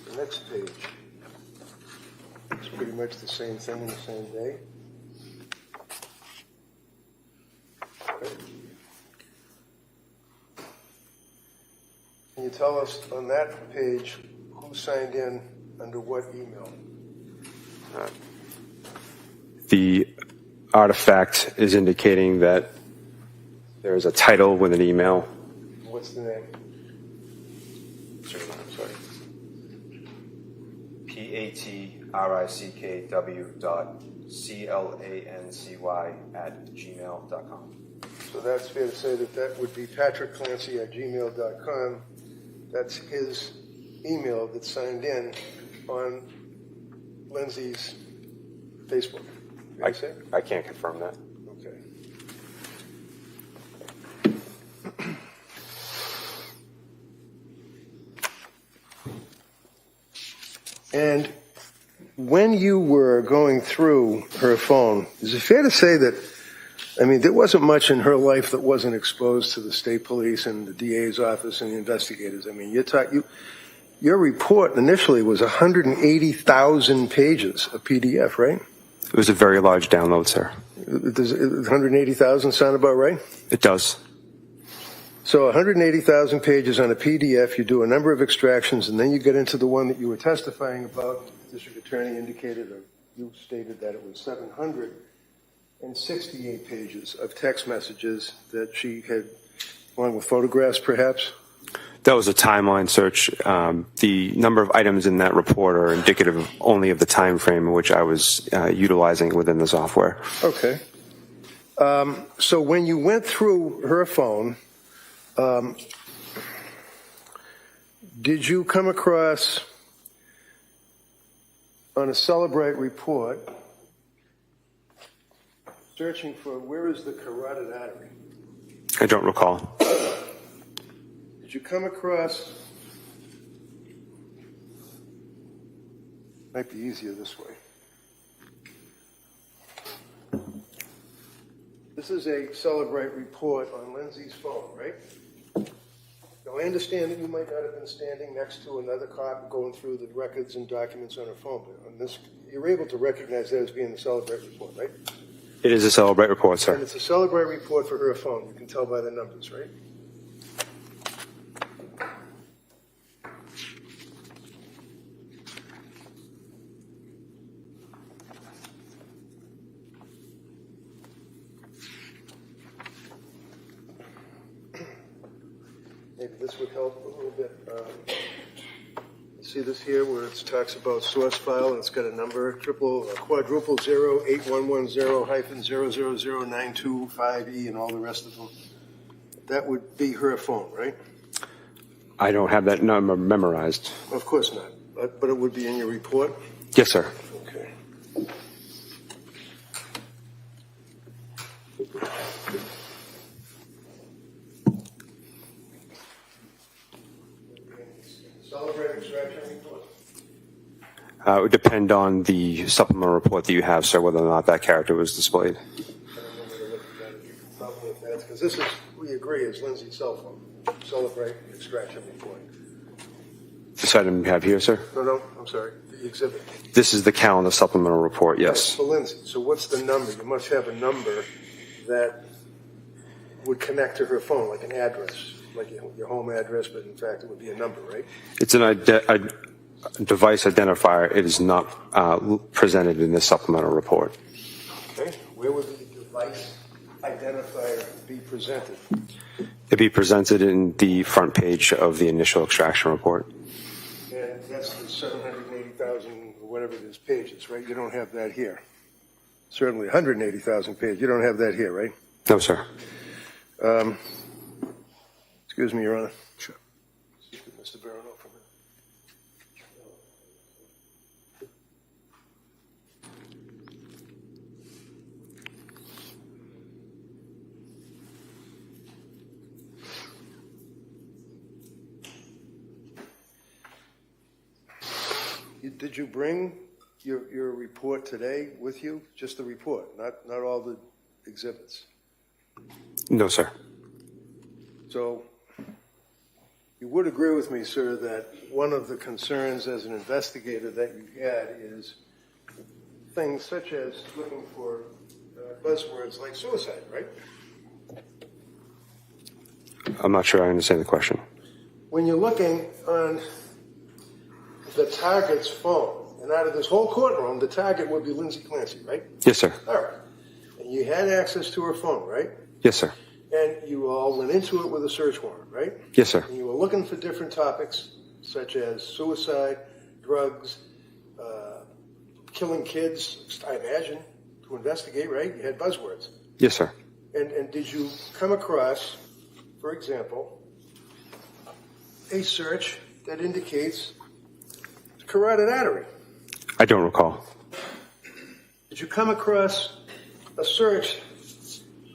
The next page. It's pretty much the same thing in the same day. Okay. Can you tell us on that page who signed in under what email? The artifact is indicating that there is a title with an email. What's the name? I'm sorry. PATRICClancy@gmail.com. So that's fair to say that that would be patrickclancy@gmail.com. That's his email that's signed in on Lindsay's Facebook. I can't confirm that. Okay. And when you were going through her phone, is it fair to say that, I mean, there wasn't much in her life that wasn't exposed to the state police and the DA's office and the investigators? I mean, your report initially was 180,000 pages of PDF, right? It was a very large download, sir. Does 180,000 sound about right? It does. So 180,000 pages on a PDF, you do a number of extractions, and then you get into the one that you were testifying about. The district attorney indicated, or you stated that it was 768 pages of text messages that she had, along with photographs perhaps? That was a timeline search. The number of items in that report are indicative only of the time frame in which I was utilizing within the software. Okay. So when you went through her phone, did you come across on a Celebrate report searching for where is the carotid artery? I don't recall. Did you come across, might be easier this way. This is a Celebrate report on Lindsay's phone, right? Now, I understand that you might not have been standing next to another cop going through the records and documents on her phone, but on this, you're able to recognize that as being the Celebrate report, right? It is a Celebrate report, sir. And it's a Celebrate report for her phone. You can tell by the numbers, right? Maybe this would help a little bit. See this here where it talks about source file and it's got a number, quadruple 08110-0000925E and all the rest of them. That would be her phone, right? I don't have that number memorized. Of course not, but it would be in your report? Yes, sir. Okay. Celebrate extraction report? It would depend on the supplemental report that you have, sir, whether or not that character was displayed. I don't know where to look at that. You can tell me if that's, because this is, we agree, is Lindsay's cell phone. Celebrate extraction report. This item you have here, sir? No, I'm sorry, the exhibit. This is the calendar supplemental report, yes. For Lindsay, so what's the number? You must have a number that would connect to her phone, like an address, like your home address, but in fact it would be a number, right? It's a device identifier. It is not presented in this supplemental report. Okay, where would the device identifier be presented? It'd be presented in the front page of the initial extraction report. And that's the 780,000, whatever it is, pages, right? You don't have that here. Certainly 180,000 pages. You don't have that here, right? No, sir. Excuse me, Your Honor. Sure. Mr. Barrow, no, for a minute. Did you bring your report today with you? Just the report, not all the exhibits? No, sir. So you would agree with me, sir, that one of the concerns as an investigator that you had is things such as looking for buzzwords like suicide, right? I'm not sure I understand the question. When you're looking on the target's phone, and out of this whole courtroom, the target would be Lindsay Clancy, right? Yes, sir. All right. And you had access to her phone, right? Yes, sir. And you all went into it with a search warrant, right? Yes, sir. And you were looking for different topics, such as suicide, drugs, killing kids, I imagine, to investigate, right? You had buzzwords. Yes, sir. And did you come across, for example, a search that indicates carotid artery? I don't recall. Did you come across a search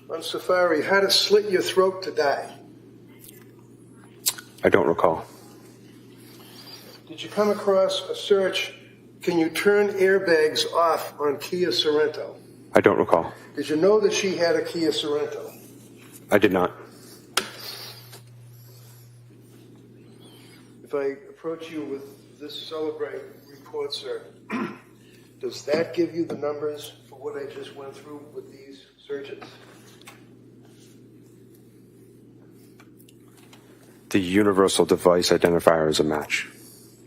on Safari, how to slit your throat to die? I don't recall. Did you come across a search, can you turn airbags off on Kia Sorento? I don't recall. Did you know that she had a Kia Sorento? I did not. If I approach you with this Celebrate report, sir, does that give you the numbers for what I just went through with these searches? The universal device identifier is a match.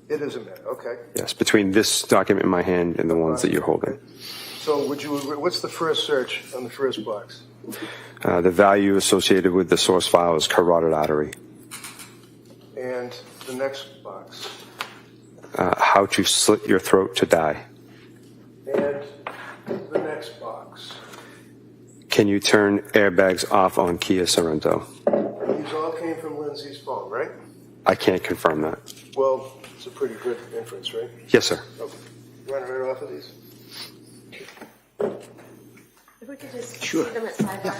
It is a minute, okay. Yes, between this document in my hand and the ones that you're holding. So would you agree, what's the first search on the first box? The value associated with the source file is carotid artery. And the next box? How to slit your throat to die. And the next box? Can you turn airbags off on Kia Sorento? These all came from Lindsay's phone, right? I can't confirm that. Well, it's a pretty good inference, right? Yes, sir. Okay. Run right off of these? If we could just see them at sidebar.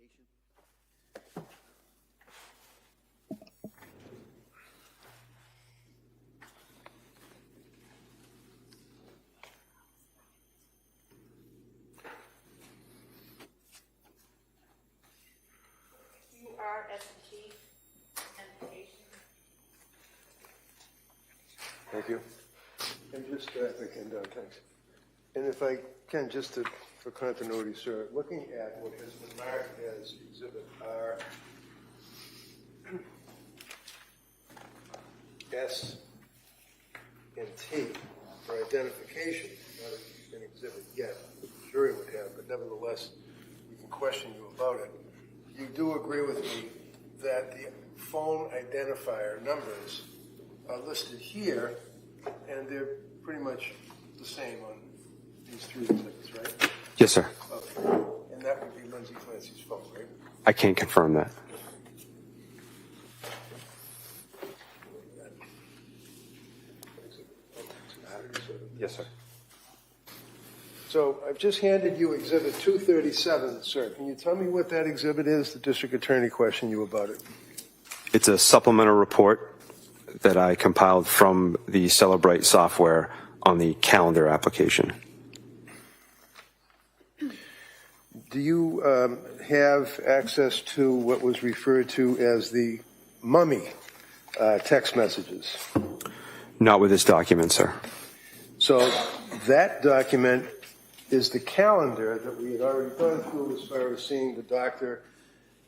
identification. URSG identification. Thank you. And just, thanks. And if I can, just for continuity, sir, looking at what has been marked as Exhibit R, S, and T for identification, not an exhibit yet, the jury would have, but nevertheless, we can question you about it. You do agree with me that the phone identifier numbers are listed here, and they're pretty much the same on these three exhibits, right? Yes, sir. Okay. And that would be Lindsay Clancy's phone, right? I can't confirm that. Yes, sir. So I've just handed you Exhibit 237, sir. Can you tell me what that exhibit is? The district attorney questioned you about it. It's a supplemental report that I compiled from the Celebrate software on the calendar application. Do you have access to what was referred to as the mummy text messages? Not with this document, sir. So that document is the calendar that we had already gone through as far as seeing the doctor,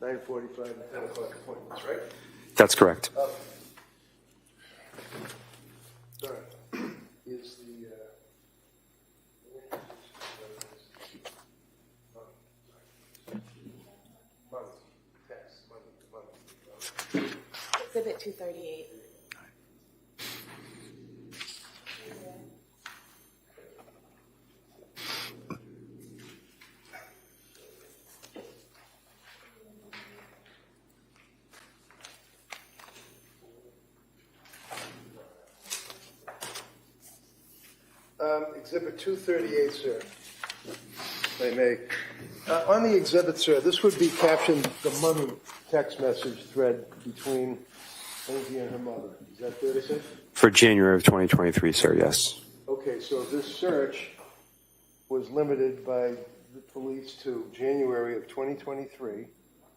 9:45 and 10 o'clock appointments, right? That's correct. Sorry. Is the Exhibit 238. Exhibit 238, sir, if I may. On the exhibit, sir, this would be captioned the mummy text message thread between Lindsay and her mother. Is that fair to say? For January of 2023, sir, yes. Okay, so this search was limited by the police to January of 2023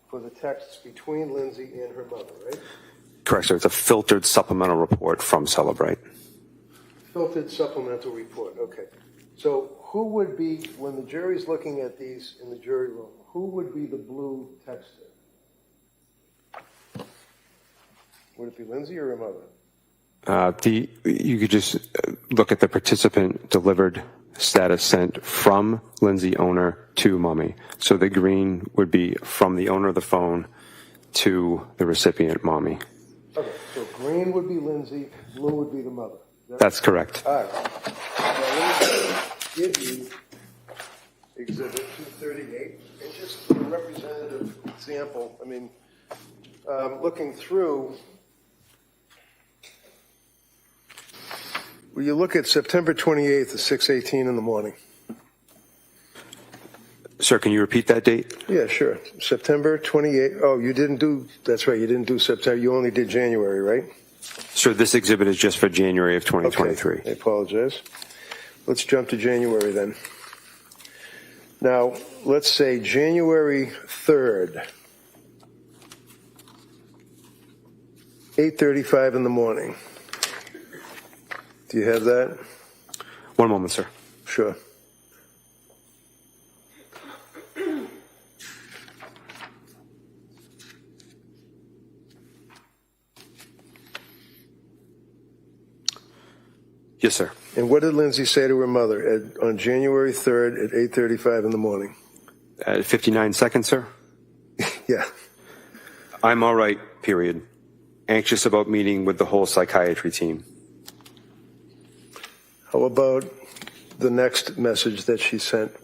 for the texts between Lindsay and her mother, right? Correct, sir. It's a filtered supplemental report from Celebrate. Filtered supplemental report, okay. So who would be, when the jury's looking at these in the jury room, who would be the blue texter? Would it be Lindsay or her mother? You could just look at the participant delivered status sent from Lindsay owner to mommy. So the green would be from the owner of the phone to the recipient, mommy. Okay, so green would be Lindsay, blue would be the mother. That's correct. All right. Now, let me give you Exhibit 238, and just a representative example. I mean, looking through, will you look at September 28th at 6:18 in the morning? Sir, can you repeat that date? Yeah, sure. September 28th. Oh, you didn't do, that's right, you didn't do September. You only did January, right? Sir, this exhibit is just for January of 2023. Okay, I apologize. Let's jump to January then. Now, let's say January 3rd, 8:35 in the morning. Do you have that? One moment, sir. Sure. Yes, sir. And what did Lindsay say to her mother on January 3rd at 8:35 in the morning? At 59 seconds, sir. Yeah. I'm all right, period. Anxious about meeting with the whole psychiatry team. How about the next message that she sent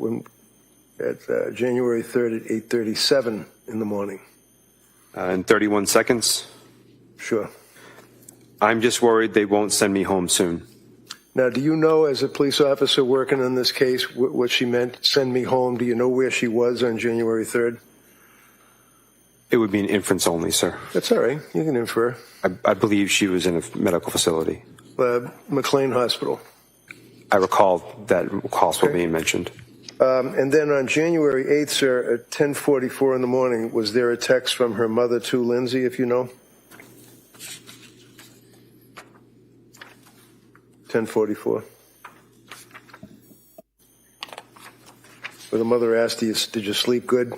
at January 3rd at 8:37 in the morning? In 31 seconds. Sure. I'm just worried they won't send me home soon. Now, do you know, as a police officer working on this case, what she meant, send me home? Do you know where she was on January 3rd? It would be an inference only, sir. That's all right. You can infer. I believe she was in a medical facility. McLean Hospital. I recall that hospital being mentioned. And then on January 8th, sir, at 10:44 in the morning, was there a text from her mother to Lindsay, if you know? 10:44. Where the mother asked, did you sleep good?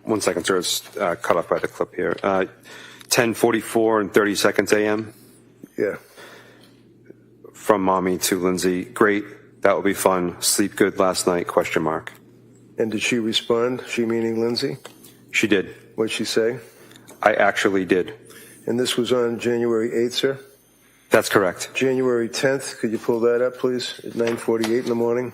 1 second, sir. It's cut off by the clip here. 10:44 and 30 seconds a.m. Yeah. From mommy to Lindsay. Great. That will be fun. Sleep good last night? ? And did she respond? She meaning Lindsay? She did. What did she say? I actually did. And this was on January 8th, sir? That's correct. January 10th, could you pull that up, please? At 9:48 in the morning?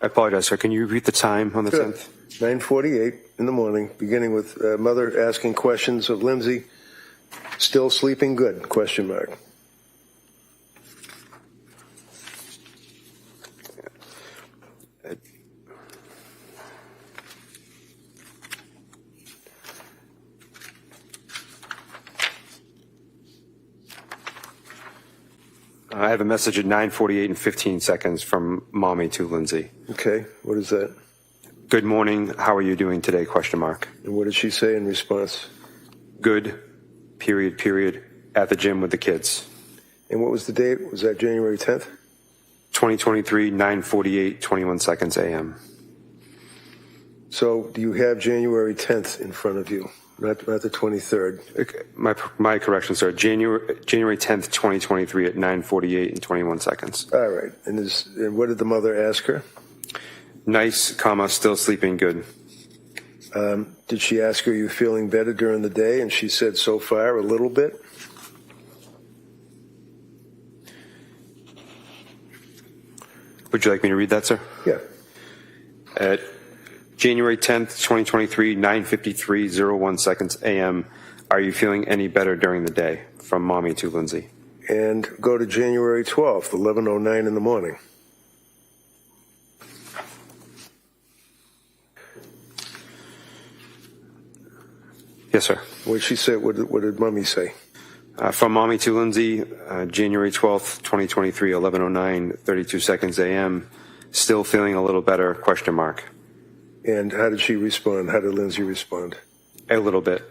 I apologize, sir. Can you repeat the time on the 10th? 9:48 in the morning, beginning with mother asking questions of Lindsay. Still sleeping good? ? I have a message at 9:48 and 15 seconds from mommy to Lindsay. Okay, what is that? Good morning. How are you doing today? ? And what did she say in response? Good. Period. At the gym with the kids. And what was the date? Was that January 10th? 2023, 9:48, 21 seconds a.m. So do you have January 10th in front of you? Not the 23rd. Okay, my correction, sir. January 10th, 2023 at 9:48 and 21 seconds. All right. And what did the mother ask her? Nice, still sleeping good. Did she ask her, are you feeling better during the day? And she said, so far, a little bit. Would you like me to read that, sir? Yeah. At January 10th, 2023, 9:53:01 seconds a.m. Are you feeling any better during the day? From mommy to Lindsay. And go to January 12th, 11:09 in the morning. Yes, sir. What did she say? What did mommy say? From mommy to Lindsay, January 12th, 2023, 11:09, 32 seconds a.m. Still feeling a little better? ? And how did she respond? How did Lindsay respond? A little bit.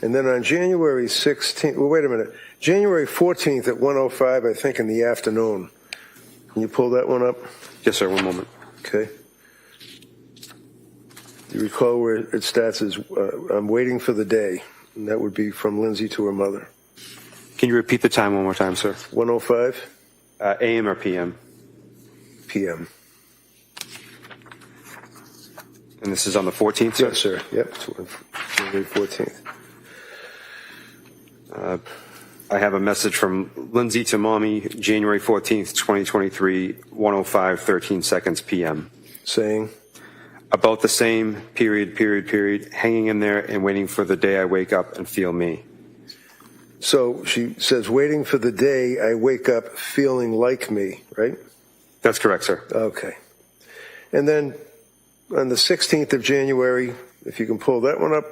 And then on January 16th, well, wait a minute. January 14th at 1:05, I think, in the afternoon. Can you pull that one up? Yes, sir. One moment. Okay. You recall where it starts as, I'm waiting for the day. And that would be from Lindsay to her mother. Can you repeat the time one more time, sir? 1:05? AM or PM? PM. And this is on the 14th, sir? Yes, sir. Yep. January 14th. I have a message from Lindsay to mommy, January 14th, 2023, 1:05, 13 seconds PM. Saying? About the same, period, hanging in there and waiting for the day I wake up and feel me. So she says, waiting for the day I wake up feeling like me, right? That's correct, sir. Okay. And then on the 16th of January, if you can pull that one up.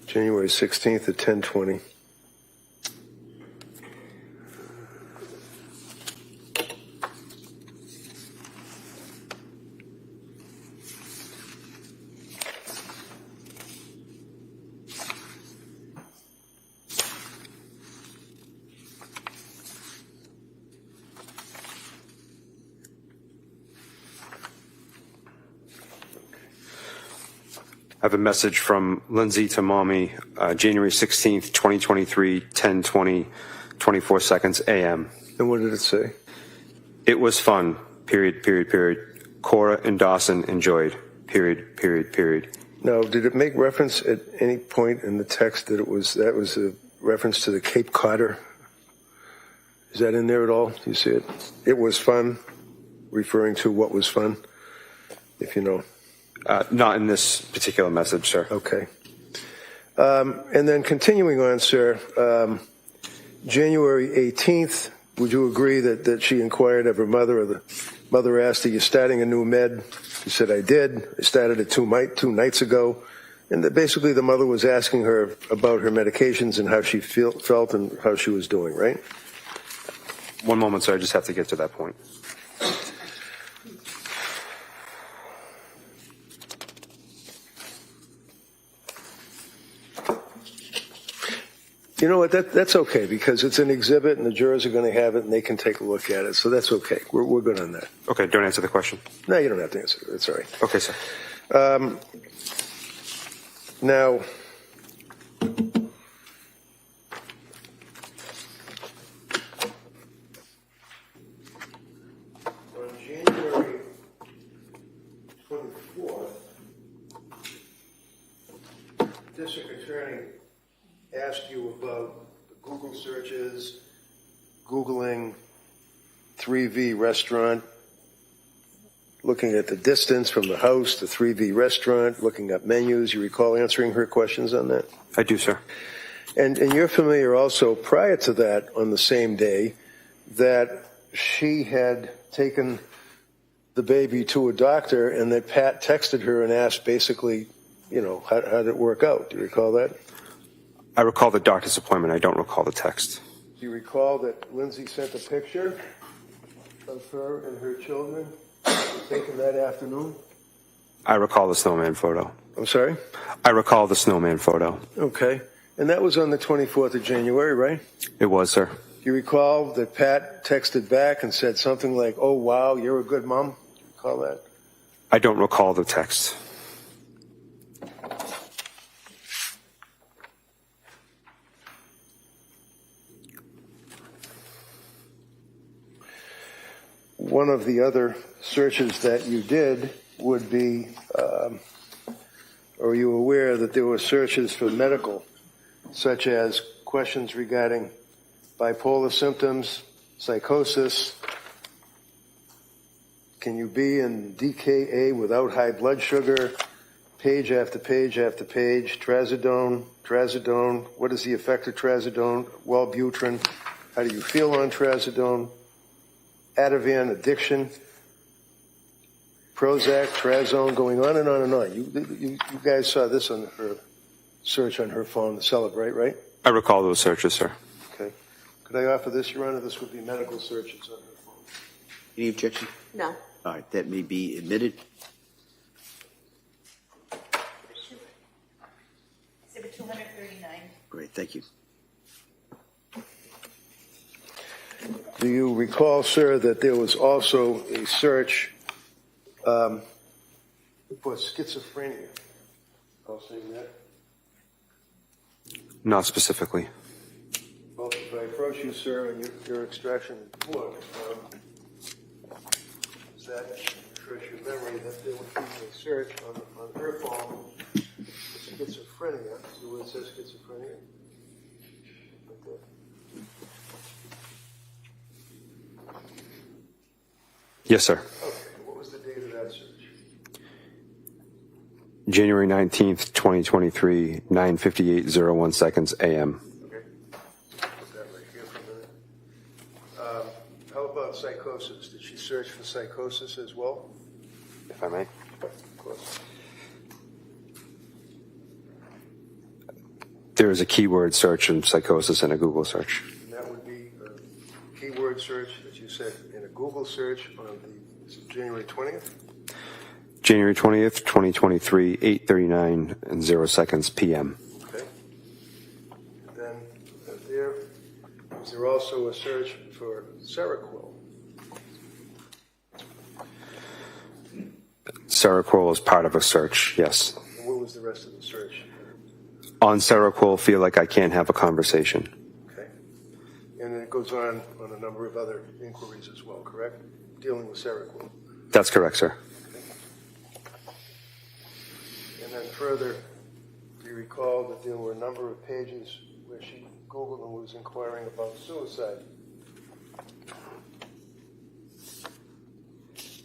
January 16th at 10:20. I have a message from Lindsay to mommy, January 16th, 2023, 10:20, 24 seconds AM. And what did it say? It was fun, period. Cora and Dawson enjoyed, period. Now, did it make reference at any point in the text that that was a reference to the Cape Codder? Is that in there at all? Do you see it? It was fun. referring to what was fun, if you know? Not in this particular message, sir. Okay. And then continuing on, sir, January 18th, would you agree that she inquired of her mother, or the mother asked, are you starting a new med? She said, I did. I started it two nights ago. And that basically the mother was asking her about her medications and how she felt and how she was doing, right? One moment, sir. I just have to get to that point. You know what? That's okay, because it's an exhibit and the jurors are going to have it and they can take a look at it. So that's okay. We're good on that. Okay, don't answer the question. No, you don't have to answer it. It's all right. Okay, sir. Now, on January 24th, District Attorney asked you about the Google searches, Googling 3V restaurant, looking at the distance from the house to 3V restaurant, looking up menus. You recall answering her questions on that? I do, sir. And you're familiar also, prior to that, on the same day, that she had taken the baby to a doctor and that Pat texted her and asked basically, you know, how did it work out? Do you recall that? I recall the doctor's appointment. I don't recall the text. Do you recall that Lindsay sent a picture of her and her children taken that afternoon? I recall the snowman photo. I'm sorry? I recall the snowman photo. Okay. And that was on the 24th of January, right? It was, sir. Do you recall that Pat texted back and said something like, oh, wow, you're a good mom? Do you recall that? I don't recall the text. One of the other searches that you did would be, are you aware that there were searches for medical, such as questions regarding bipolar symptoms, psychosis, can you be in DKA without high blood sugar, page after page after page, trazodone, what is the effect of trazodone, Wellbutrin, how do you feel on trazodone, Ativan addiction, Prozac, Trazone, going on and on and on. You guys saw this on her search on her phone, the Celebrate, right? I recall those searches, sir. Okay. Could I offer this, Your Honor? This would be medical searches on her phone. Any objection? No. All right, that may be admitted. Exhibit 239. Great, thank you. Do you recall, sir, that there was also a search for schizophrenia? I'll say that. Not specifically. Well, if I approach you, sir, and your extraction report, does that refresh your memory that there would be a search on her phone for schizophrenia? See where it says schizophrenia? Right there. Yes, sir. Okay, what was the date of that search? January 19th, 2023, 9:58:01 seconds a.m. Okay. Put that right here for a minute. How about psychosis? Did she search for psychosis as well? If I may. Of course. There is a keyword search in psychosis and a Google search. And that would be a keyword search that you said in a Google search on the January 20th? January 20th, 2023, 8:39 and 0 seconds p.m. Okay. And then was there also a search for Seroquel? Seroquel is part of a search, yes. And what was the rest of the search? On Seroquel, feel like I can't have a conversation. Okay. And then it goes on a number of other inquiries as well, correct? Dealing with Seroquel. That's correct, sir. And then further, do you recall that there were a number of pages where she Googled and was inquiring about suicide?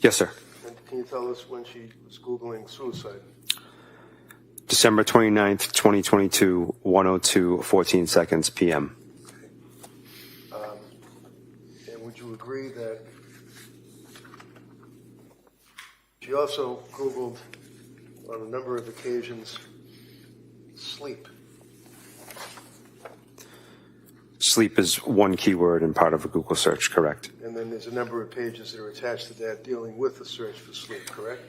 Yes, sir. And can you tell us when she was Googling suicide? December 29th, 2022, 1:02:14 seconds p.m. And would you agree that she also Googled on a number of occasions sleep? Sleep is one keyword and part of a Google search, correct? And then there's a number of pages that are attached to that dealing with the search for sleep, correct?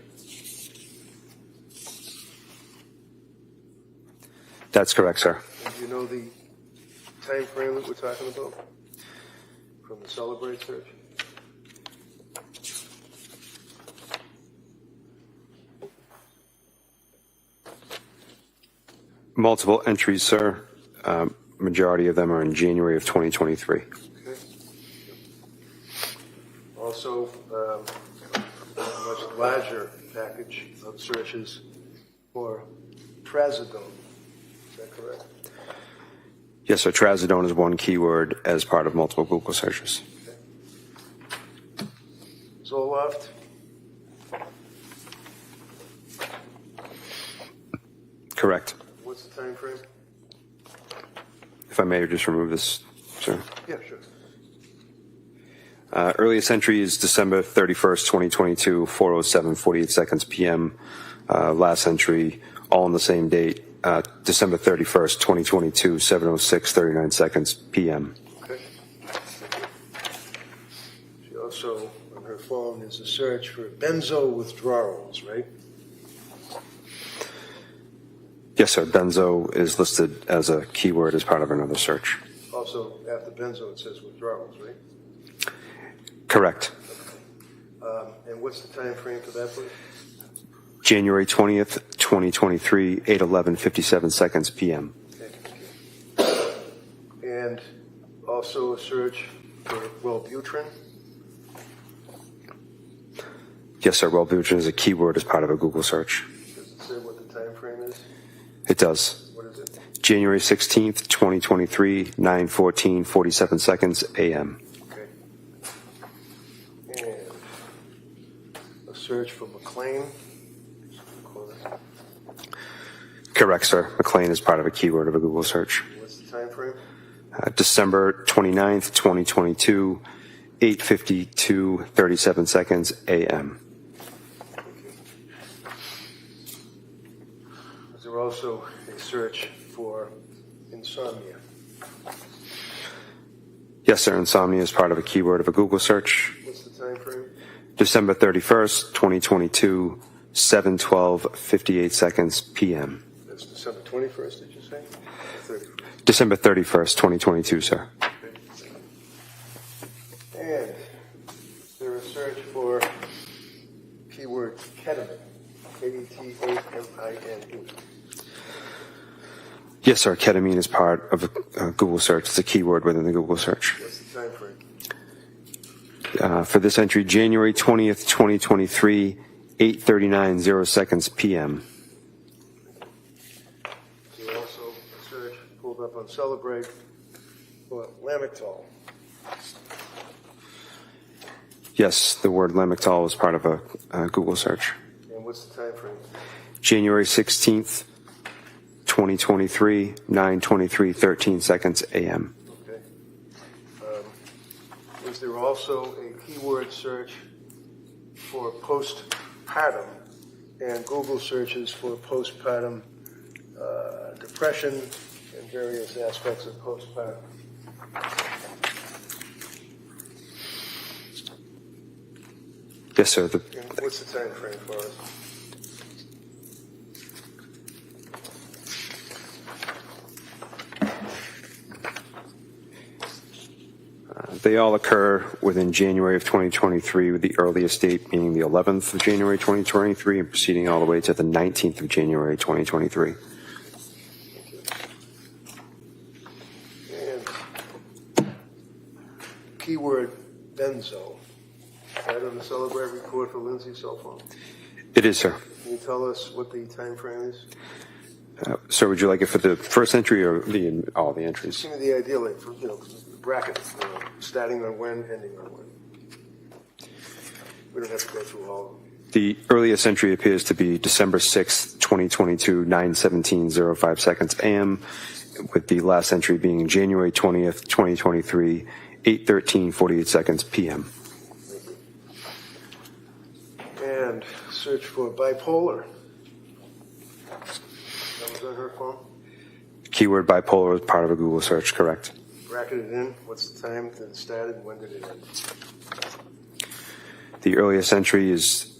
That's correct, sir. And do you know the time frame that we're talking about from the Celebrate search? Multiple entries, sir. Majority of them are in January of 2023. Okay. Also, a much larger package of searches for trazodone. Is that correct? Yes, sir. Trazodone is one keyword as part of multiple Google searches. Okay. Zoloft? Correct. What's the time frame? If I may just remove this, sir. Yeah, sure. Earliest entry is December 31st, 2022, 4:07:48 seconds p.m. Last entry, all on the same date, December 31st, 2022, 7:06:39 seconds p.m. Okay. She also, on her phone, is a search for benzo withdrawals, right? Yes, sir. Benzo is listed as a keyword as part of another search. Also, after benzo, it says withdrawals, right? Correct. And what's the time frame for that, please? January 20th, 2023, 8:11:57 seconds p.m. Okay. And also a search for Wellbutrin. Yes, sir. Wellbutrin is a keyword as part of a Google search. Does it say what the time frame is? It does. What is it? January 16th, 2023, 9:14:47 seconds a.m. Okay. And a search for McLean. Correct, sir. McLean is part of a keyword of a Google search. What's the time frame? December 29th, 2022, 8:52:37 seconds a.m. Is there also a search for insomnia? Yes, sir. Insomnia is part of a keyword of a Google search. What's the time frame? December 31st, 2022, 7:12:58 seconds p.m. That's December 21st, did you say? 31st. December 31st, 2022, sir. And is there a search for keyword ketamine? K-E-T-A-M-I-N-E. Yes, sir. Ketamine is part of a Google search. It's a keyword within the Google search. What's the time frame? For this entry, January 20th, 2023, 8:39:0 seconds p.m. There's also a search pulled up on Celebrate for Lamictal. Yes, the word Lamictal was part of a Google search. And what's the time frame? January 16th, 2023, 9:23:13 seconds a.m. Okay. Was there also a keyword search for postpartum and Google searches for postpartum depression and various aspects of postpartum? Yes, sir. And what's the time frame for us? They all occur within January of 2023, with the earliest date being the 11th of January 2023 and proceeding all the way to the 19th of January 2023. And keyword benzo. Right on the Celebrate report for Lindsay's cell phone. It is, sir. Can you tell us what the time frame is? Sir, would you like it for the first entry or all the entries? Give me the ideal, like, for, the bracket, starting on when, ending on when. We don't have to go through all of them. The earliest entry appears to be December 6th, 2022, 9:17:05 seconds a.m., with the last entry being January 20th, 2023, 8:13:48 seconds p.m. And search for bipolar. That was on her phone? Keyword bipolar is part of a Google search, correct? Bracketed in. What's the time that it started and when did it end? The earliest entry is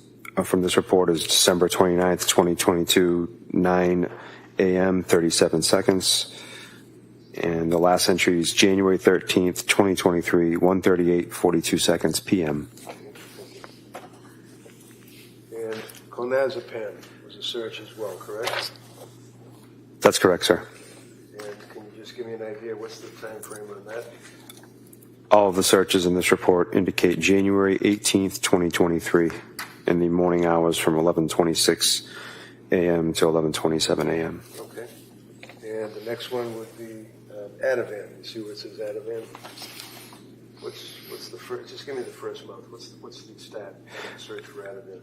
from this report is December 29th, 2022, 9 a.m., 37 seconds. And the last entry is January 13th, 2023, 1:38:42 seconds p.m. And clonazepam was a search as well, correct? That's correct, sir. And can you just give me an idea, what's the time frame on that? All of the searches in this report indicate January 18th, 2023, in the morning hours from 11:26 a.m. to 11:27 a.m. Okay. And the next one would be Ativan. You see where it says Ativan? What's the first? Just give me the first month. What's the stat? Search for Ativan.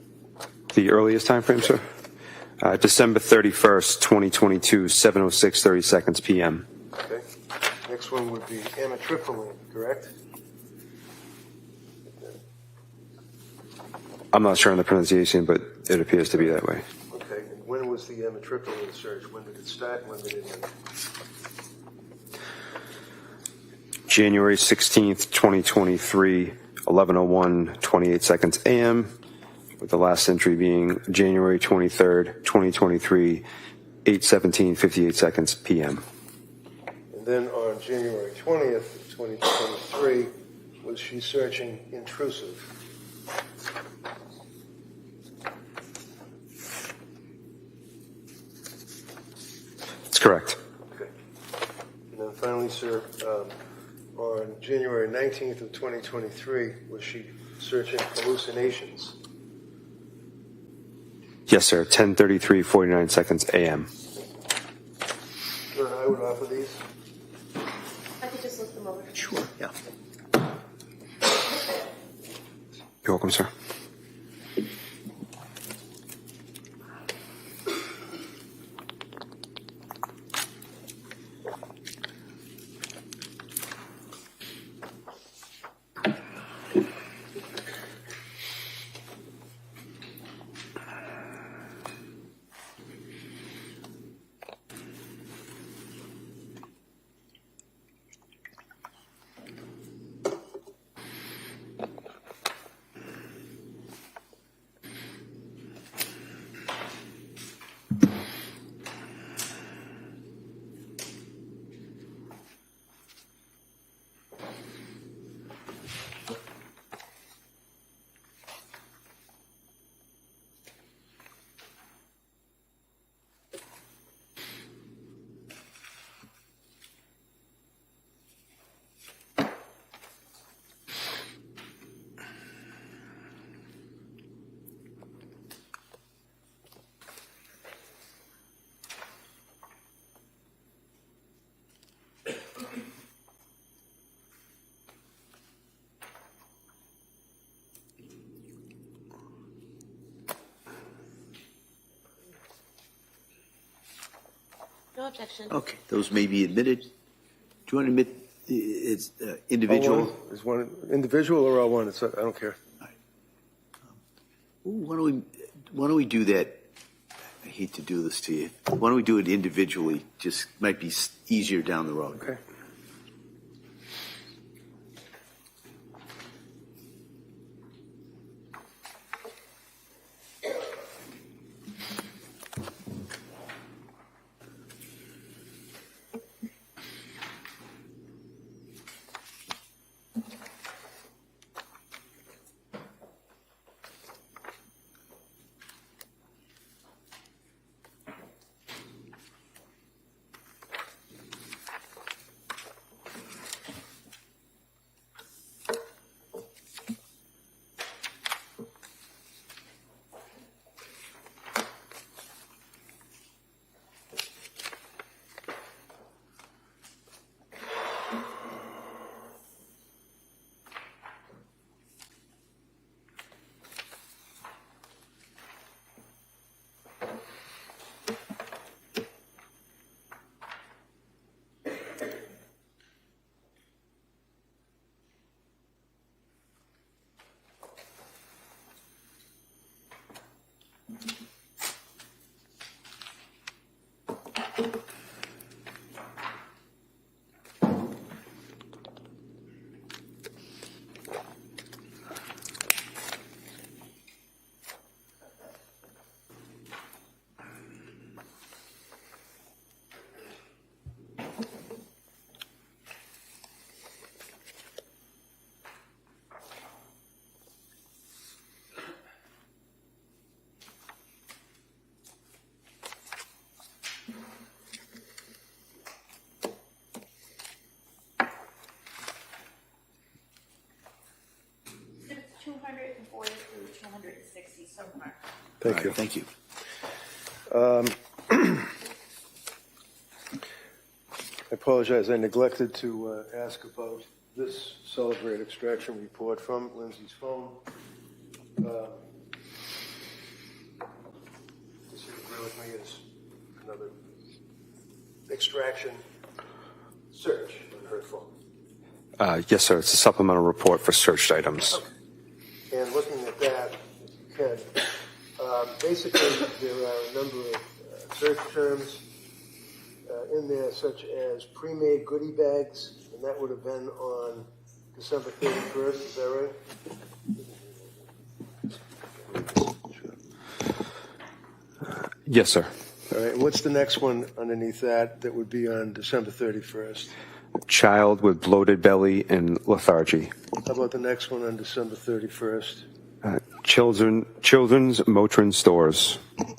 The earliest time frame, sir? December 31st, 2022, 7:06:30 seconds p.m. Okay. Next one would be amitriptyline, correct? I'm not sure on the pronunciation, but it appears to be that way. Okay. And when was the amitriptyline search? When did it start? When did it end? January 16th, 2023, 11:01:28 seconds a.m., with the last entry being January 23rd, 2023, 8:17:58 seconds p.m. And then on January 20th, 2023, was she searching intrusive? That's correct. Okay. And then finally, sir, on January 19th of 2023, was she searching hallucinations? Yes, sir. 10:33:49 seconds a.m. Sir, I would offer these. I could just look them over. Sure, yeah. You're welcome, sir. No objection. Okay, those may be admitted. Do you want to admit it's individual? All one? Is one individual or all one? I don't care. Ooh, why don't we do that? I hate to do this to you. Why don't we do it individually? Just might be easier down the road. Okay. 240 through 260 so far. Thank All you. right, thank you. I apologize. I neglected to ask about this celebrate extraction report from Lindsay's phone. Just agree with me is another extraction search on her phone. Yes, sir. It's a supplemental report for searched items. And looking at that, if you can, basically there are a number of search terms in there, such as pre-made goodie bags, and that would have been on December 31st. Is that right? Yes, sir. All right. What's the next one underneath that that would be on December 31st? Child with bloated belly and lethargy. How about the next one on December 31st? Children's Motrin stores.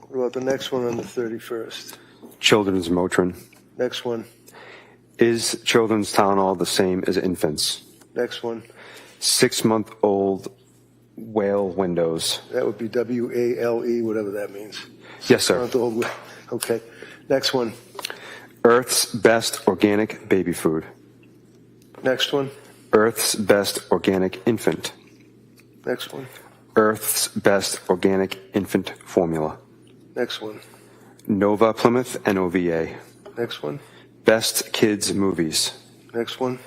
What about the next one on the 31st? Children's Motrin. Next one. Is children's Tylenol the same as infants? Next one. 6-month-old whale windows. That would be WALE, whatever that means. Yes, sir. Month-old. Okay. Next one. Earth's best organic baby food. Next one. Earth's best organic infant. Next one. Earth's best organic infant formula. Next one. Nova Plymouth NOVA. Next one. Best kids movies. Next one.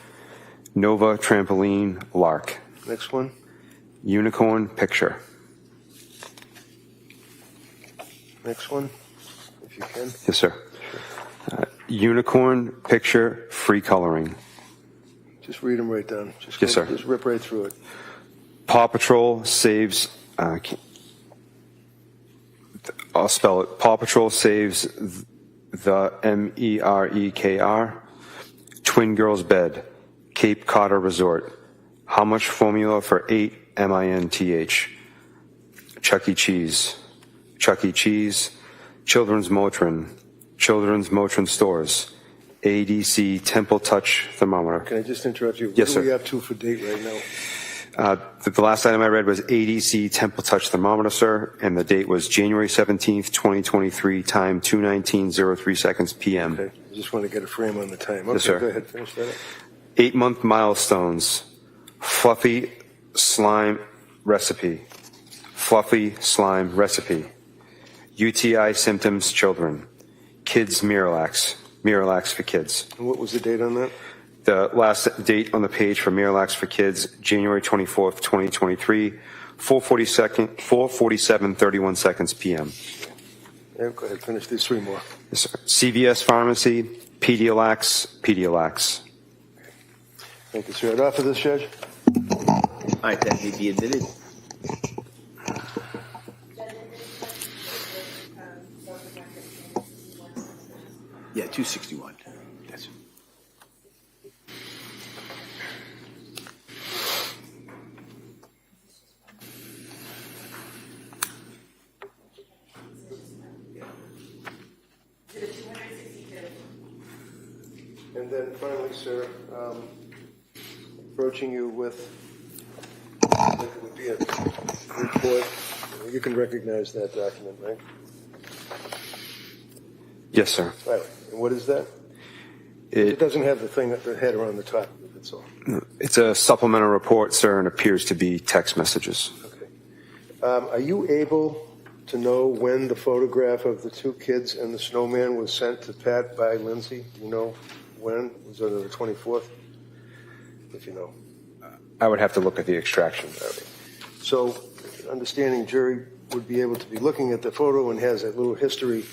Nova Trampoline Lark. Next one. Unicorn Picture. Next one, if you can. Yes, sir. Unicorn Picture Free Coloring. Just read them right down. Just Yes, sir. Just rip right through it. Paw Patrol saves. I'll spell it. Paw Patrol saves the MEREKR. Twin Girls Bed. Cape Cod Resort. How much formula for 8 MINTH? Chuck E. Cheese. Chuck E. Cheese. Children's Motrin. Children's Motrin stores. ADC Temple Touch Thermometer. Can I just interrupt you? Yes, What do we sir. have to for date right now? The last item I read was ADC Temple Touch Thermometer, sir, and the date was January 17th, 2023, time 2:19:03 seconds p.m. Okay. I just want to get a frame on the time. Okay, Yes, sir. Go ahead. Finish that up. 8-month milestones. Fluffy slime recipe. Fluffy slime recipe. UTI symptoms children. Kids Miralax. Miralax for kids. And what was the date on that? The last date on the page for Miralax for kids, January 24th, 2023, 4:47:31 seconds p.m. Yeah, go ahead. Finish these three more. Yes, sir. CVS Pharmacy, Pedialax, Pedialax. Thank you, sir. Right off of this, Judge. All right, that may be admitted. Yeah, 261. That's And then finally, sir, approaching you with what would be a report. You can recognize that document, right? Yes, sir. Right. And what is that? It doesn't have the thing, the header on the top of it, that's all. It's a supplemental report, sir, and appears to be text messages. Okay. Are you able to know when the photograph of the two kids and the snowman was sent to Pat by Lindsay? Do you know when? Was it on the 24th? If you know. I would have to look at the extraction. So, understanding jury would be able to be looking at the photo and has a little history.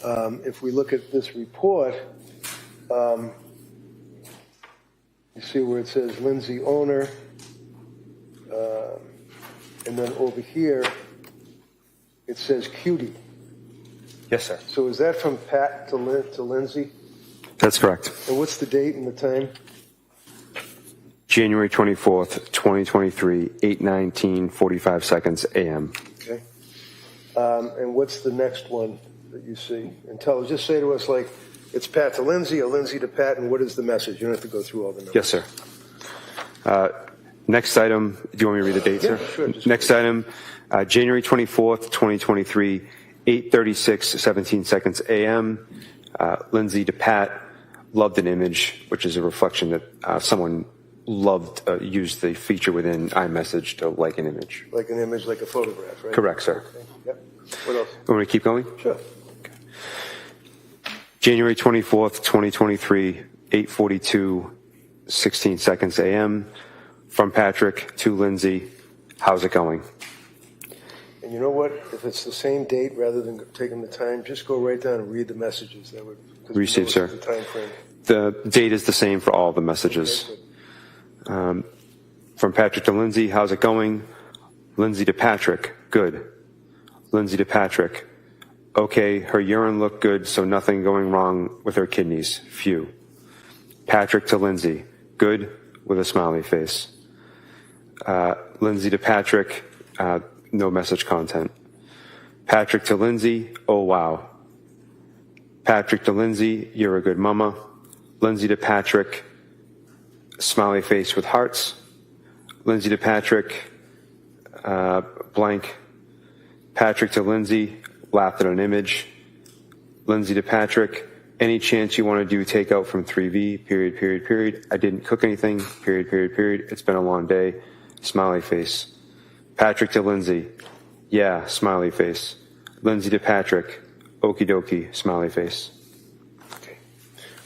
If we look at this report, you see where it says Lindsay owner, and then over here it says Cutie. Yes, sir. So is that from Pat to Lindsay? That's correct. And what's the date and the time? January 24th, 2023, 8:19:45 seconds a.m. Okay. And what's the next one that you see? And just say to us, like, it's Pat to Lindsay or Lindsay to Pat, and what is the message? You don't have to go through all the numbers. Yes, sir. Next item, do you want me to read the date, sir? Sure. Next item, January 24th, 2023, 8:36, 17 seconds a.m. Lindsay DePat loved an image, which is a reflection that someone used the feature within iMessage to like an image. Like an image, like a photograph, right? Correct, sir. Okay. Yep. What else? Want me to keep going? Sure. January 24th, 2023, 8:42, 16 seconds a.m. From Patrick to Lindsay, how's it going? And you know what? If it's the same date, rather than taking the time, just go right down and read the messages. That would Receive, sir. The time frame. The date is the same for all the messages. Okay, From Patrick to Lindsay, how's it going? Lindsay to Patrick, good. Lindsay to Patrick, okay, her urine looked good, so nothing going wrong with her kidneys, phew. Patrick to Lindsay, good, with a smiley face. Lindsay to Patrick, no message content. Patrick to Lindsay, oh wow. Patrick to Lindsay, you're a good mama. Lindsay to Patrick, smiley face with hearts. Lindsay to Patrick, blank. Patrick to Lindsay, laughed at an image. Lindsay to Patrick, any chance you want to do takeout from 3V, period, period, period. I didn't cook anything, period, period, period. It's been a long day. Smiley face. Patrick to Lindsay, yeah, smiley face. Lindsay to Patrick, okie dokie, smiley face. Okay.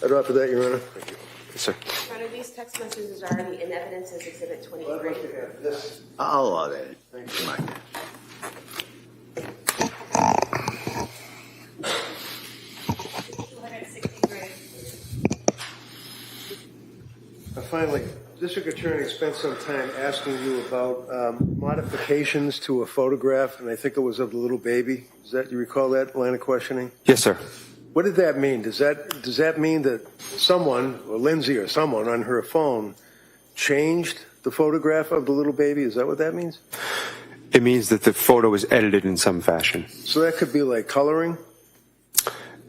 I'd offer that, Your Honor. Thank you. Yes, sir. Your Honor, these text messages are already in evidence as Exhibit 23. I'd like to have this. I'll allow that. Thank you. Mine. Finally, District Attorney spent some time asking you about modifications to a photograph, and I think it was of the little baby. You recall that line of questioning? Yes, sir. What did that mean? Does that mean that someone, or Lindsay or someone on her phone, changed the photograph of the little baby? Is that what that means? It means that the photo was edited in some fashion. So that could be like coloring?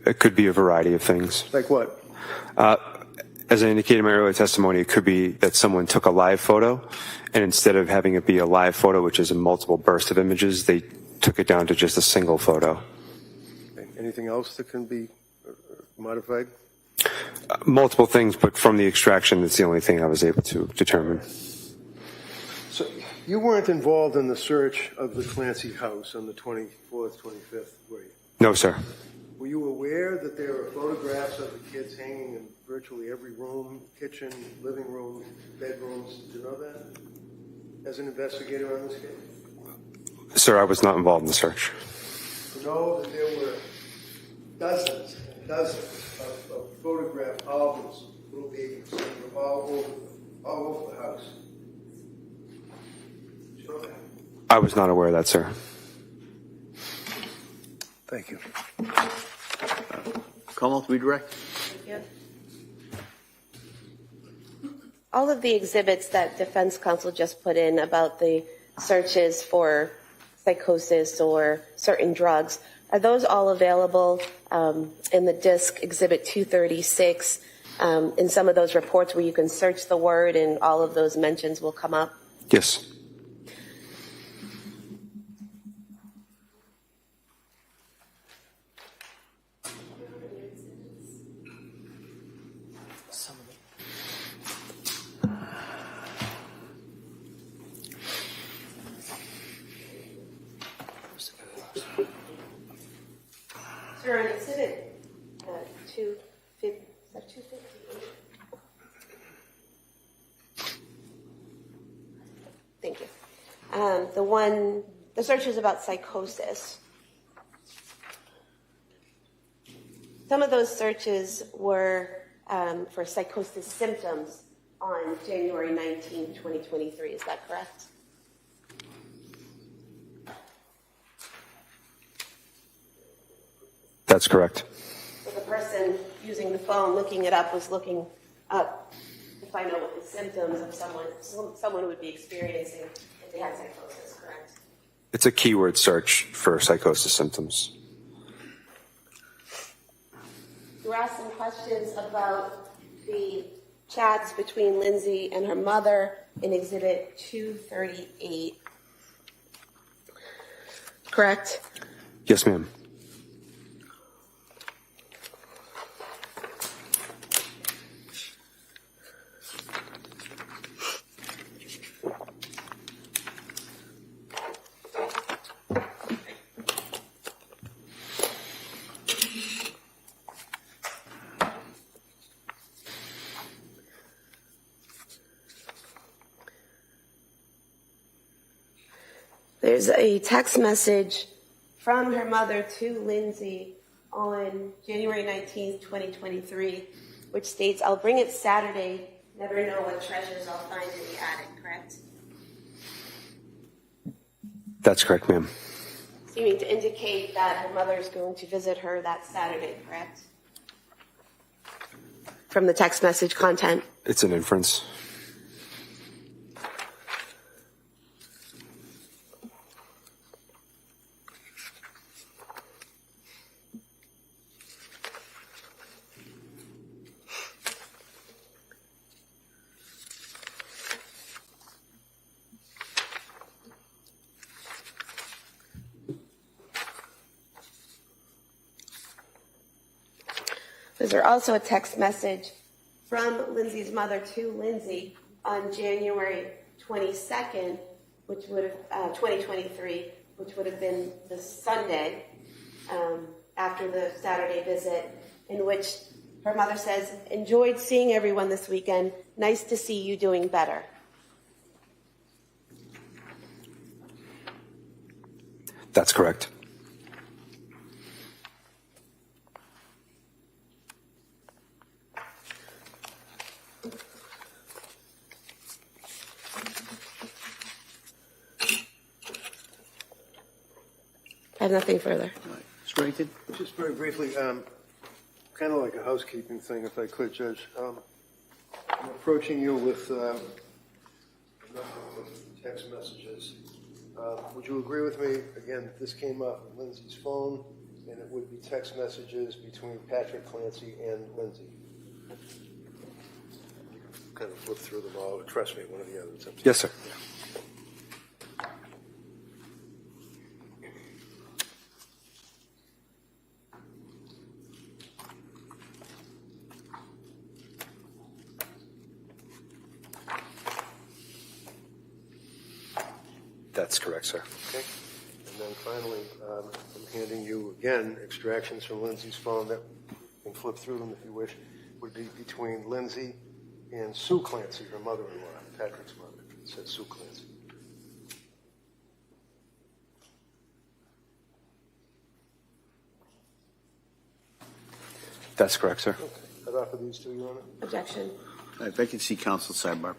It could be a variety of things. Like what? As I indicated in my earlier testimony, it could be that someone took a live photo, and instead of having it be a live photo, which is a multiple burst of images, they took it down to just a single photo. Okay. Anything else that can be modified? Multiple things, but from the extraction, that's the only thing I was able to determine. So you weren't involved in the search of the Clancy house on the 24th, 25th, were you? No, sir. Were you aware that there are photographs of the kids hanging in virtually every room, kitchen, living room, bedrooms? Did you know that as an investigator on this case? Sir, I was not involved in the search. To know that there were dozens and dozens of photograph albums of little babies all over the house. Did you know that? I was not aware of that, sir. Thank you. Commonwealth redirect. Thank you. All of the exhibits that defense counsel just put in about the searches for psychosis or certain drugs, are those all available in the disc Exhibit 236 in some of those reports where you can search the word and all of those mentions will come up? Yes. Sir, on Exhibit 258. Thank you. The search is about psychosis. Some of those searches were for psychosis symptoms on January 19, 2023. Is that correct? That's correct. So the person using the phone, looking it up, was looking up to find out what the symptoms of someone would be experiencing if they had psychosis, correct? It's a keyword search for psychosis symptoms. You were asked some questions about the chats between Lindsay and her mother in Exhibit 238. Correct? Yes, ma'am. There's a text message from her mother to Lindsay on January 19th, 2023, which states, "I'll bring it Saturday. Never know what treasures I'll find in the attic," correct? That's correct, ma'am. Seeming to indicate that her mother is going to visit her that Saturday, correct? From the text message content. It's an inference. There's also a text message from Lindsay's mother to Lindsay on January 22nd, which would have 2023, which would have been the Sunday after the Saturday visit, in which her mother says, "Enjoyed seeing everyone this weekend. Nice to see you doing better." That's correct. I have nothing further. Mr. Rankin? Just very briefly, kind of like a housekeeping thing, if I could, Judge. I'm approaching you with text messages. Would you agree with me, again, that this came off of Lindsay's phone, and it would be text messages between Patrick Clancy and Lindsay? You can kind of flip through them all. Trust me, one or the other. It's up to you. Yes, sir. That's correct, sir. Okay. And then finally, I'm handing you again extractions from Lindsay's phone that you can flip through them if you wish. Would be between Lindsay and Sue Clancy, her mother-in-law, Patrick's mother. It says Sue Clancy. That's correct, sir. Okay. I'd offer these to you, Your Honor. Objection. If I can see counsel sidebar.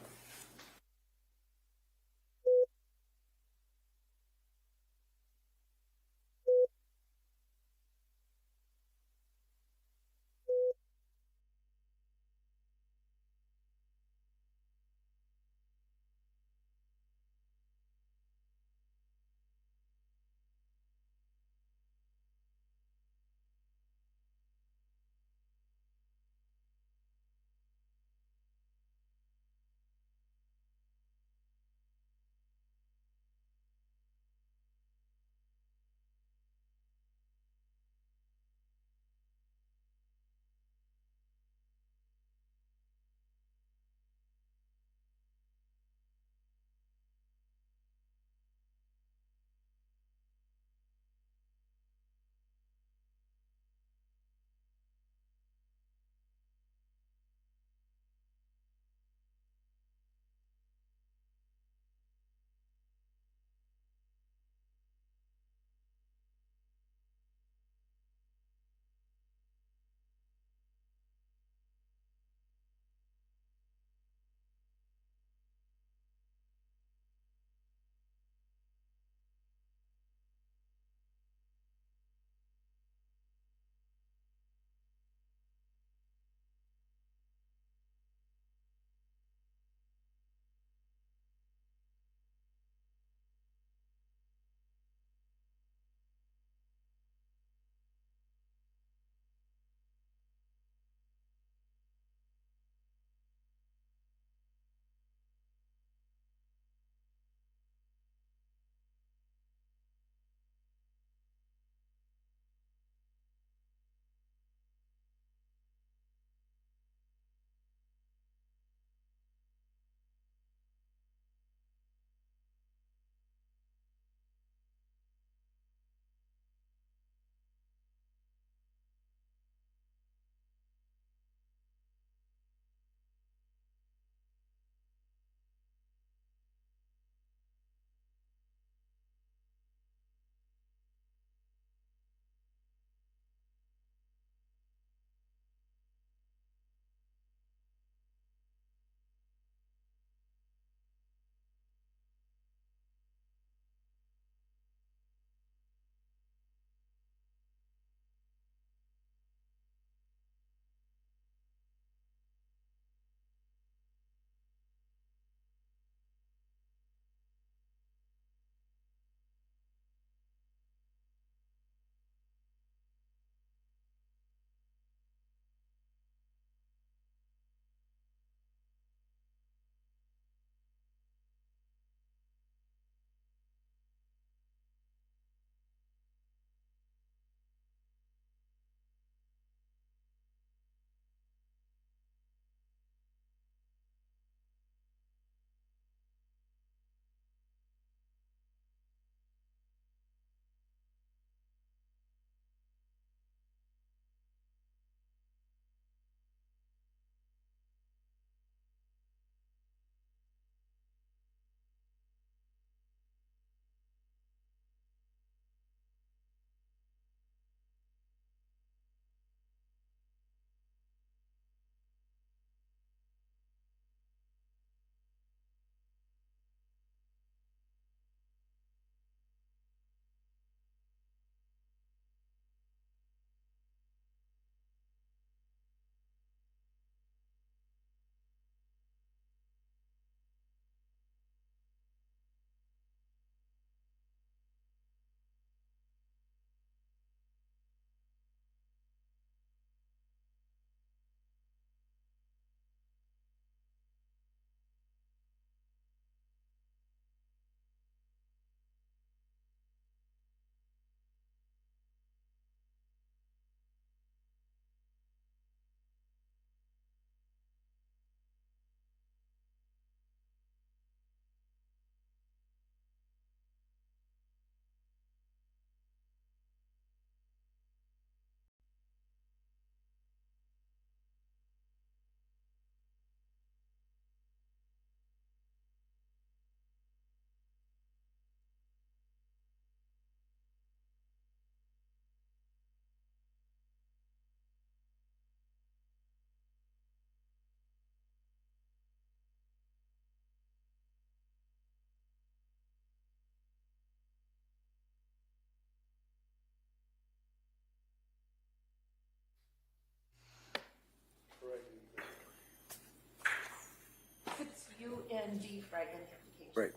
and D for identification. Right.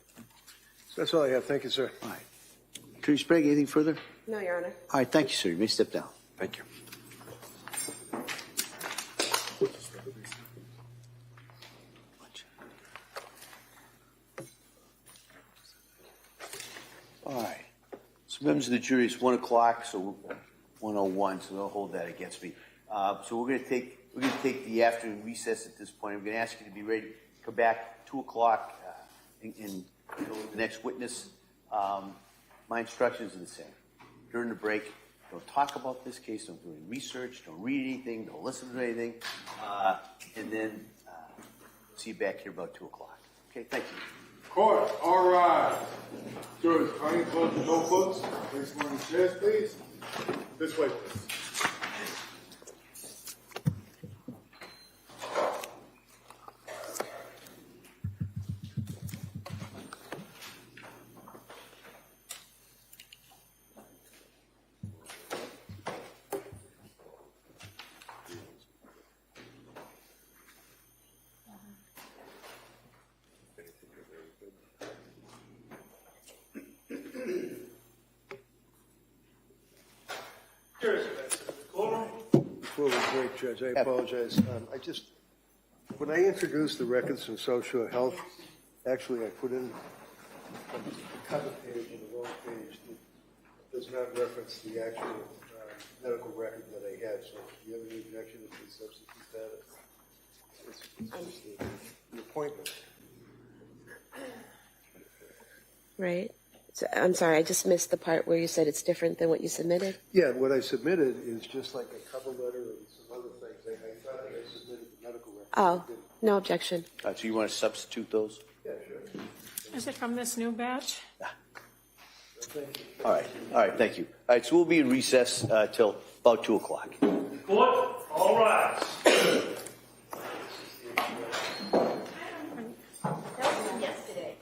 So that's all I have. Thank you, sir. All right. Attorney Sprague, anything further? No, Your Honor. All right, thank you, sir. You may step down. Thank you. All right. So members of the jury, it's 1 o'clock, so 1:01, so they'll hold that against me. So we're going to take the afternoon recess at this point. I'm going to ask you to be ready to come back 2 o'clock and go with the next witness. My instructions are the same. During the break, don't talk about this case, don't do any research, don't read anything, don't listen to anything, and then see you back here about 2 o'clock. Okay, thank you. Court, all rise. Jurors, kindly close your notebooks. Place them on the chairs, please. This way, please. Before we break, Judge, I apologize. When I introduced the records from social health, actually I put in the cover page and the wrong page that does not reference the actual medical record that I had. So if you have any objection, please substitute that. It's just the appointment. Right. So, I'm sorry, I just missed the part where you said it's different than what you submitted. Yeah, what I submitted is just like a cover letter and some other things. I thought I submitted the medical record. Oh, no objection. All right, so you want to substitute those? Yeah, sure. Is it from this new batch? All right, thank you. All right, so we'll be in recess till about 2 o'clock. Court, all rise. That was yesterday.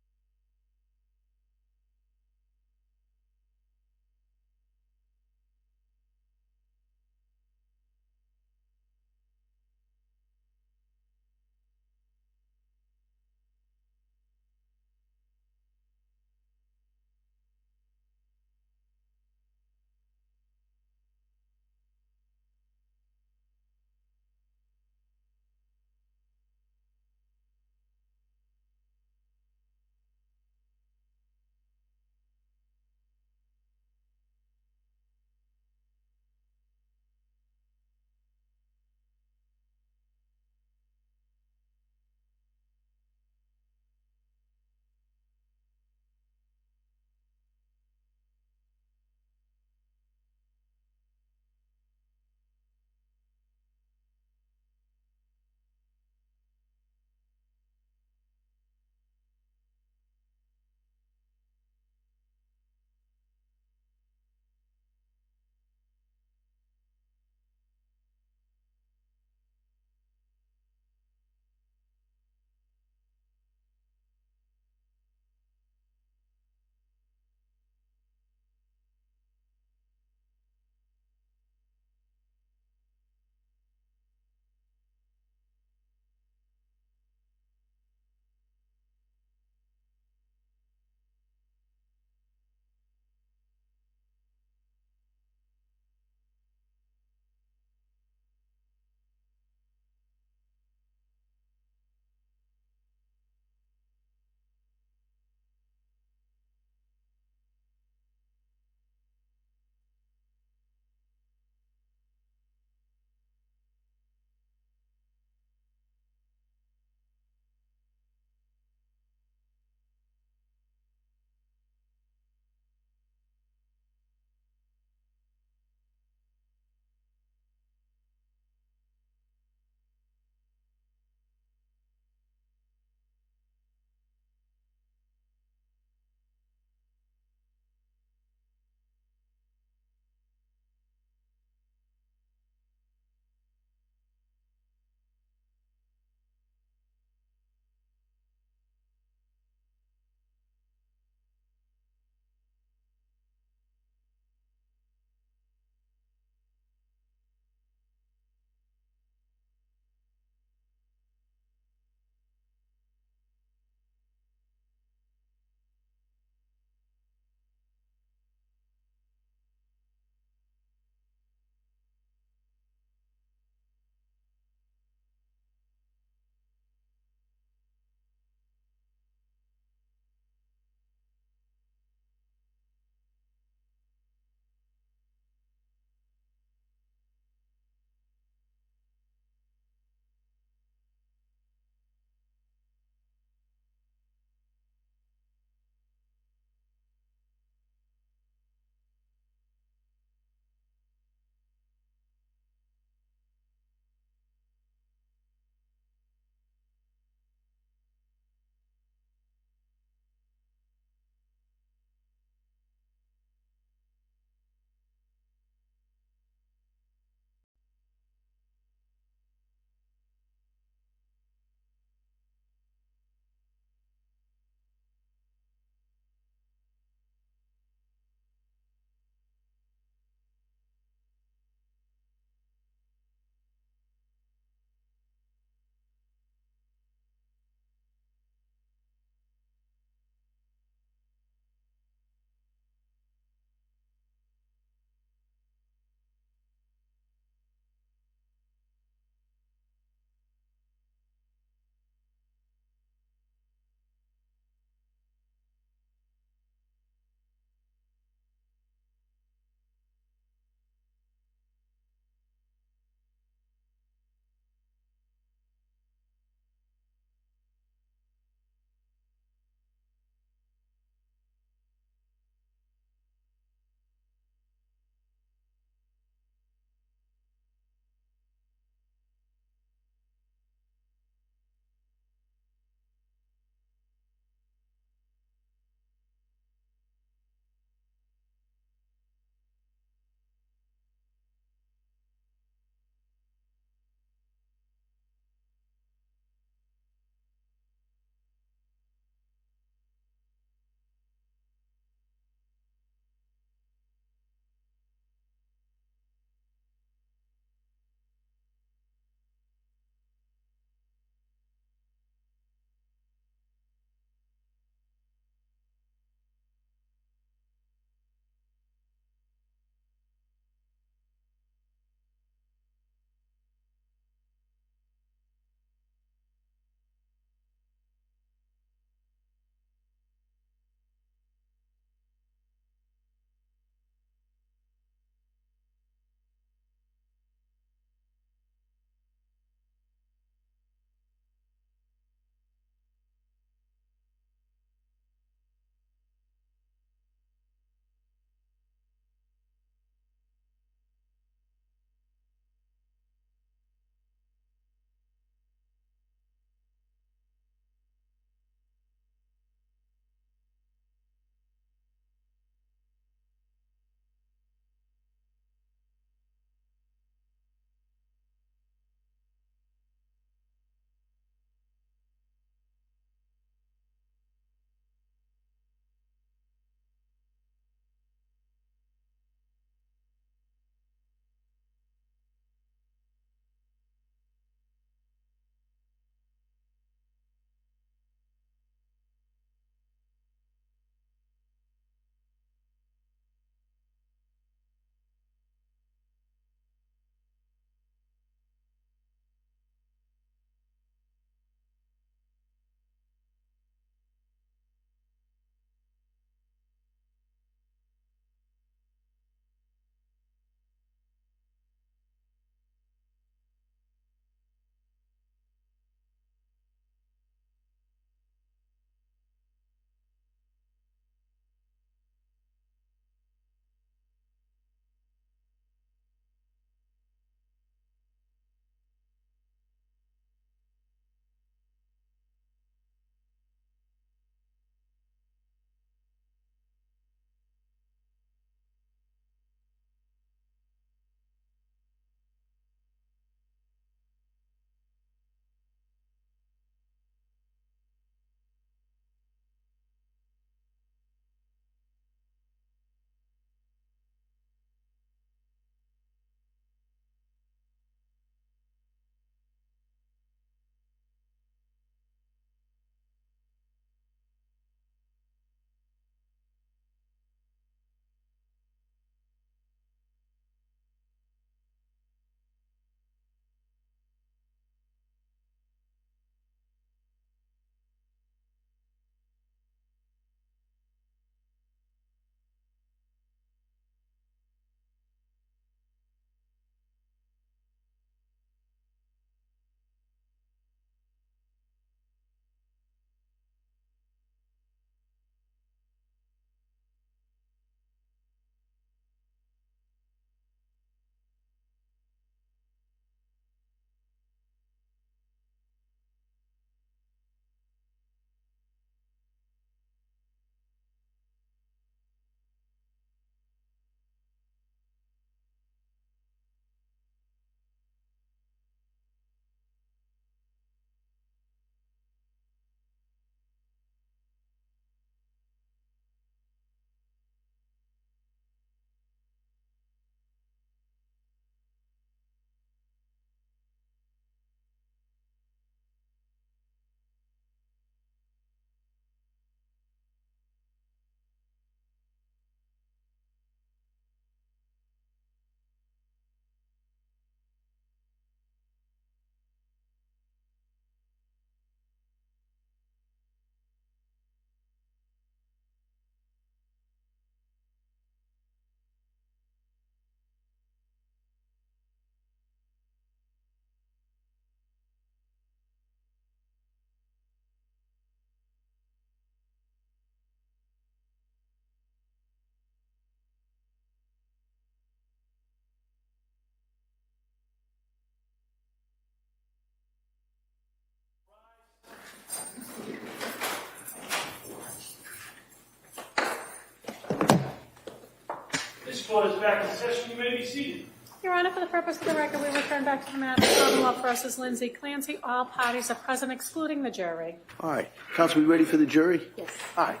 Court is back in session. You may be seated. Your Honor, for the purpose of the record, we return back to the matter of Commonwealth versus Lindsay Clancy. All parties are present, excluding the jury. All right. Counsel, we ready for the jury? Yes. All right.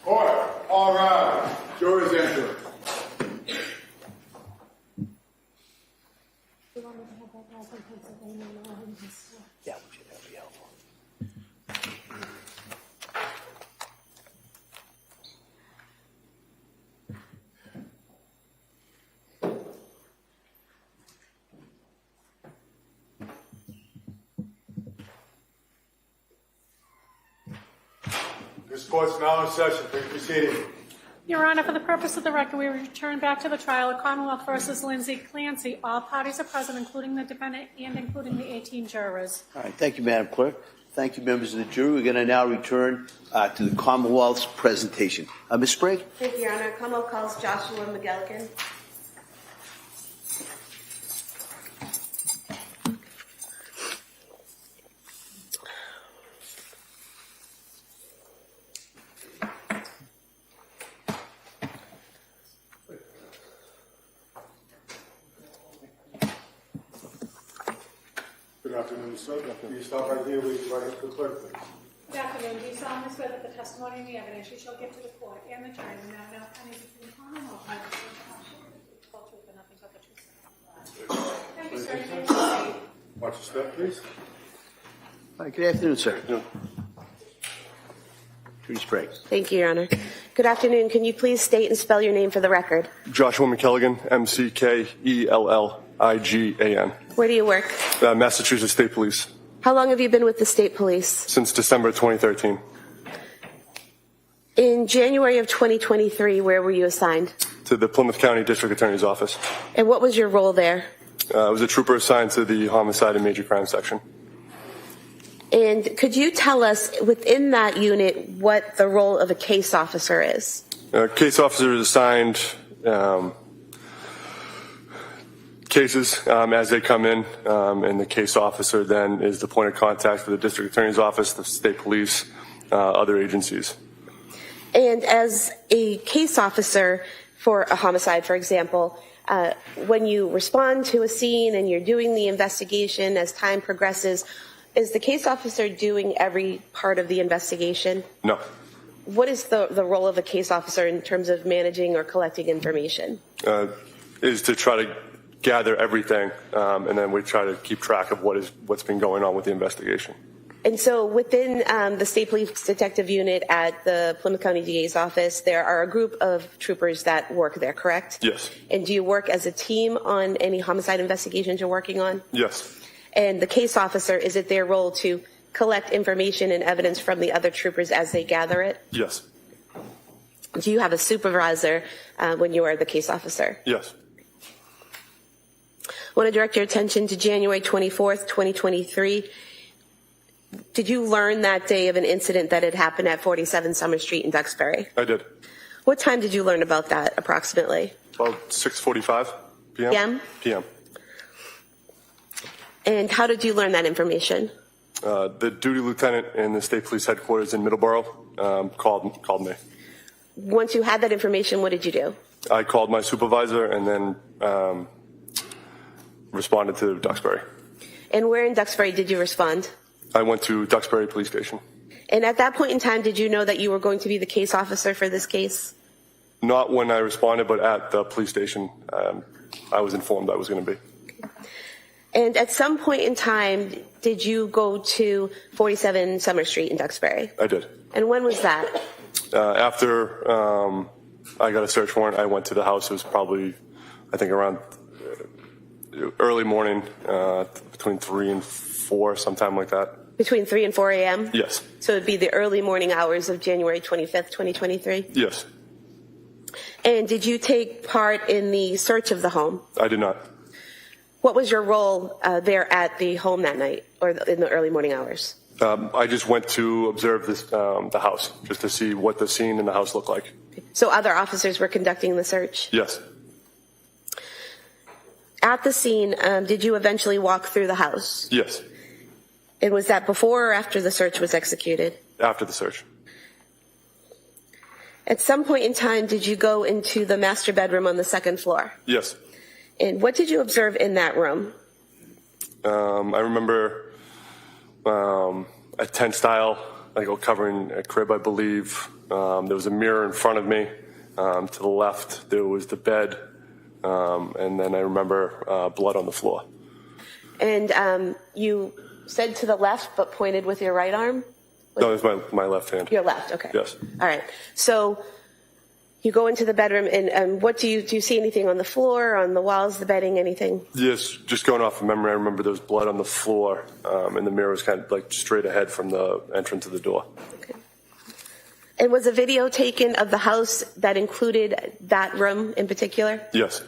Order. All rise. Jurors enter. Yeah, we should have the helpful. This court's now in session. Please be seated. Your Honor, for the purpose of the record, we return back to the trial of Commonwealth versus Lindsay Clancy. All parties are present, including the defendant and including the 18 jurors. All right. Thank you, Madam Clerk. Thank you, members of the jury. We're going to now return to the Commonwealth's presentation. Ms. Sprague? Thank you, Your Honor. Commonwealth calls Joshua McGilligan. Good afternoon, sir. Can you stop right here? Please, right up to the clerk, please. Good afternoon. Do you solemnly swear that the testimony and the evidence you shall give to the court and the jury will now pending between the Commonwealth and the full truth and nothing but the truth? Thank you, sir. You may proceed. Watch your step, please. All right. Good afternoon, sir. Attorney Sprague. Thank you, Your Honor. Good afternoon. Can you please state and spell your name for the record? Joshua McKelligan, McKelligan. Where do you work? Massachusetts State Police, How long have you been with the State Police? since December 2013. In January of 2023, where were you assigned? To the Plymouth County District Attorney's Office. And what was your role there? I was a trooper assigned to the homicide and major crime section. And could you tell us, within that unit, what the role of a case officer is? Case officer is assigned cases as they come in, and the case officer then is the point of contact for the district attorney's office, the state police, other agencies. And as a case officer for a homicide, for example, when you respond to a scene and you're doing the investigation as time progresses, is the case officer doing every part of the investigation? No. What is the role of a case officer in terms of managing or collecting information? Is to try to gather everything, and then we try to keep track of what's been going on with the investigation. And so within the State Police Detective Unit at the Plymouth County DA's office, there are a group of troopers that work there, correct? Yes. And do you work as a team on any homicide investigations you're working on? Yes. And the case officer, is it their role to collect information and evidence from the other troopers as they gather it? Yes. Do you have a supervisor when you are the case officer? Yes. I want to direct your attention to January 24th, 2023. Did you learn that day of an incident that had happened at 47 Summer Street in Duxbury? I did. What time did you learn about that, approximately? About 6:45 p.m. PM? And how did you learn that information? The duty lieutenant in the state police headquarters in Middleborough called me. Once you had that information, what did you do? I called my supervisor and then responded to Duxbury. And where in Duxbury did you respond? I went to Duxbury Police Station. And at that point in time, did you know that you were going to be the case officer for this case? Not when I responded, but at the police station, I was informed I was going to be. And at some point in time, did you go to 47 Summer Street in Duxbury? I did. And when was that? After I got a search warrant, I went to the house. It was probably, I think, around early morning, between 3 and 4, sometime like that. Between 3 and 4 a.m.? Yes. So it'd be the early morning hours of January 25th, 2023? Yes. And did you take part in the search of the home? I did not. What was your role there at the home that night or in the early morning hours? I just went to observe the house, just to see what the scene in the house looked like. So other officers were conducting the search? Yes. At the scene, did you eventually walk through the house? Yes. And was that before or after the search was executed? After the search. At some point in time, did you go into the master bedroom on the second floor? Yes. And what did you observe in that room? I remember a tent style, like covering a crib, I believe. There was a mirror in front of me. To the left, there was the bed. And then I remember blood on the floor. And you said to the left, but pointed with your right arm? No, it was my left hand. Your left, okay. Yes. All right. So you go into the bedroom, and what do you see anything on the floor, on the walls, the bedding, anything? Yes, just going off of memory, I remember there was blood on the floor, and the mirror was kind of like straight ahead from the entrance of the door. Okay. And was a video taken of the house that included that room in particular? Yes.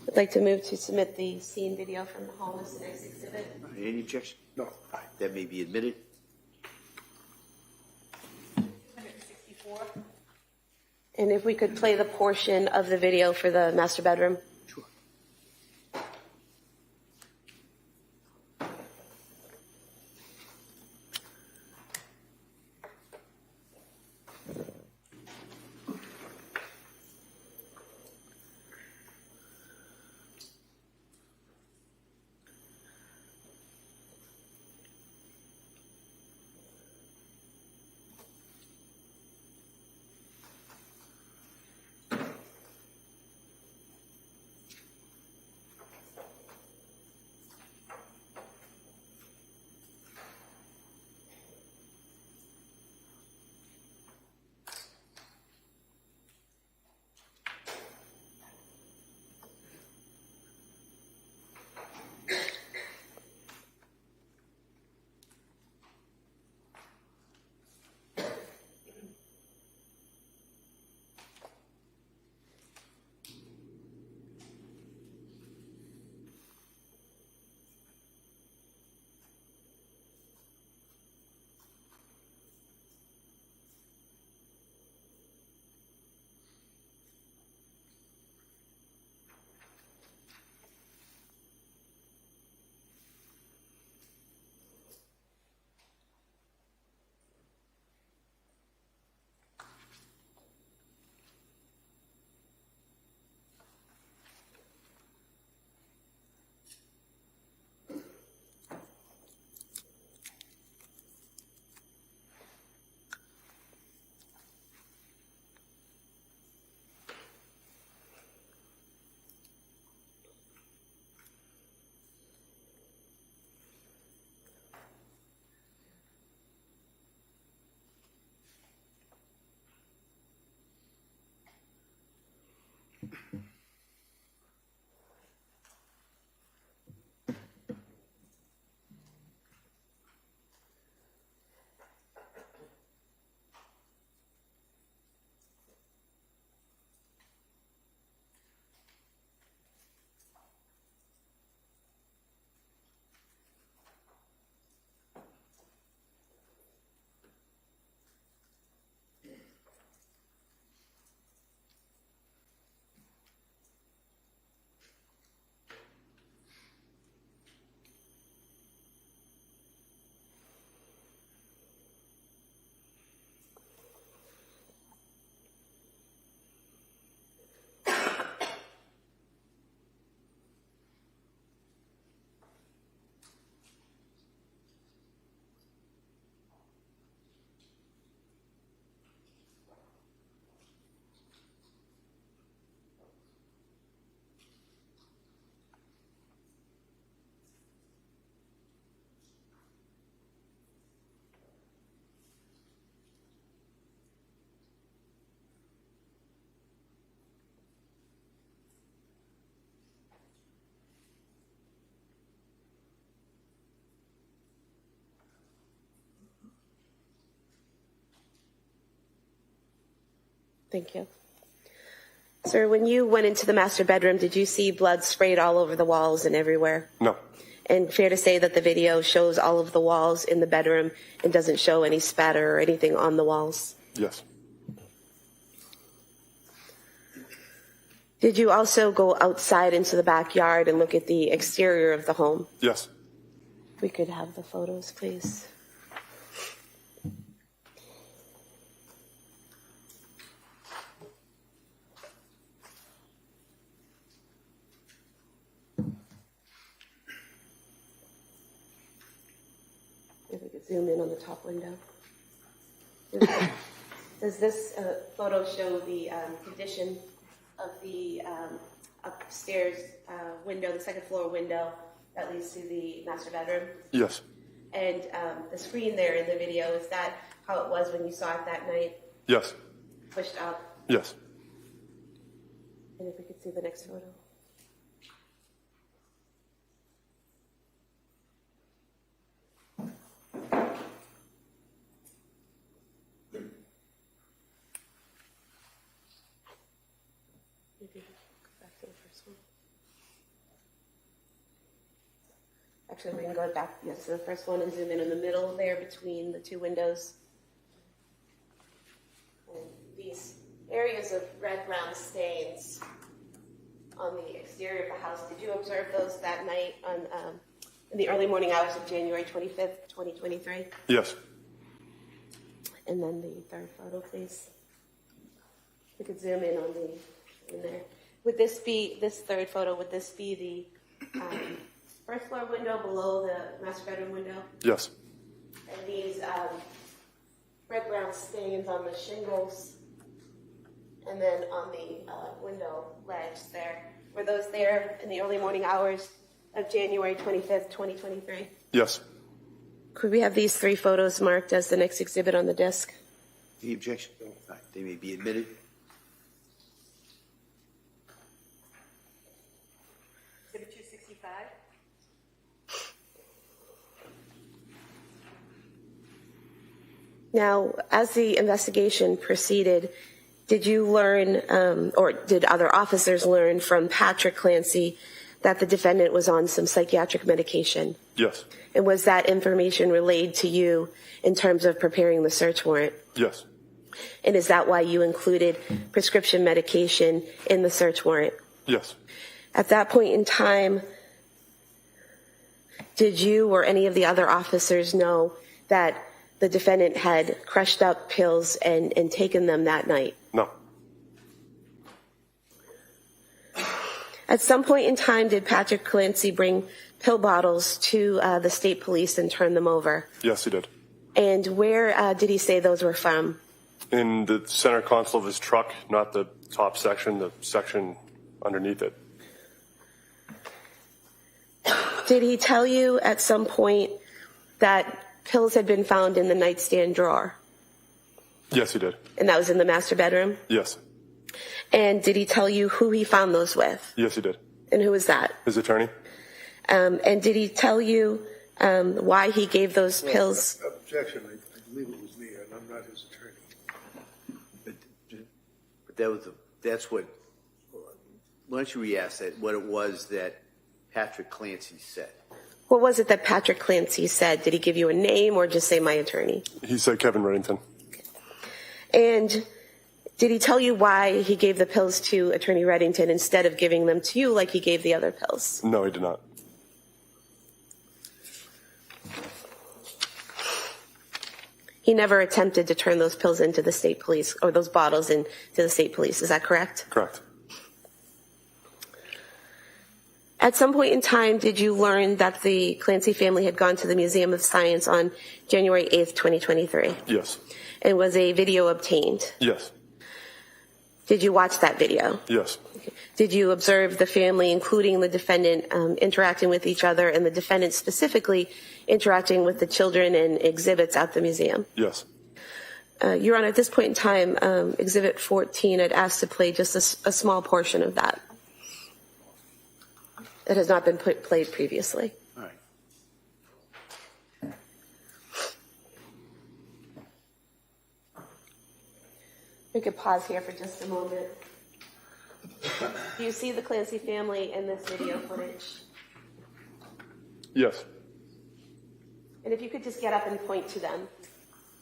I'd like to move to submit the scene video from the home as the next exhibit. Any objection? No. All right, that may be admitted. And if we could play the portion of the video for the master bedroom. Sure. Thank you. Sir, when you went into the master bedroom, did you see blood sprayed all over the walls and everywhere? No. And fair to say that the video shows all of the walls in the bedroom and doesn't show any spatter or anything on the walls? Yes. Did you also go outside into the backyard and look at the exterior of the home? Yes. We could have the photos, please. If we could zoom in on the top window. Does this photo show the condition of the upstairs window, the second floor window that leads to the master bedroom? Yes. And the screen there in the video, is that how it was when you saw it that night? Yes. Pushed up? Yes. And if we could see the next photo. Maybe go back to the first one. Actually, we can go back, yes, to the first one and zoom in the middle there between the two windows. And these areas of red-brown stains on the exterior of the house, did you observe those that night on in the early morning hours of January 25th, 2023? Yes. And then the third photo, please. We could zoom in on in there. Would this be, this third photo, would this be the first floor window below the master bedroom window? Yes. And these red-brown stains on the shingles and then on the window ledge there, were those there in the early morning hours of January 25th, 2023? Yes. Could we have these three photos marked as the next exhibit on the disc? Any objection? All right, they may be admitted. Exhibit 265. Now, as the investigation proceeded, did you learn, or did other officers learn from Patrick Clancy that the defendant was on some psychiatric medication? Yes. And was that information relayed to you in terms of preparing the search warrant? Yes. And is that why you included prescription medication in the search warrant? Yes. At that point in time, did you or any of the other officers know that the defendant had crushed up pills and taken them that night? No. At some point in time, did Patrick Clancy bring pill bottles to the state police and turn them over? Yes, he did. And where did he say those were from? In the center console of his truck, not the top section, the section underneath it. Did he tell you at some point that pills had been found in the nightstand drawer? Yes, he did. And that was in the master bedroom? Yes. And did he tell you who he found those with? Yes, he did. And who was that? His attorney? And did he tell you why he gave those pills? Objection. I believe it was me, and I'm not his attorney. But that's what, why don't you re-ask that, what it was that Patrick Clancy said? What was it that Patrick Clancy said? Did he give you a name or just say my attorney? He said Kevin Reddington. And did he tell you why he gave the pills to Attorney Reddington instead of giving them to you like he gave the other pills? No, he did not. He never attempted to turn those pills into the state police, or those bottles into the state police. Is that correct? Correct. At some point in time, did you learn that the Clancy family had gone to the Museum of Science on January 8th, 2023? Yes. And was a video obtained? Yes. Did you watch that video? Yes. Did you observe the family, including the defendant, interacting with each other, and the defendant specifically interacting with the children and exhibits at the museum? Yes. Your Honor, at this point in time, Exhibit 14, I'd ask to play just a small portion of that. It has not been played previously. All right. We could pause here for just a moment. Do you see the Clancy family in this video footage? Yes. And if you could just get up and point to them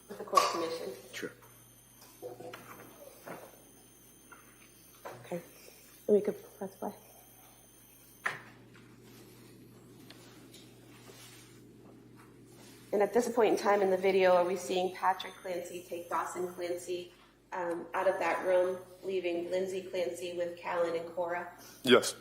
with the court commission. Sure. Okay. And we could press play. And at this point in time in the video, are we seeing Patrick Clancy take Dawson Clancy out of that room, leaving Lindsay Clancy with Callan and Cora? Yes.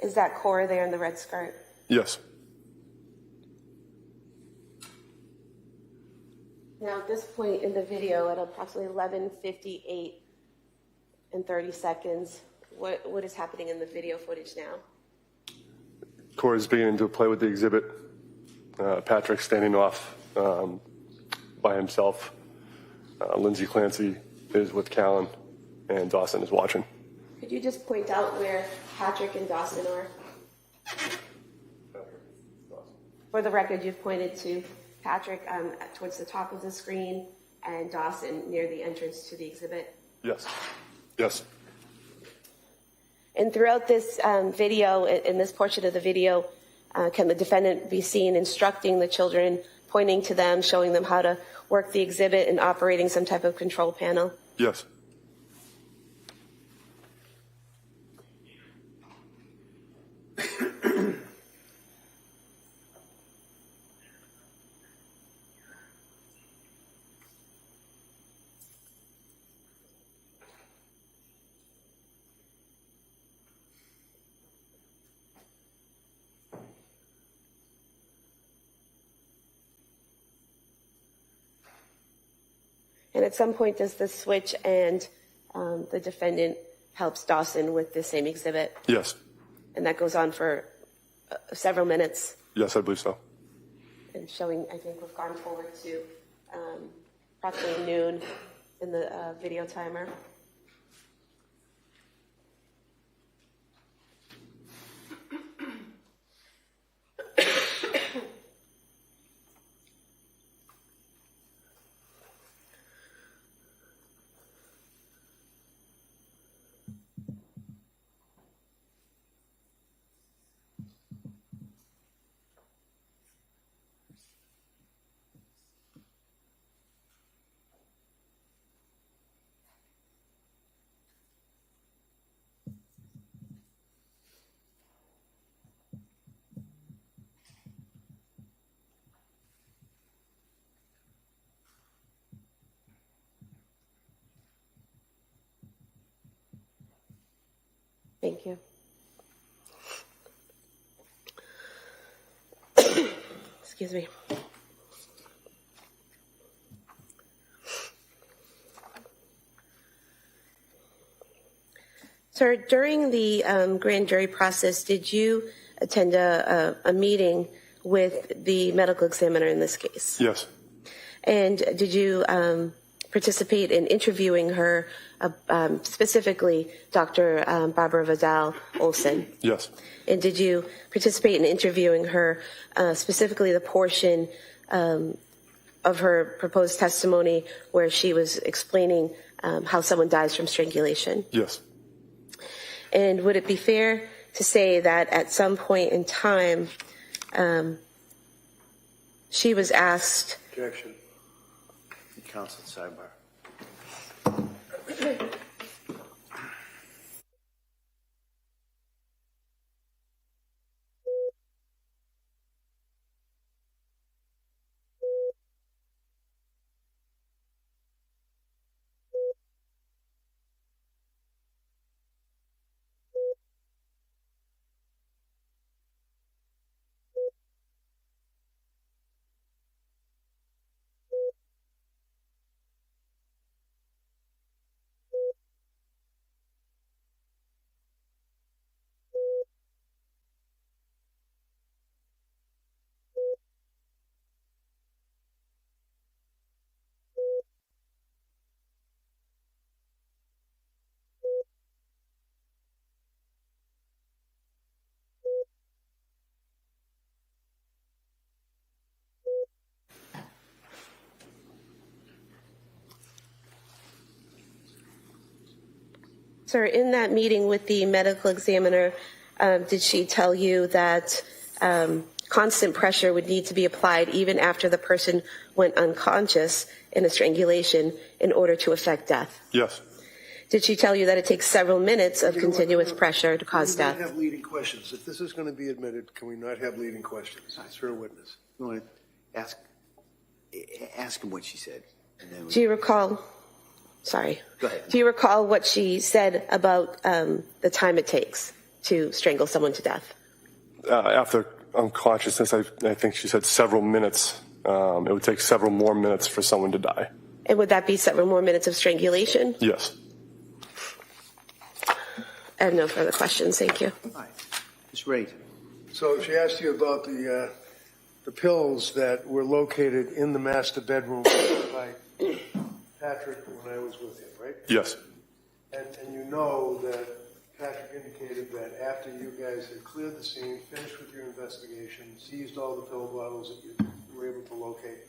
Is that Cora there in the red skirt? Yes. Now, at this point in the video, at approximately 11:58 and 30 seconds, what is happening in the video footage now? Cora's beginning to play with the exhibit. Patrick's standing off by himself. Lindsay Clancy is with Callan, and Dawson is watching. Could you just point out where Patrick and Dawson are? For the record, you've pointed to Patrick towards the top of the screen and Dawson near the entrance to the exhibit. Yes. Yes. And throughout this video, in this portion of the video, can the defendant be seen instructing the children, pointing to them, showing them how to work the exhibit and operating some type of control panel? Yes. And at some point, does this switch and the defendant helps Dawson with the same exhibit? Yes. And that goes on for several minutes? Yes, I believe so. And showing, I think we've gone forward to approximately noon in the video timer. Thank you. Excuse me. Sir, during the grand jury process, did you attend a meeting with the medical examiner in this case? Yes. And did you participate in interviewing her, specifically Dr. Barbara Vidal Olson? Yes. And did you participate in interviewing her, specifically the portion of her proposed testimony where she was explaining how someone dies from strangulation? Yes. And would it be fair to say that at some point in time, she was asked... Objection. Counsel sidebar. Sir, in that meeting with the medical examiner, did she tell you that constant pressure would need to be applied even after the person went unconscious in a strangulation in order to affect death? Yes. Did she tell you that it takes several minutes of continuous pressure to cause Can we death? not have leading questions? If this is going to be admitted, can we not have leading questions? It's her witness. You want to ask him what she said. And then Do you recall? Sorry. Go ahead. Do you recall what she said about the time it takes to strangle someone to death? After unconsciousness, I think she said several minutes. It would take several more minutes for someone to die. And would that be several more minutes of strangulation? Yes. I have no further questions. Thank you. all right. Ms. Reddington. So she asked you about the pills that were located in the master bedroom by Patrick when I was with him, right? Yes. And you know that Patrick indicated that after you guys had cleared the scene, finished with your investigation, seized all the pill bottles that you were able to locate,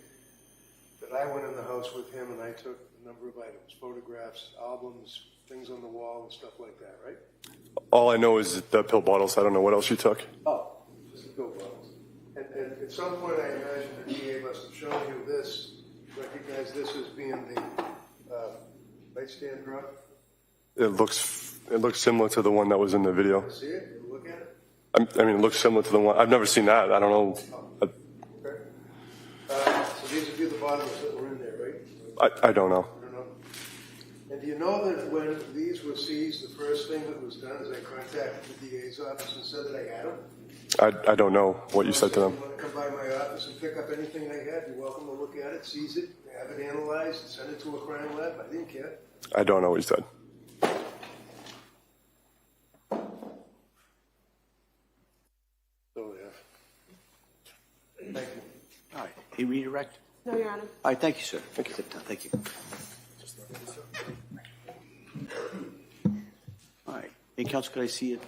that I went in the house with him and I took a number of items, photographs, albums, things on the wall and stuff like that, right? All I know is the pill bottles. I don't know what else you took. Oh, just the pill bottles. And at some point I imagine that DA must have shown you this, recognize this as being the nightstand drug. It looks similar to the one that was in the video. See it? You look at it? I mean, it looks similar to the one. I've never seen that. I don't know. Okay. So these would be the bottles that were in there, right? I don't know. I don't know. And do you know that when these were seized, the first thing that was done is I contacted the DA's office and said that I had them? I don't know what you said to them. If you want to come by my office and pick up anything I had, you're welcome to look at it, seize it, have it analyzed, send it to a crime lab. I didn't care. I don't know what you said. So, yeah. Thank you. All right. Any redirect? No, Your Honor. All right. Thank you, sir. Thank you. Thank you. All right. Hey, Counsel, could I see it?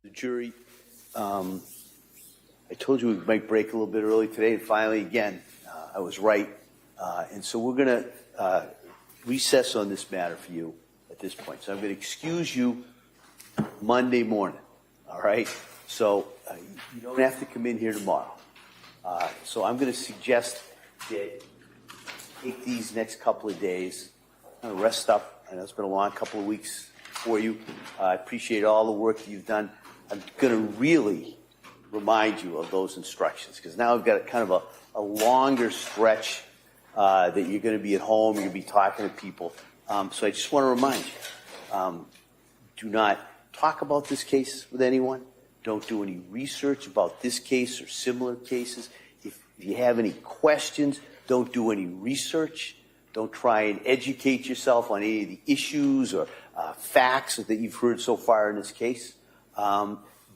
The jury, I told you we might break a little bit early today, and finally, again, I was right. And so we're going to recess on this matter for you at this point. So I'm going to excuse you Monday morning, all right? So you don't have to come in here tomorrow. So I'm going to suggest that take these next couple of days, rest up. I know it's been a long couple of weeks for you. I appreciate all the work that you've done. I'm going to really remind you of those instructions because now I've got kind of a longer stretch that you're going to be at home, you're going to be talking to people. So I just want to remind you, do not talk about this case with anyone. Don't do any research about this case or similar cases. If you have any questions, don't do any research. Don't try and educate yourself on any of the issues or facts that you've heard so far in this case.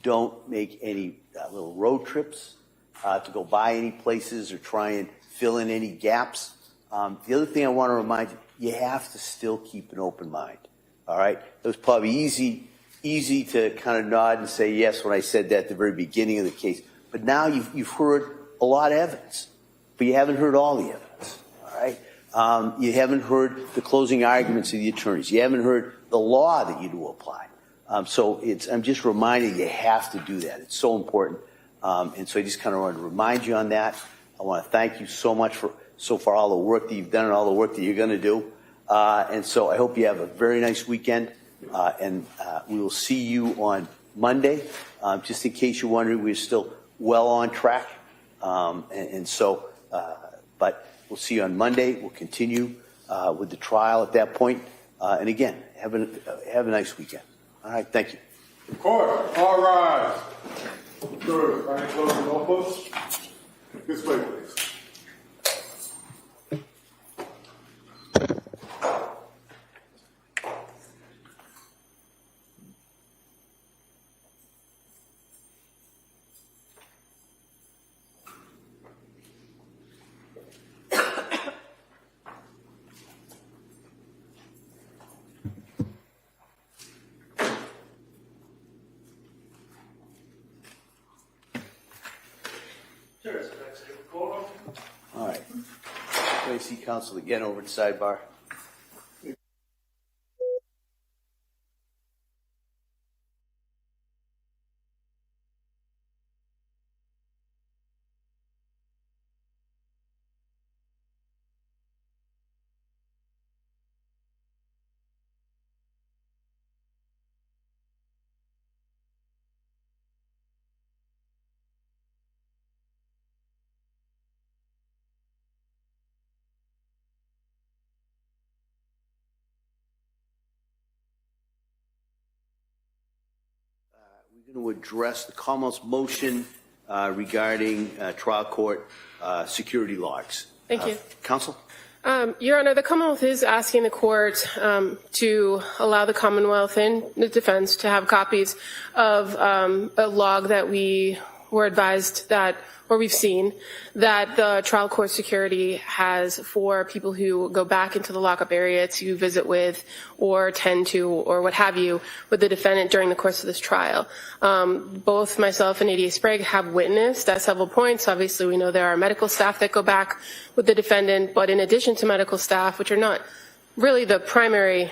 Don't make any little road trips to go by any places or try and fill in any gaps. The other thing I want to remind you, you have to still keep an open mind. All right? It was probably easy easy to kind of nod and say yes when I said that at the very beginning of the case. But now you've heard a lot of evidence, but you haven't heard all the evidence. All right, you haven't heard the closing arguments of the attorneys. You haven't heard the law that you do apply. So I'm just reminding you have to do that. It's so important. And so I just kind of want to remind you on that. I want to thank you so much for so far all the work that you've done and all the work that you're going to do. And so I hope you have a very nice weekend. And we will see you on Monday. Just in case you're wondering, we're still well on track. But we'll see you on Monday. We'll continue with the trial at that point. And again, have a nice weekend. All right, thank you. Court, all rise. Jurors, can I close the notebooks? This way, please. All right. Can I see counsel again over at sidebar? We're going to address the Commonwealth's motion regarding trial court security logs. Thank you. Counsel? Your Honor, the Commonwealth is asking the court to allow the Commonwealth and the defense to have copies of a log that we were advised that, or we've seen, that the trial court security has for people who go back into the lockup area to visit with or tend to or what have you with the defendant during the course of this trial. Both myself and ADA Sprague have witnessed at several points. Obviously, we know there are medical staff that go back with the defendant, but in addition to medical staff, which are not really the primary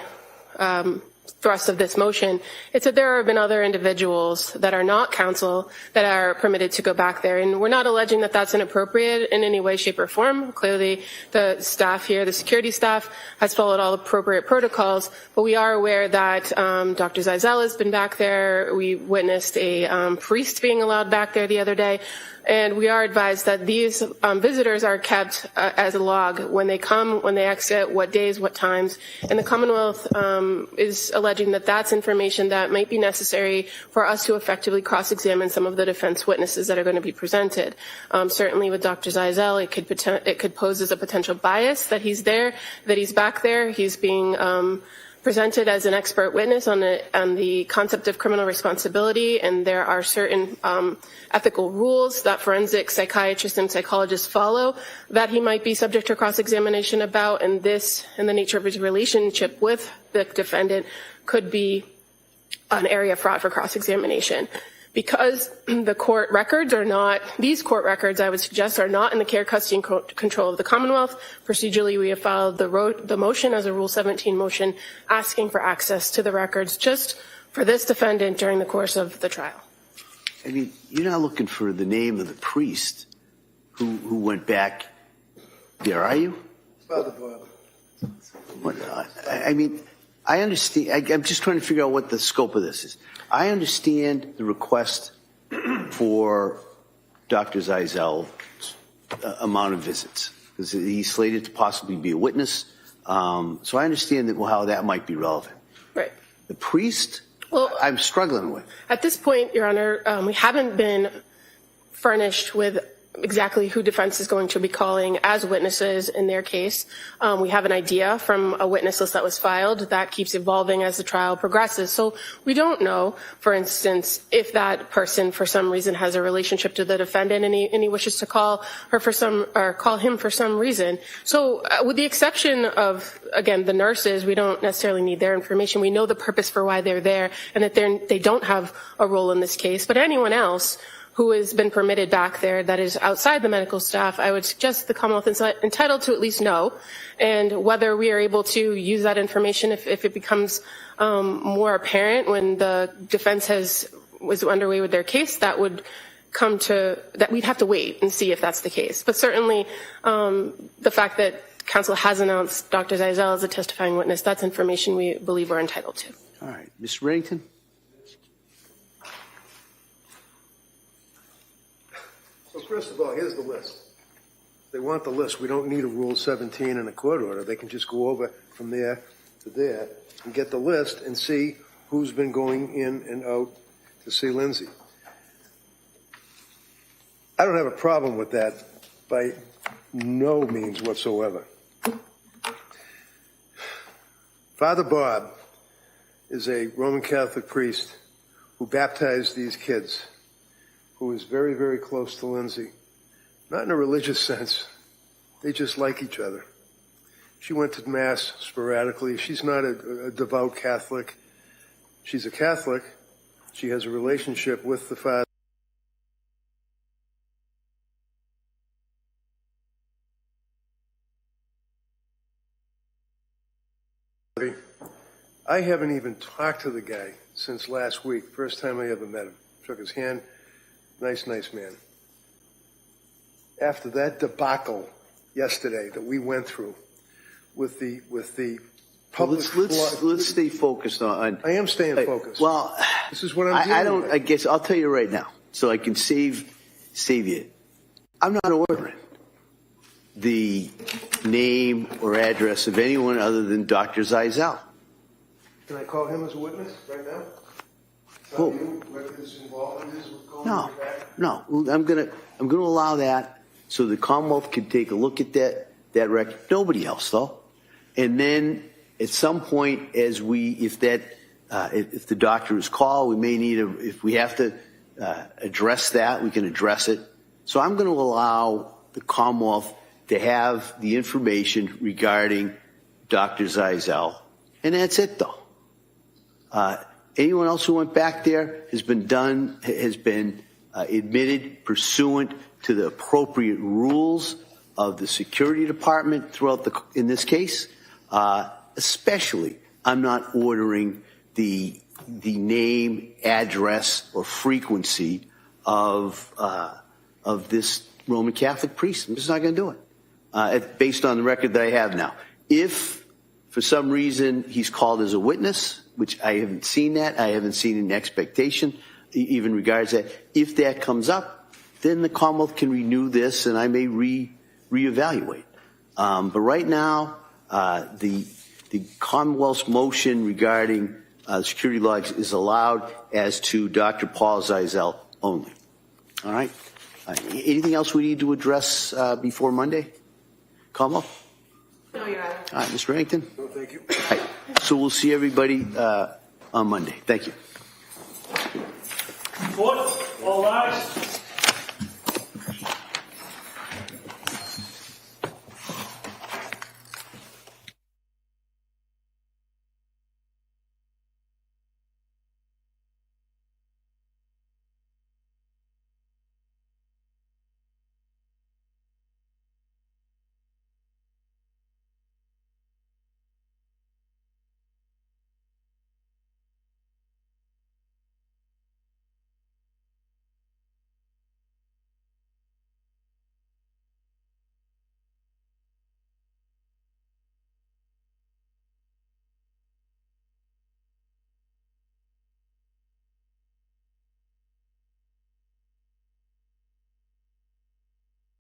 thrust of this motion, it's that there have been other individuals that are not counsel that are permitted to go back there. And we're not alleging that that's inappropriate in any way, shape, or form. Clearly, the staff here, the security staff, has followed all appropriate protocols. But we are aware that Dr. Zeisel has been back there. We witnessed a priest being allowed back there the other day. And we are advised that these visitors are kept as a log when they come, when they exit, what days, what times. And the Commonwealth is alleging that that's information that might be necessary for us to effectively cross-examine some of the defense witnesses that are going to be presented. Certainly with Dr. Zeisel, it could pose as a potential bias that he's there, that he's back there. He's being presented as an expert witness on the concept of criminal responsibility, and there are certain ethical rules that forensic psychiatrists and psychologists follow that he might be subject to cross-examination about, and this, and the nature of his relationship with the defendant, could be an area fraught for cross-examination. Because the court records are not, these court records, I would suggest, are not in the care, custody, and control of the Commonwealth. Procedurally, we have filed the motion as a Rule 17 motion asking for access to the records just for this defendant during the course of the trial. I mean, you're not looking for the name of the priest who went back there, are you? Father Boyle. I mean, I understand. I'm just trying to figure out what the scope of this is. I understand the request for Dr. Zeisel's amount of visits, because he's slated to possibly be a witness. So I understand how that might be relevant. Right. The priest, well, I'm struggling with. At this point, Your Honor, we haven't been furnished with exactly who defense is going to be calling as witnesses in their case. We have an idea from a witness list that was filed that keeps evolving as the trial progresses. So we don't know, for instance, if that person for some reason has a relationship to the defendant and he wishes to call her for some, or call him for some reason. So with the exception of, again, the nurses, we don't necessarily need their information. We know the purpose for why they're there and that they don't have a role in this case. But anyone else who has been permitted back there that is outside the medical staff, I would suggest the Commonwealth is entitled to at least know, and whether we are able to use that information if it becomes more apparent when the defense was underway with their case, that would come to, that we'd have to wait and see if that's the case. But certainly the fact that counsel has announced Dr. Zeisel as a testifying witness, that's information we believe we're entitled to. All right. Mr. Reddington? So first of all, here's the list. They want the list. We don't need a Rule 17 and a court order. They can just go over from there to there and get the list and see who's been going in and out to see Lindsay. I don't have a problem with that by no means whatsoever. Father Bob is a Roman Catholic priest who baptized these kids, who is very, very close to Lindsay. Not in a religious sense. They just like each other. She went to Mass sporadically. She's not a devout Catholic. She's a Catholic. She has a relationship with the Father. I haven't even talked to the guy since last week. First time I ever met him. Shook his hand. Nice man. After that debacle yesterday that we went through with the public, let's stay focused on. I am staying focused. Well, this is what I'm dealing with. I guess I'll tell you right now, so I can save you. I'm not ordering the name or address of anyone other than Dr. Zeisel. Can I call him as a witness right now? Cool. No. I'm gonna allow that so the Commonwealth can take a look at that record. Nobody else though. And then at some point, if the doctor is called, we may need if we have to address that, we can address it. So I'm going to allow the Commonwealth to have the information regarding Dr. Zeisel, and that's it though. Anyone else who went back there has been admitted pursuant to the appropriate rules of the security department in this case. Especially, I'm not ordering the name, address, or frequency of this Roman Catholic priest. I'm just not going to do it based on the record that I have now. If for some reason he's called as a witness, which I haven't seen that, I haven't seen an expectation even regards that. If that comes up, then the Commonwealth can renew this, and I may reevaluate. But right now, the Commonwealth's motion regarding security logs is allowed as to Dr. Paul Zeisel only. All right. Anything else we need to address before Monday? Commonwealth? No, Your Honor. All right, Mr. Reddington? No, thank you. All right. So we'll see everybody on Monday. Thank you. Court, all rise.